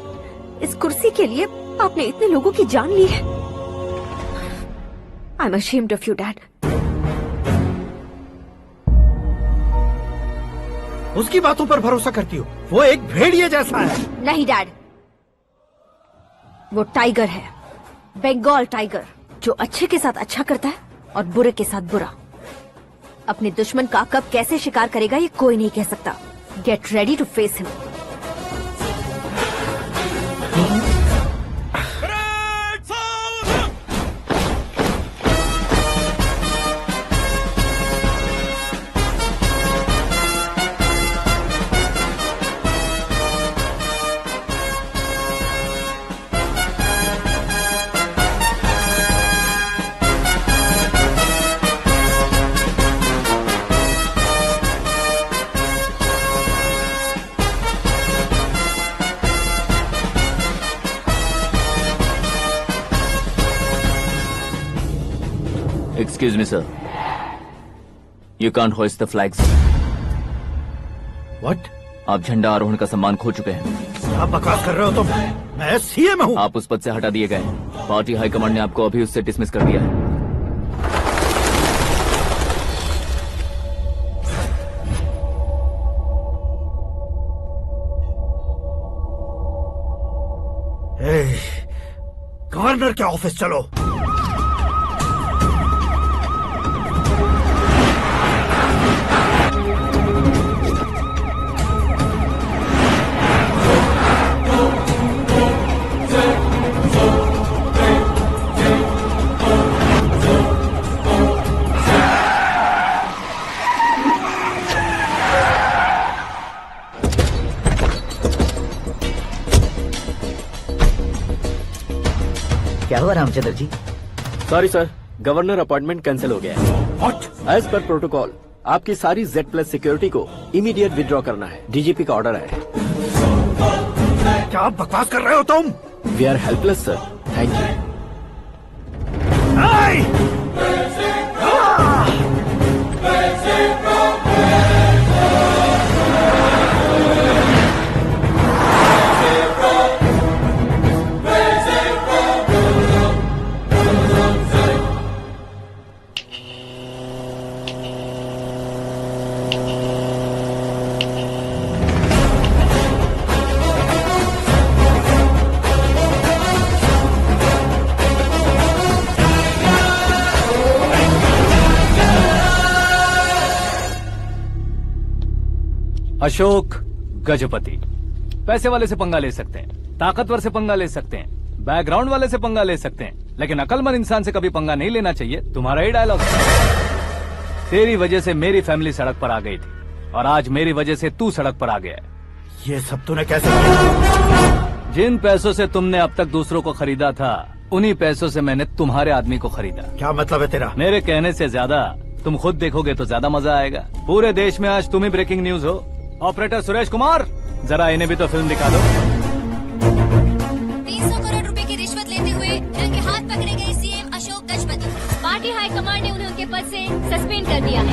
इस कुर्सी के लिए आपने इतने लोगों की जान ली है। I am ashamed of you, Dad. उसकी बातों पर भरोसा करती हो? वो एक भेड़िए जैसा है। नहीं डैड, वो टाइगर है, बंगाल टाइगर, जो अच्छे के साथ अच्छा करता है और बुरे के साथ बुरा। अपने दुश्मन का कब कैसे शिकार करेगा ये कोई नहीं कह सकता। Get ready to face him. Excuse me, sir. You can't hoist the flags. What? आप झंडा आरोहण का सम्मान खो चुके हैं। आप बकवास कर रहे हो तुम? मैं सीएम हूँ। आप उस पद से हटा दिए गए हैं। पार्टी हाईकमांड ने आपको अभी उससे डिसमिस कर दिया है। गवर्नर के ऑफिस चलो। क्या हुआ Ramchandra ji? Sorry sir, governor appointment cancel हो गया है। What? एज पर प्रोटोकॉल आपकी सारी Z+ सिक्योरिटी को इमीडिएट विड्रॉ करना है। डीजीपी का ऑर्डर है। क्या बकवास कर रहे हो तुम? We are helpless sir, thank you. Ashok Gajapati पैसे वाले से पंगा ले सकते हैं, ताकतवर से पंगा ले सकते हैं, बैकग्राउंड वाले से पंगा ले सकते हैं, लेकिन अकलमंद इंसान से कभी पंगा नहीं लेना चाहिए। तुम्हारा ही डायलॉग। तेरी वजह से मेरी फैमिली सड़क पर आ गई थी और आज मेरी वजह से तू सड़क पर आ गया है। ये सब तूने कैसे किया? जिन पैसों से तुमने अब तक दूसरों को खरीदा था, उन्हीं पैसों से मैंने तुम्हारे आदमी को खरीदा। क्या मतलब है तेरा? मेरे कहने से ज्यादा तुम खुद देखोगे तो ज्यादा मजा आएगा। पूरे देश में आज तुम ही ब्रेकिंग न्यूज हो। ऑपरेटर सुरेश कुमार, जरा इन्हें भी तो फिल्म दिखा दो। 300 करोड़ रुपए की रिश्वत लेते हुए रंगे हाथ पकड़े गए CM Ashok Gajapati. Party high command ने उन्हें उनके पद से सस्पेंड कर दिया है।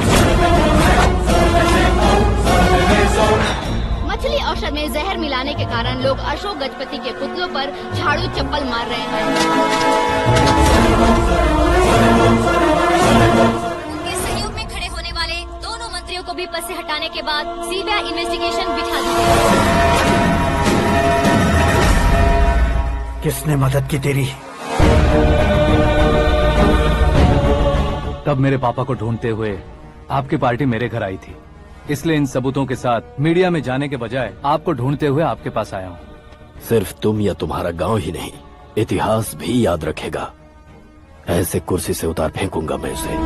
मछली औषध में जहर मिलाने के कारण लोग अशोक गजपति के पुतलों पर झाड़ू चप्पल मार रहे हैं। उनके सहयोग में खड़े होने वाले दोनों मंत्रियों को भी पद से हटाने के बाद सीबीआई इन्वेस्टिगेशन बिठा दी गई। किसने मदद की तेरी? तब मेरे पापा को ढूंढते हुए आपकी पार्टी मेरे घर आई थी, इसलिए इन सबूतों के साथ मीडिया में जाने के बजाय आपको ढूंढते हुए आपके पास आया हूँ। सिर्फ तुम या तुम्हारा गांव ही नहीं, इतिहास भी याद रखेगा। ऐसे कुर्सी से उतार फेंकूंगा मैं उसे।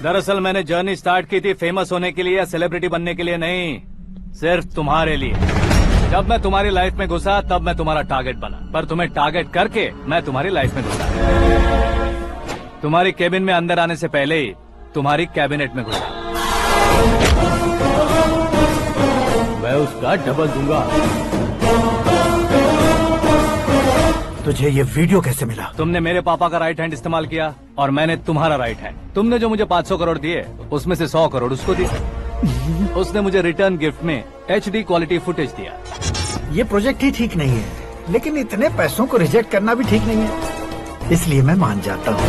दरअसल मैंने जर्नी स्टार्ट की थी फेमस होने के लिए या सेलिब्रिटी बनने के लिए नहीं, सिर्फ तुम्हारे लिए। जब मैं तुम्हारी लाइफ में घुसा तब मैं तुम्हारा टारगेट बना, पर तुम्हें टारगेट करके मैं तुम्हारी लाइफ में घुसा। तुम्हारी केबिन में अंदर आने से पहले ही तुम्हारी कैबिनेट में घुसा। मैं उसका डबल दूंगा। तुझे ये वीडियो कैसे मिला? तुमने मेरे पापा का राइट हैंड इस्तेमाल किया और मैंने तुम्हारा राइट हैंड। तुमने जो मुझे 500 करोड़ दिए उसमें से 100 करोड़ उसको दिए। उसने मुझे रिटर्न गिफ्ट में HD क्वालिटी फुटेज दिया। ये प्रोजेक्ट ही ठीक नहीं है, लेकिन इतने पैसों को रिजेक्ट करना भी ठीक नहीं है, इसलिए मैं मान जाता हूँ।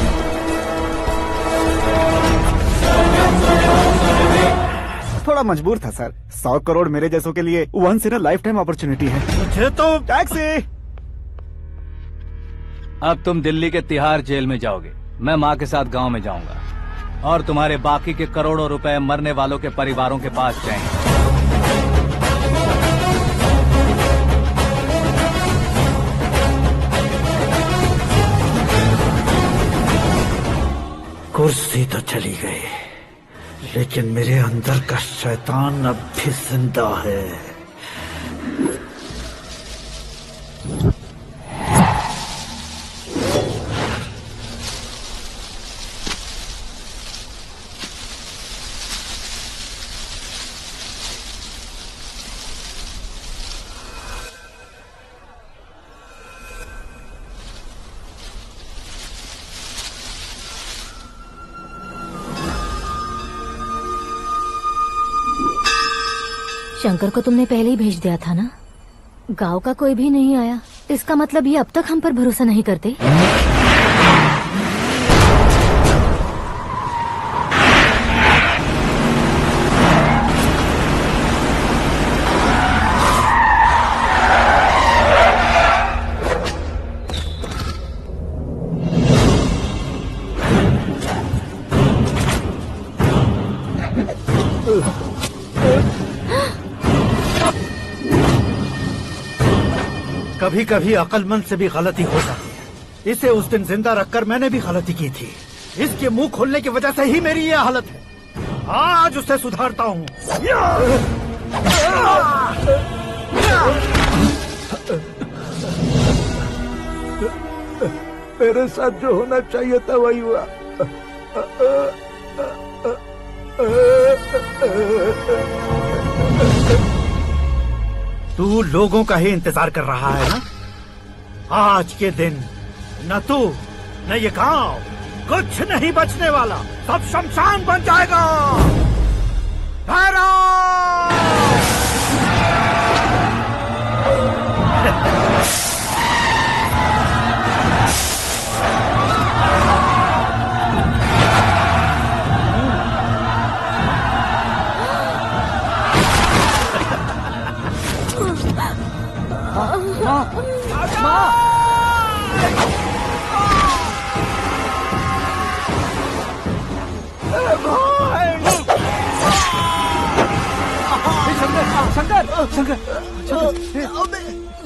थोड़ा मजबूर था सर। 100 करोड़ मेरे जैसों के लिए once in a lifetime opportunity है। मुझे तो टैक्सी। अब तुम दिल्ली के तिहाड़ जेल में जाओगे, मैं माँ के साथ गांव में जाऊंगा और तुम्हारे बाकी के करोड़ों रुपए मरने वालों के परिवारों के पास जाएंगे। कुर्सी तो चली गई, लेकिन मेरे अंदर का शैतान अब भी जिंदा है। शंकर को तुमने पहले ही भेज दिया था ना? गांव का कोई भी नहीं आया, इसका मतलब ये अब तक हम पर भरोसा नहीं करते। कभी कभी अक्लमंद से भी गलती हो जाती है। इसे उस दिन जिंदा रखकर मैंने भी गलती की थी। इसके मुंह खोलने की वजह से ही मेरी ये हालत है। आज उसे सुधारता हूँ। मेरे साथ जो होना चाहिए था वही हुआ। तू लोगों का ही इंतजार कर रहा है ना? आज के दिन न तू न ये गांव कुछ नहीं बचने वाला, सब शमशान बन जाएगा।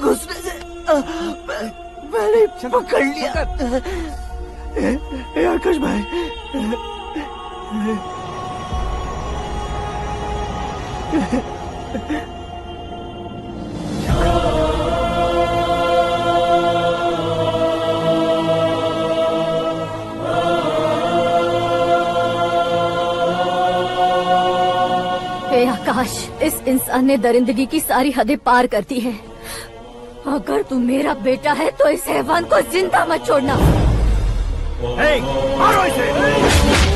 घुसने से मैंने पकड़ लिया। आकाश भाई, हे आकाश, इस इंसान ने दरिंदगी की सारी हदें पार कर दी है। अगर तू मेरा बेटा है तो इस हैवान को जिंदा मत छोड़ना। मारो इसे।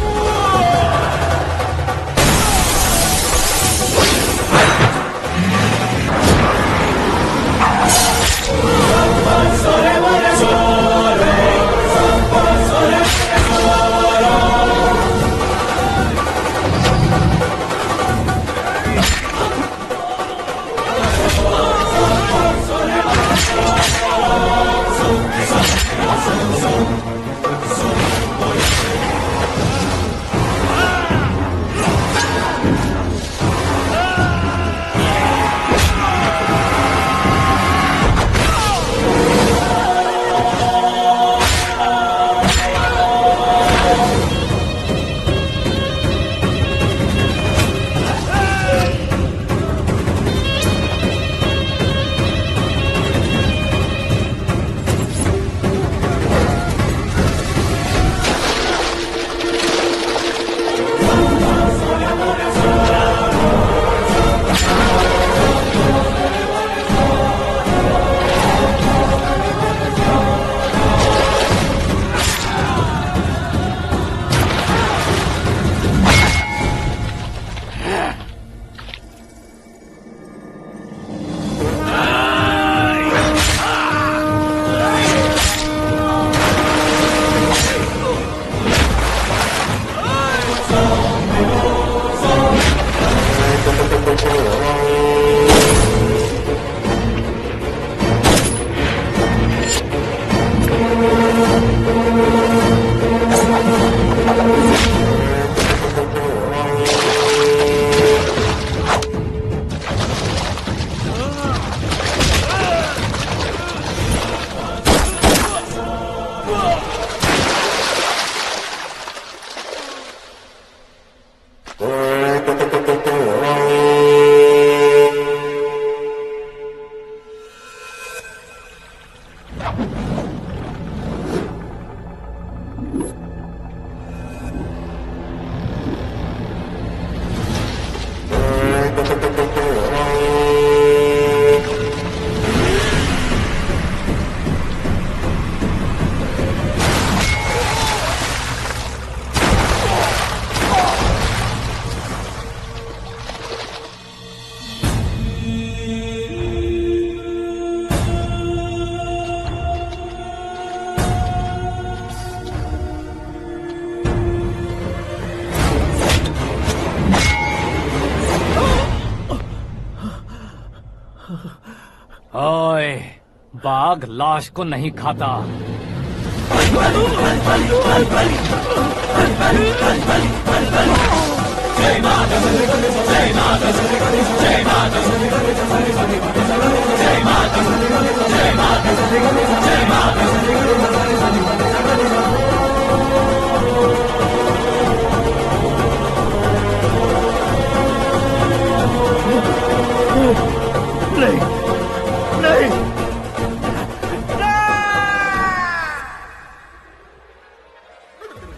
ओए, बाघ लाश को नहीं खाता। नहीं नहीं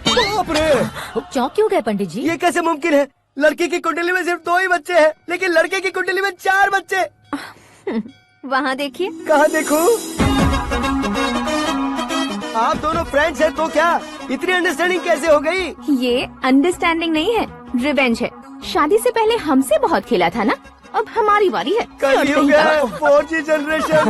बाप रे! चौंक क्यों गए पंडित जी? ये कैसे मुमकिन है? लड़की की कुंडली में सिर्फ 2 ही बच्चे हैं, लेकिन लड़के की कुंडली में 4 बच्चे। वहाँ देखिए। कहाँ देखूं? आप दोनों फ्रेंड्स हैं तो क्या इतनी अंडरस्टैंडिंग कैसे हो गई? ये अंडरस्टैंडिंग नहीं है, रिवेंज है। शादी से पहले हमसे बहुत खेला था ना, अब हमारी बारी है। कल ही हो गया 4G जनरेशन।